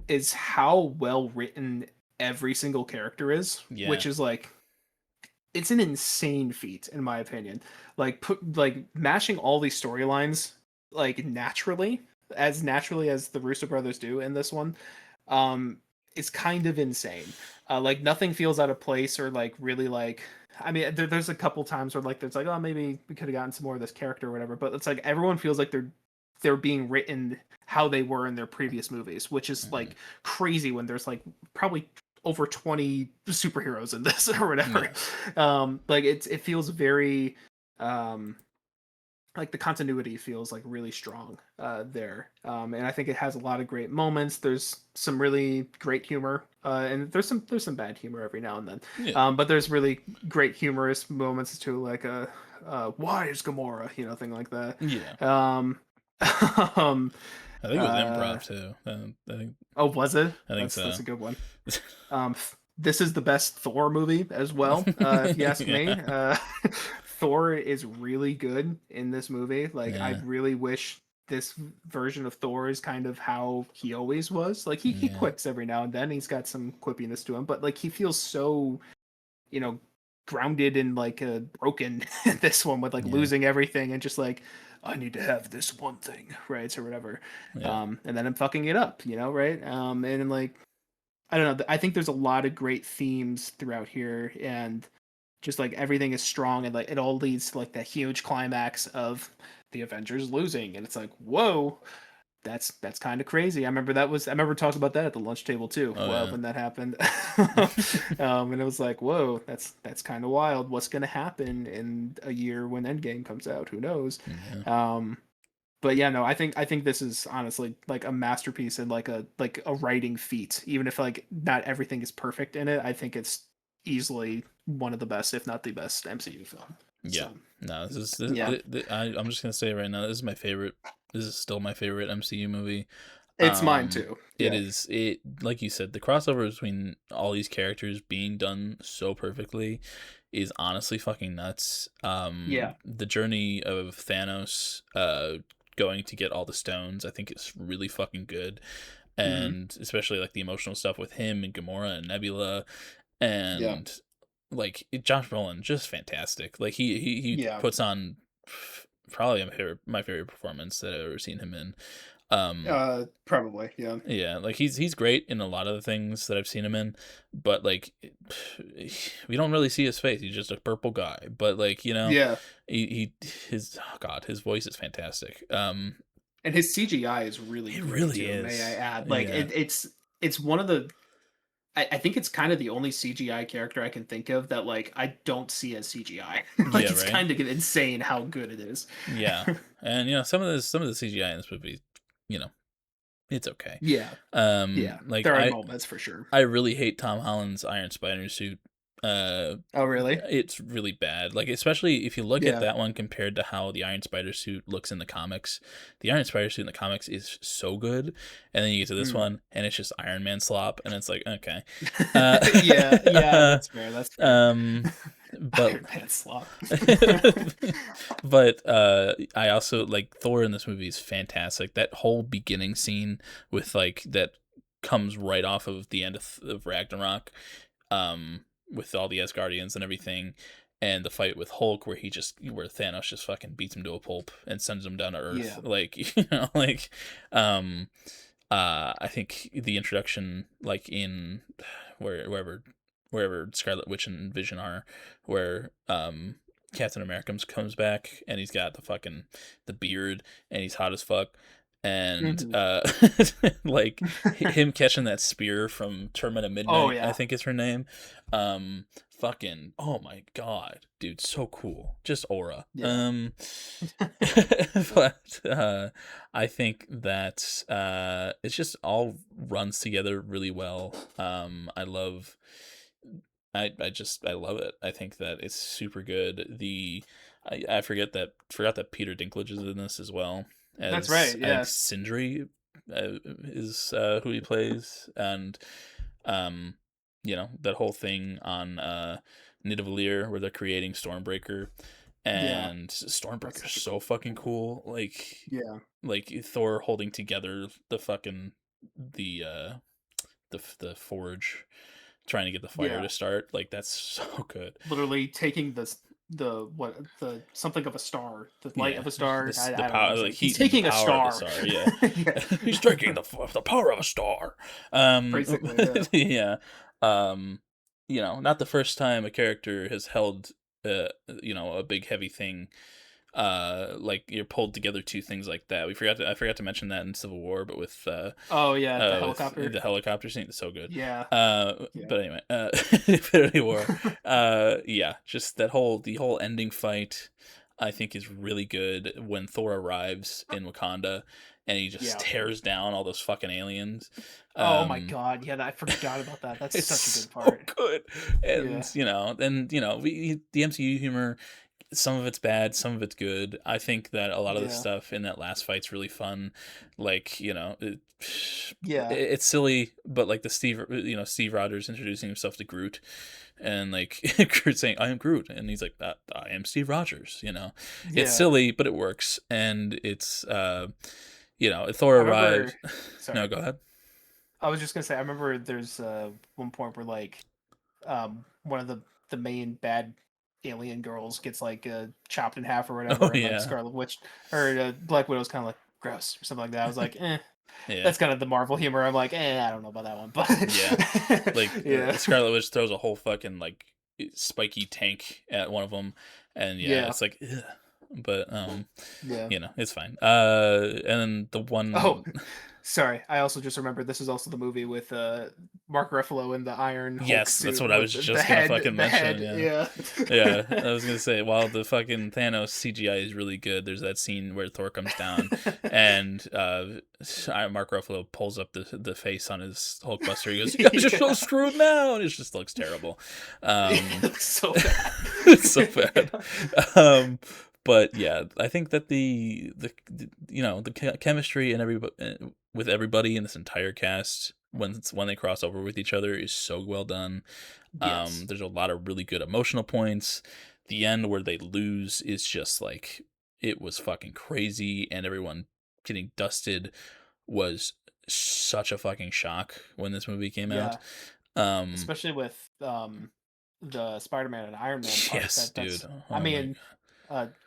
is how well written every single character is, Yeah, which is like it's an insane feat in my opinion. Like put like mashing all these storylines like naturally as the Russo brothers do in this one, um, is kind of insane. Like nothing feels out of place or like really like. I mean, there's a couple times where like there's like, oh, maybe we could have gotten some more of this character or whatever. But it's like everyone feels like they're being written how they were in their previous movies, which is mm-hmm. like crazy when there's like probably over 20 superheroes in this or whatever. Yeah, Like it feels very um like the continuity feels like really strong there, and I think it has a lot of great moments. There's some really great humor, and there's some bad humor every now and then, yeah, but there's really great humorous moments too, like why is Gamora, you know, thing like that. yeah. um, um I think it was uh improv too. I think oh, was it? I think That's so. a good one. This is the best Thor movie as well, if you ask Yeah, me. Thor is really good in this movie. Like, I yeah, really wish this version of Thor is kind of how he always was. Like, he yeah, quips every now and then. He's got some quippiness to him, but like, he feels so, you know, grounded and like broken in this one with like yeah, losing everything and just like, I need to have this one thing, right? Or whatever. yeah, And then I'm fucking it up, you know, right? And like, I don't know. I think there's a lot of great themes throughout here, and just like everything is strong, and like it all leads to like that huge climax of the Avengers losing, and it's like, whoa, that's kind of crazy. I remember talking about that at the lunch table too, oh well, yeah. when that happened. And it was like, whoa, that's kind of wild. What's gonna happen in a year when Endgame comes out? Who knows? Yeah, Um, but yeah, no, I think this is honestly like a masterpiece and like a writing feat. Even if like not everything is perfect in it, I think it's easily one of the best, if not the best, MCU film. yeah. So No, yeah, I'm just gonna say right now, this is my favorite. This is still my favorite MCU movie. it's mine too. It Yeah, is it like you said, the crossover between all these characters being done so perfectly is honestly fucking nuts. yeah, The journey of Thanos, going to get all the stones, I think is really fucking good, hmm, and especially like the emotional stuff with him and Gamora and Nebula, yeah, and like Josh Brolin, just fantastic. Like he yeah. puts on probably my favorite performance that I've ever seen him in. Um, Probably, yeah, yeah, like he's great in a lot of the things that I've seen him in, but like we don't really see his face. He's just a purple guy, but like yeah. his oh god, his voice is fantastic. And his CGI is really It great really too. May I is. add? Like Yeah, it's one of the I think it's kind of the only CGI character I can think of that like I don't see as CGI. Like yeah, it's right. kind of insane how good it is. Yeah, and some of the CGI in this movie, you know, it's okay. Yeah, yeah. Like There are moments for sure. I really hate Tom Holland's Iron Spider suit. Uh, Oh, really? it's really bad. Like especially if you look at Yeah. that one compared to how the Iron Spider suit looks in the comics. The Iron Spider suit in the comics is so good, and then you get to this Mm. one and it's just Iron Man slop, and it's like okay. Uh, Yeah, yeah, that's fair. That's fair. um, but Iron Man slop. but I also like Thor in this movie is fantastic. That whole beginning scene with like that comes right off of the end of Ragnarok, with all the Asgardians and everything. and the fight with Hulk where Thanos just fucking beats him to a pulp and sends him down to Earth. Yeah. Like, um, I think the introduction, like in wherever Scarlet Witch and Vision are, where Captain America comes back and he's got the beard and he's hot as fuck, and Mhm. like him catching that spear from Termina Oh Midnight, I yeah. think is her name. Fucking, oh my god, dude, so cool, just aura. Yeah. But I think that it's just all runs together really well. I love it. I think that it's super good. I forgot that Peter Dinklage is in this as well, That's as right. I think Yeah. Sindri is who he plays, and um that whole thing on Nidavellir where they're creating Stormbreaker, Yeah. and That's Stormbreaker's such a so cool. fucking cool. Yeah. Like Thor holding together the the forge, trying to get the fire Yeah. to start. Like, that's so good. Literally taking the something of a star, the light Yeah, of a star. this the I don't know what power, I'm like saying. He's heat and taking a power of the star. star. Yeah, Yeah. he's taking the power of a star. Basically, yeah. Yeah, um, not the first time a character has held, a big heavy thing. Like, you're pulled together two things like that. I forgot to mention that in Civil War, but Oh yeah, the with helicopter. the helicopter scene, it's so good. Yeah. Yeah. But anyway, Infinity War. Yeah, just the whole ending fight, I think, is really good when Thor arrives in Wakanda and he just Yeah. tears down all those fucking aliens. Oh my Um, god. Yeah, I forgot about that. That's such a it's good so part. good, Yeah. and the MCU humor, some of it's bad, some of it's good. I think that a lot of the Yeah. stuff in that last fight's really fun. Like, Yeah. it's silly, but like Steve Rogers introducing himself to Groot, and like Groot saying, "I am Groot," and he's like, I am Steve Rogers." It's Yeah. silly, but it works, and it's Thor I arrives. remember No, sorry. go ahead. I was just gonna say I remember there's one point where one of the main bad alien girls gets chopped in half or Oh whatever, and yeah, Scarlet Witch or Black Widow's kind of like gross or something like that. I was like, yeah, that's kind of the Marvel humor. I'm like, I don't know about that one, yeah. but Like, yeah, Scarlet Witch throws a whole fucking like spiky tank at one of them, and yeah, yeah, it's like, ugh. But yeah. it's fine. And then the Oh, one, sorry. I also just remembered this is also the movie with Mark Ruffalo in the Iron Hulk yes, that's suit what I with was the just gonna head, fucking the mention. head. Yeah, Yeah, yeah. I was gonna say, while the fucking Thanos CGI is really good, there's that scene where Thor comes down, and Mark Ruffalo pulls up the face on his Hulkbuster. He goes, "You guys are so yeah. screwed now," and it just looks terrible. It Um, looks so bad. it's so bad. Yeah. Um, but yeah, I think that the chemistry and everybody with everybody in this entire cast, when they cross over with each other, is so well done. Yes. There's a lot of really good emotional points. The end where they lose is just like, it was fucking crazy, and everyone getting dusted was such a fucking shock when this movie came out. Yeah. Um, Especially with the Spider-Man and Iron Man part. yes, dude. I Oh my mean,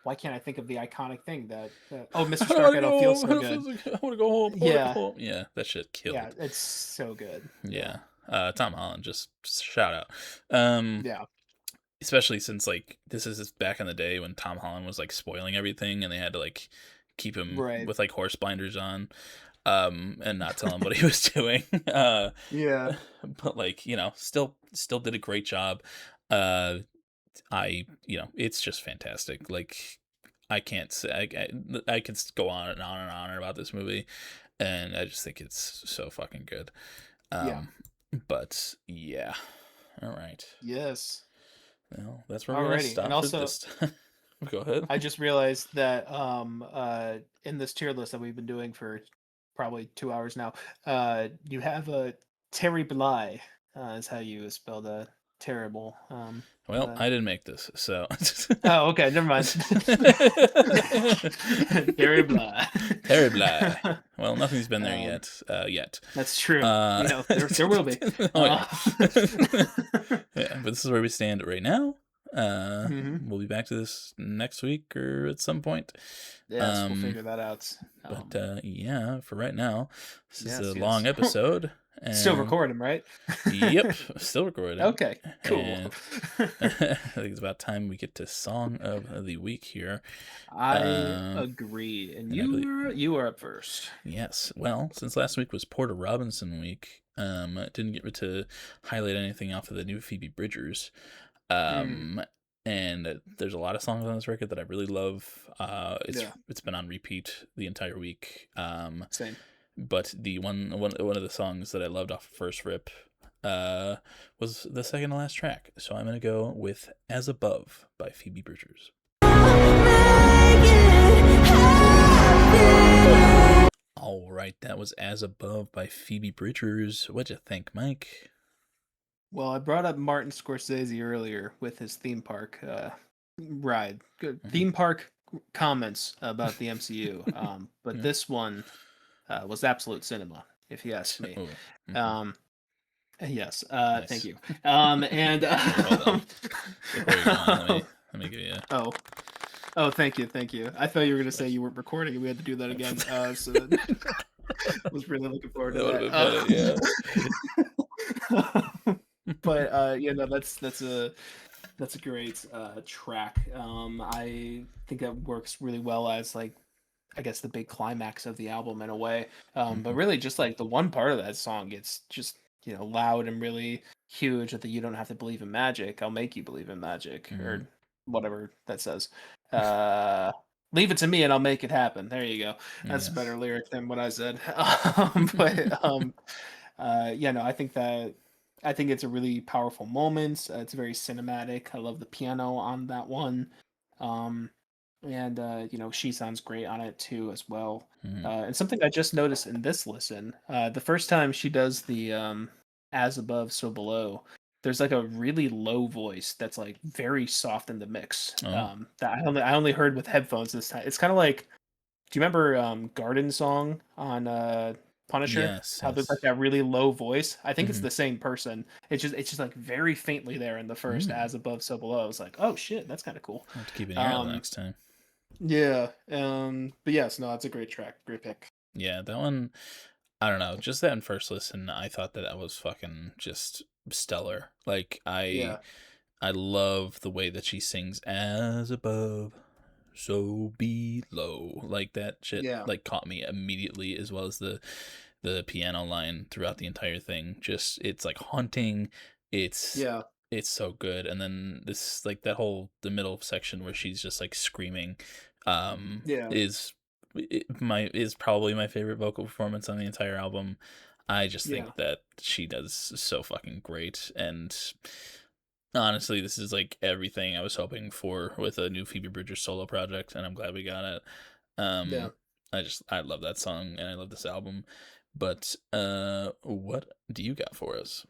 why can't I think of the iconic thing oh, Mr. I don't Stark, want I to don't feel go home. I so don't feel good. so good. I want to go home. I want to go Yeah. home. Yeah, that shit Yeah, killed. it's so good. Yeah. Yeah. Tom Holland, just shout out. Um, Yeah. Especially since, like, this is back in the day when Tom Holland was like spoiling everything, and they had to like keep him Right. with like horse blinders on, and not tell him what he was doing. Yeah. But like, still did a great job. Uh, it's just fantastic. Like, I can't say I could go on and on and on about this movie, and I just think it's so fucking good. Yeah. But yeah, all right. Yes. Well, that's where we're gonna Alrighty. And stop for also, this time. Go ahead. I just realized that in this tier list that we've been doing for probably 2 hours now, you have a Terry Bly, is how you spell the terrible. Well, The I didn't make this, so. Oh, okay, never mind. Terry Bly. Terry Bly. Well, nothing's been there um, yet. that's true. Uh, There will be. oh yeah. Uh, Yeah, but this is where we stand right now. We'll be back to this next week or at some point. Yes, we'll figure that out. But yeah, for right now, this is a long Yes. episode. Still And recording, right? yep, still recording. Okay, cool. And I think it's about time we get to Song of the Week here. I agree. And you are up first. Yes. Well, since last week was Porter Robinson week, didn't get to highlight anything off of the new Phoebe Bridgers. And there's a lot of songs on this record that I really love. It's been on repeat the entire week. Same. But the one of the songs that I loved off of First Rip was the second to last track. So I'm gonna go with As Above by Phoebe Bridgers. All right, that was As Above by Phoebe Bridgers. What'd you think, Mike? Well, I brought up Martin Scorsese earlier with his theme park ride. Good theme park comments about the MCU. But this one was absolute cinema, if you ask me. Yes, nice. Thank you. And let me give you. Oh, thank you. I thought you were gonna say you weren't recording and we had to do that again. So I was really looking forward to that. But you know, that's a great track. I think that works really well as like, I guess, the big climax of the album in a way. But really just like the one part of that song gets just, you know, loud and really huge, that you don't have to believe in magic, I'll make you believe in magic, or whatever that says. Leave it to me and I'll make it happen. There you go. That's a better lyric than what I said. Yeah, no, I think it's a really powerful moment. It's very cinematic. I love the piano on that one. And you know, she sounds great on it too as well. And something I just noticed in this listen, the first time she does the As Above, So Below, there's like a really low voice that's like very soft in the mix. That I only heard with headphones this time. It's kind of like, do you remember Garden Song on Punisher? Yes. How there's like that really low voice. I think it's the same person. It's just like very faintly there in the first As Above, So Below. It's like, oh shit, that's kind of cool. I'll have to keep an ear out next time. Yeah. But yes, no, it's a great track. Great pick. Yeah, that one, I don't know. Just that in first listen, I thought that was fucking just stellar. Like, I love the way that she sings As Above, So Below. Like, that shit like caught me immediately, as well as the piano line throughout the entire thing. Just, it's like haunting. It's so good. And then this, like, that whole the middle section where she's just like screaming is probably my favorite vocal performance on the entire album. I just think that she does so fucking great. And honestly, this is like everything I was hoping for with a new Phoebe Bridgers solo project, and I'm glad we got it. I love that song and I love this album. But what do you got for us?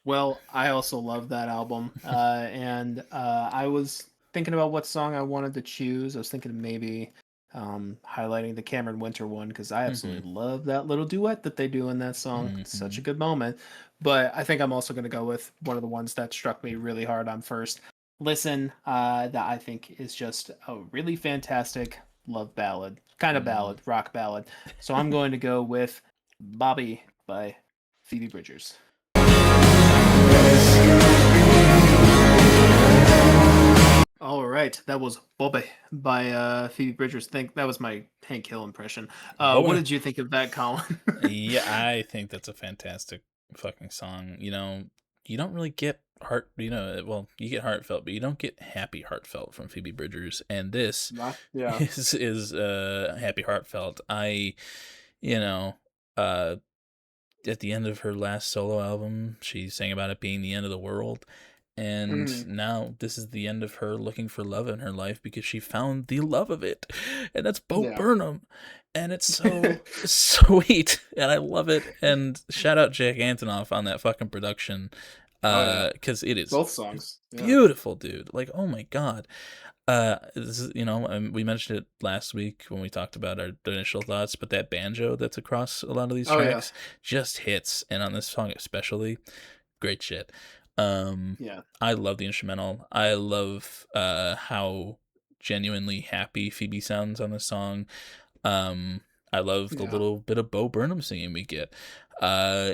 Well, I also love that album. And I was thinking about what song I wanted to choose. I was thinking of maybe highlighting the Cameron Winter one, because I absolutely love that little duet that they do in that song. It's such a good moment. But I think I'm also going to go with one of the ones that struck me really hard on first listen, that I think is just a really fantastic love ballad, kind of ballad, rock ballad. So I'm going to go with Bobby by Phoebe Bridgers. All right, that was Bobby by Phoebe Bridgers. Think that was my Hank Hill impression. What did you think of that, Colin? Yeah, I think that's a fantastic fucking song. You know, you don't really get you get heartfelt, but you don't get happy heartfelt from Phoebe Bridgers, and this is happy heartfelt. At the end of her last solo album, she sang about it being the end of the world. And now this is the end of her looking for love in her life, because she found the love of it. And that's Bo Burnham. And it's so sweet. And I love it. And shout out Jack Antonoff on that fucking production. Because it is both songs. Beautiful, dude. Like, oh my God. This is, we mentioned it last week when we talked about our initial thoughts, but that banjo that's across a lot of these tracks just hits. And on this song especially, great shit. Yeah. I love the instrumental. I love how genuinely happy Phoebe sounds on the song. Um, I love the Yeah. little bit of Bo Burnham singing we get. Uh,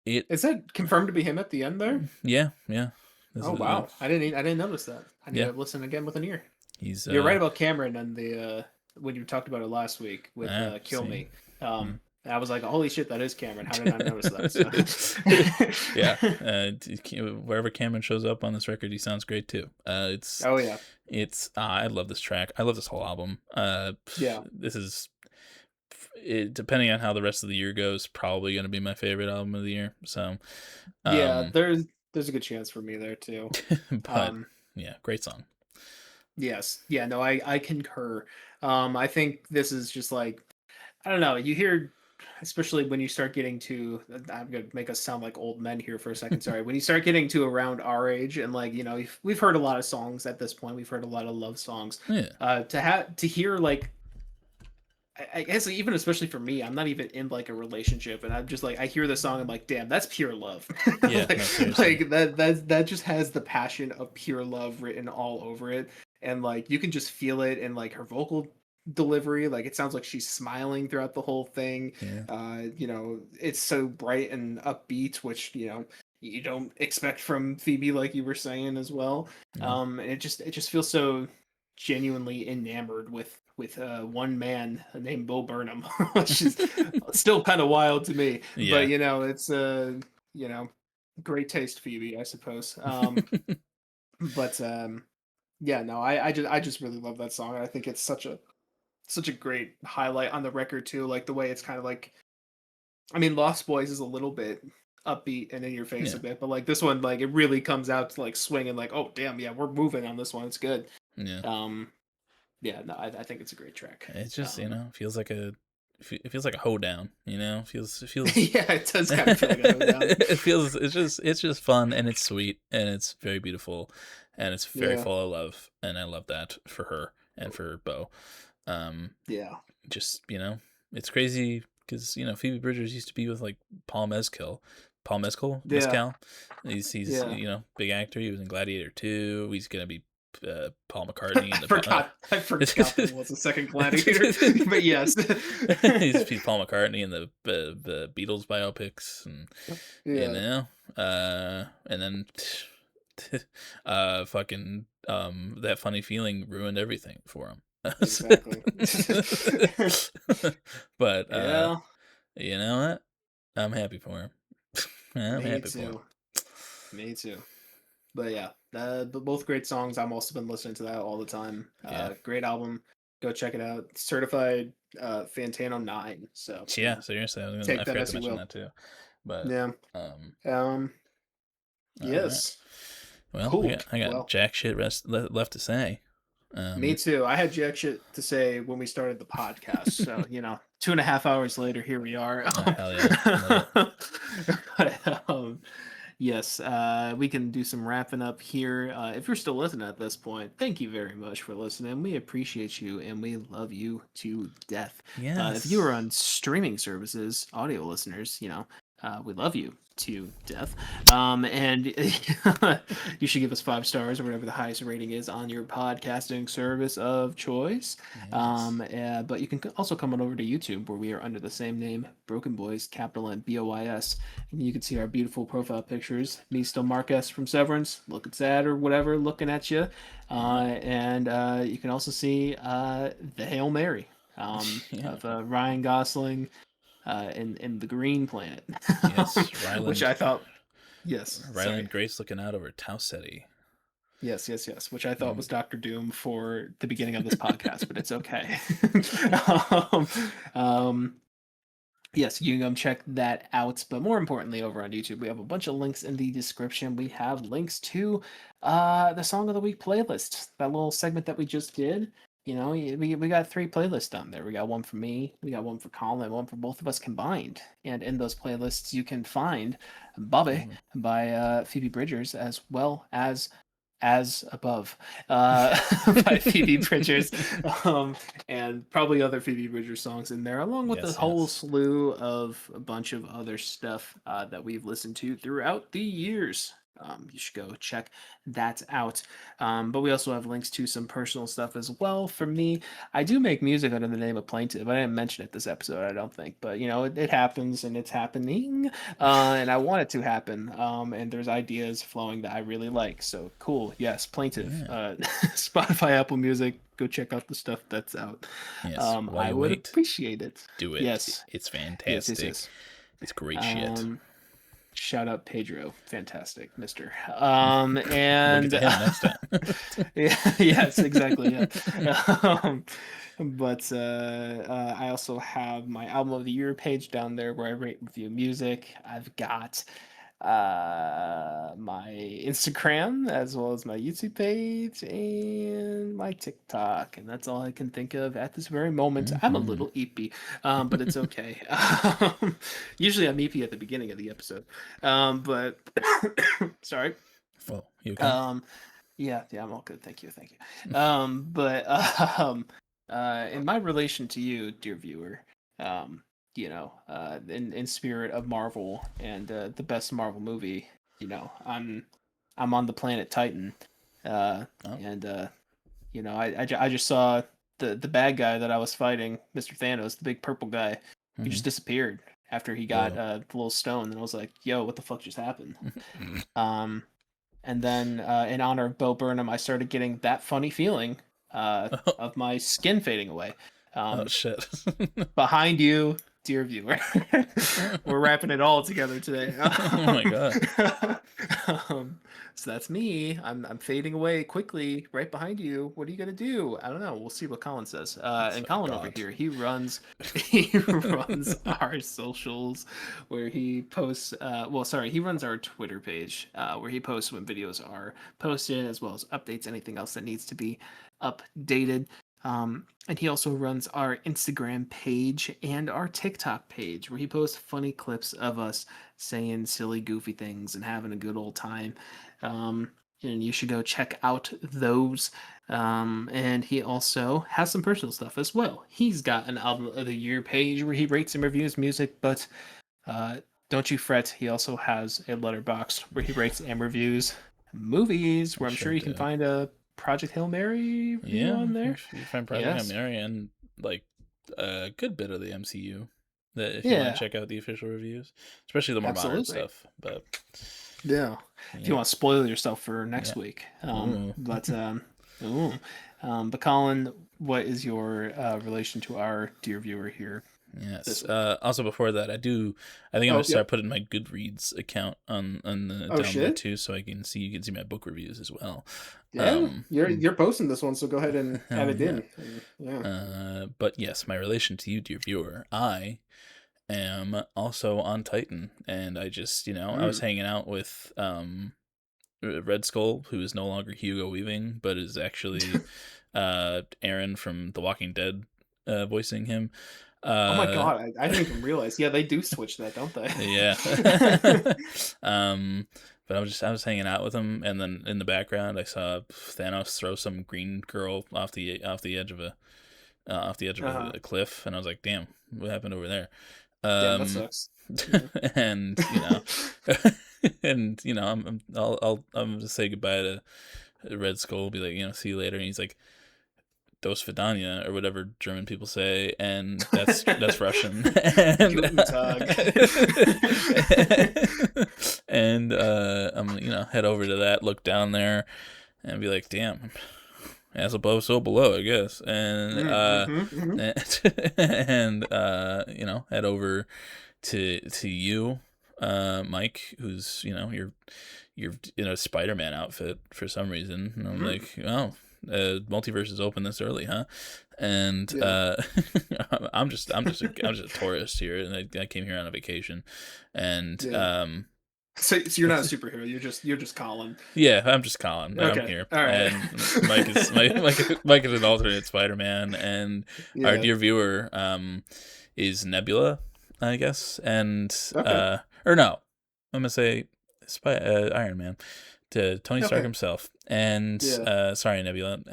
it Is that confirmed to be him at the end there? yeah, yeah. This Oh is wow, I didn't notice that. I need yeah. to listen again with an ear. He's You're right about Cameron and the when you talked about it last week with Kill see. Me. Hmm. I was like, holy shit, that is Cameron. How did I not notice that? So Yeah, wherever Cameron shows up on this record, he sounds great too. Oh yeah. I love this track. I love this whole album. Yeah. This is depending on how the rest of the year goes, probably going to be my favorite album of the year. So, Yeah, um, there's a good chance for me there too. but Um yeah, great song. yes. Yeah, no, I concur. I think this is just like I don't know, you hear especially when you start getting to I'm gonna make us sound like old men here for a second, sorry. When you start getting to around our age and like, we've heard a lot of songs at this point. We've heard a lot of love songs. Yeah, To hear like I guess even especially for me, I'm not even in like a relationship, and I'm just like I hear the song, I'm like, damn, that's pure love. yeah, like, no, seriously. like that just has the passion of pure love written all over it, and like you can just feel it in like her vocal delivery. Like it sounds like she's smiling throughout the whole thing. Yeah, It's so bright and upbeat, which you don't expect from Phoebe, like you were saying as well. no, And it just feels so genuinely enamored with one man named Bo Burnham, which is still kind of wild to me. But yeah. it's you know great taste, Phoebe, I suppose. But yeah, no, I just really love that song. I think it's such a great highlight on the record too. Like the way it's kind of like, I mean, Lost Boys is a little bit upbeat and in your face Yeah, a bit, but like this one, like it really comes out to like swinging. Like, oh damn, yeah, we're moving on this one. It's good. yeah. Um, yeah, no, I think it's a great track. It's just feels like it feels like a hoedown. It feels Yeah, it does kind of feel like a hoedown. it feels it's just fun and it's sweet and it's very beautiful and it's very Yeah, full of love and I love that for her and for Bo. Um, yeah, just it's crazy because Phoebe Bridgers used to be with like Paul yeah, Mescal. He's yeah. big actor. He was in Gladiator 2. He's gonna be Paul McCartney in I the forgot. I forgot there was a second Gladiator, but yes, he's Paul McCartney in the Beatles biopics and yeah, and then fucking that funny feeling ruined everything for him. exactly. But Yeah, you know what? I'm happy for him. I'm me happy for him. too. Me too. But yeah, but both great songs. I'm also been listening to that all the time. Yeah. Great album. Go check it out. Certified Fantano 9. So Yeah, seriously, I take that forgot to as you mention will. that too. But Yeah. um Um. all right. Yes. Well, I Cool. got I got Well, jack shit left to say. me Um too. I had jack shit to say when we started the podcast. So 2.5 hours later, here we are. hell yeah. Love it. But, yes, we can do some wrapping up here. If you're still listening at this point, thank you very much for listening. We appreciate you and we love you to death. If you are Yes. on streaming services, audio listeners, we love you to death. And you should give us 5 stars or whatever the highest rating is on your podcasting service of choice. Yes. But you can also come on over to YouTube where we are under the same name, BrokeN Boys, capital N BOIS. And you can see our beautiful profile pictures. Me still Marcus from Severance, looking sad or whatever, looking at you. And you can also see the Hail Mary Yeah. of Ryan Gosling in the Green Planet, Yes. which I thought, yes, sorry, Ryland Grace looking out over Tau Ceti. yes, yes, yes, which I thought Mm, was Doctor Doom for the beginning of this podcast, but it's okay. um, um, yes, you can come check that out. But more importantly, over on YouTube, we have a bunch of links in the description. We have links to the Song of the Week playlist, that little segment that we just did. We got 3 playlists done there. We got one for me, we got one for Colin, one for both of us combined. And in those playlists, you can find Bobby ooh. by Phoebe Bridgers, as well as above by Phoebe Bridgers, and probably other Phoebe Bridgers songs in there, along with a Yes, whole yes. slew of a bunch of other stuff that we've listened to throughout the years. You should go check that out. But we also have links to some personal stuff as well. For me, I do make music under the name of Plaintive. I didn't mention it this episode, I don't think, but it happens and it's happening, and I want it to happen. And there's ideas flowing that I really like. So cool. Yes, Plaintive. Yeah. Spotify, Apple Music. Go check out the stuff that's out. Yes. While I you would wait, appreciate it. do it. Yes. It's Yes. Yes. fantastic. Yes. It's great shit. Um, Shout out Pedro, fantastic, Mister. We'll get And to him next time. yeah, yes, exactly. Yeah. But I also have my album of the year page down there where I rate review music. I've got my Instagram as well as my YouTube page and my TikTok, and that's all I can think of at this very moment. I'm a little eepy, but it's okay. Usually I'm eepy at the beginning of the episode, but sorry. Oh, you okay? Yeah, I'm all good. Thank you. But in my relation to you, dear viewer, in spirit of Marvel and the best Marvel movie, I'm on the planet Titan, and I just saw the bad guy that I was fighting, Mr. Thanos, the big purple guy. He just disappeared after he got the little stone, and I was like, "Yo, what the fuck just happened?" And then, in honor of Bo Burnham, I started getting that funny feeling of my skin fading away. Oh shit! Behind you, dear viewer, we're wrapping it all together today. Oh my god! So that's me. I'm fading away quickly right behind you. What are you gonna do? I don't know. We'll see what Colin says. And Colin over here, he runs our socials, where he posts. He runs our Twitter page, where he posts when videos are posted, as well as updates, anything else that needs to be updated. And he also runs our Instagram page and our TikTok page, where he posts funny clips of us saying silly, goofy things and having a good old time. And you should go check out those. And he also has some personal stuff as well. He's got an album of the year page where he rates and reviews music, but don't you fret. He also has a letterbox where he rates and reviews movies, where I'm sure you can find a Project Hail Mary review on there. You find Project Hail Mary and like a good bit of the MCU. That if you want to check out the official reviews, especially the more modern stuff. But if you want to spoil yourself for next week, but Colin, what is your relation to our dear viewer here? Yes. Also, before that, I think I'm gonna start putting my Goodreads account on the down there too, so you can see my book reviews as well. Yeah, you're posting this one, so go ahead and add it in. Yeah. But yes, my relation to you, dear viewer, I am also on Titan, and I just I was hanging out with Red Skull, who is no longer Hugo Weaving, but is actually Aaron from The Walking Dead voicing him. Oh my god, I didn't even realize. Yeah, they do switch that, don't they? Yeah. But I was hanging out with him, and then in the background I saw Thanos throw some green girl off the edge of a cliff, and I was like, "Damn, what happened over there?" Damn, that sucks. And and I'm gonna say goodbye to Red Skull, be like, see you later, and he's like, Dos Vidania, or whatever German people say, and that's Russian. And I'm gonna head over to that, look down there, and be like, damn, as above, so below, I guess. And head over to you, Mike, who's you're in a Spider-Man outfit for some reason, and I'm like, oh. Multiverse is open this early, huh? And I'm just a tourist here, and I came here on a vacation, and So you're not a superhero. You're just Colin. Yeah, I'm just Colin. Okay. I'm here. All right. And Mike is an alternate Spider-Man, and our dear viewer is Nebula, I guess, and or no, I'm gonna say Iron Man. To Tony Stark himself, and sorry, Nebula,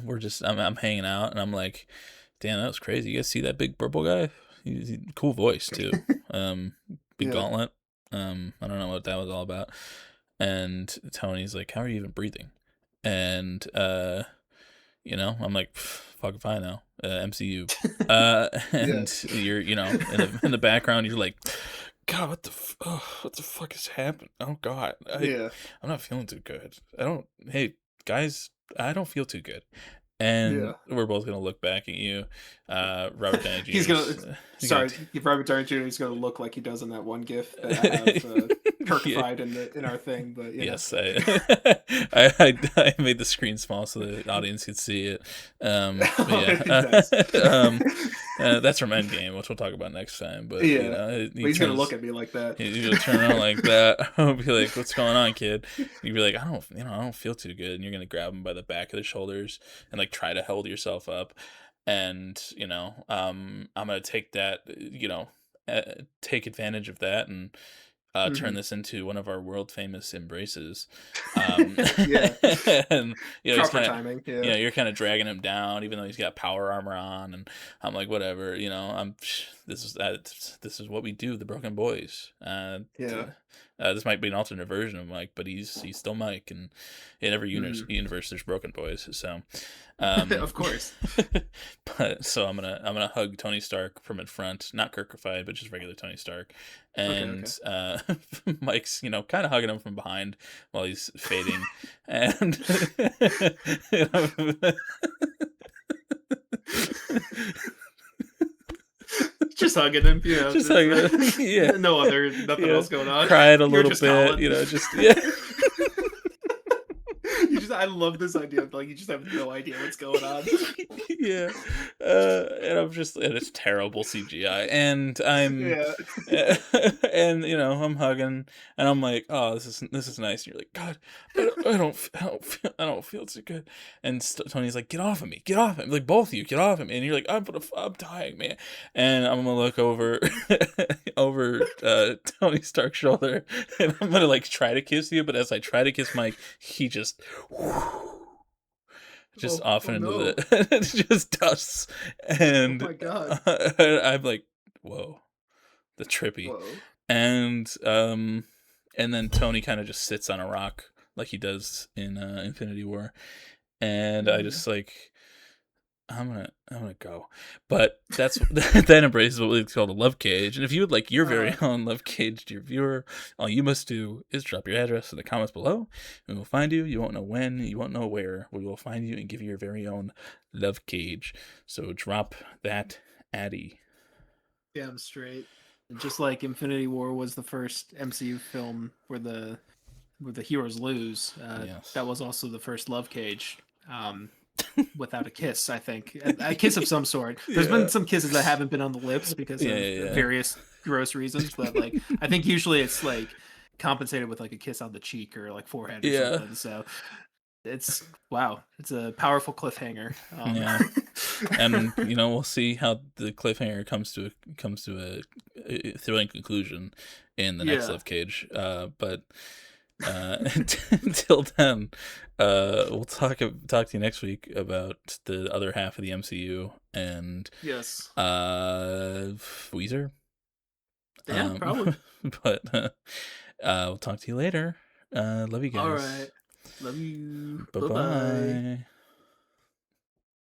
we're just I'm hanging out, and I'm like, damn, that was crazy. You guys see that big purple guy? cool voice too. Big Yeah. gauntlet. I don't know what that was all about. And Tony's like, "How are you even breathing?" And I'm like, "Fuck if I know." MCU. Yeah. And you're, in the background, you're like, "God, what the fuck is happening? Oh God, Yeah. I'm not feeling too good. I don't. Hey guys, I don't feel too good." And Yeah. we're both gonna look back at you, Robert Downey He's gonna. Jr.'s. He's gonna. Sorry, Robert Downey Jr. is gonna look like he does in that one GIF that I have Yeah. perkified in our thing, but Yes, I made the screen small so the audience could see it. But yeah, Nice. that's from Endgame, which we'll talk about next time. But Yeah, but he he's gonna look turns, at me like that. he's gonna turn around like that. I'll be like, "What's going on, kid?" You'd be like, I don't feel too good." And you're gonna grab him by the back of the shoulders and like try to hold yourself up. And I'm gonna take that, take advantage of that and turn Hmm. this into one of our world famous embraces. Yeah, And he's proper kind of, timing. Yeah. you're kind of dragging him down, even though he's got power armor on, and I'm like, whatever, this is what we do, the Broken Boys. Yeah. This might be an alternate version of Mike, but he's still Mike, and in every Hmm. universe there's Broken Boys. So, um, Of course. but so I'm gonna hug Tony Stark from in front, not Kirkified, but just regular Tony Stark, Okay. and Okay. Mike's kind of hugging him from behind while he's fading, and Just hugging him. just hugging him, yeah, Nothing yeah, else going on. cried a You're little just bit, Colin. just yeah. I love this idea of like you just have no idea what's going on. Yeah, and it's terrible CGI, and I'm, Yeah. and I'm hugging, and I'm like, "Oh, this is nice." And you're like, "God, I don't feel too good." And Tony's like, "Get off of me, get off of me!" Like both of you, get off of me. And you're like, I'm dying, man." And I'm gonna look over, Tony Stark's shoulder, and I'm gonna like try to kiss you, but as I try to kiss Mike, he just just Oh. off Oh into no. the just dust, Oh and my god. I'm like, whoa, the trippy, Whoa. and and then Tony kind of just sits on a rock like he does in Infinity War, and I Hmm. just like, I'm gonna go. But that's that embraces what we call a love cage. And if you would like your very Uh. own love cage to your viewer, all you must do is drop your address in the comments below. We will find you. You won't know when, you won't know where. We will find you and give you your very own love cage. So drop that addy. Damn straight. Just like Infinity War was the first MCU film where the heroes lose, that Yes. was also the first love cage. Without a kiss, I think a kiss of some sort. There's been Yeah. some kisses that haven't been on the lips because Yeah, of yeah, various gross reasons, but like I think usually it's like compensated with like a kiss on the cheek or like forehead or yeah. something. So it's wow, it's a powerful cliffhanger. Yeah. And we'll see how the cliffhanger comes to a thrilling conclusion in the next Yeah. Love Cage. But until then, we'll talk to you next week about the other half of the MCU and Yes. Weezer. Yeah. Probably. But we'll talk to you later. Love you All guys. right. Love you. Bye Bye bye. bye.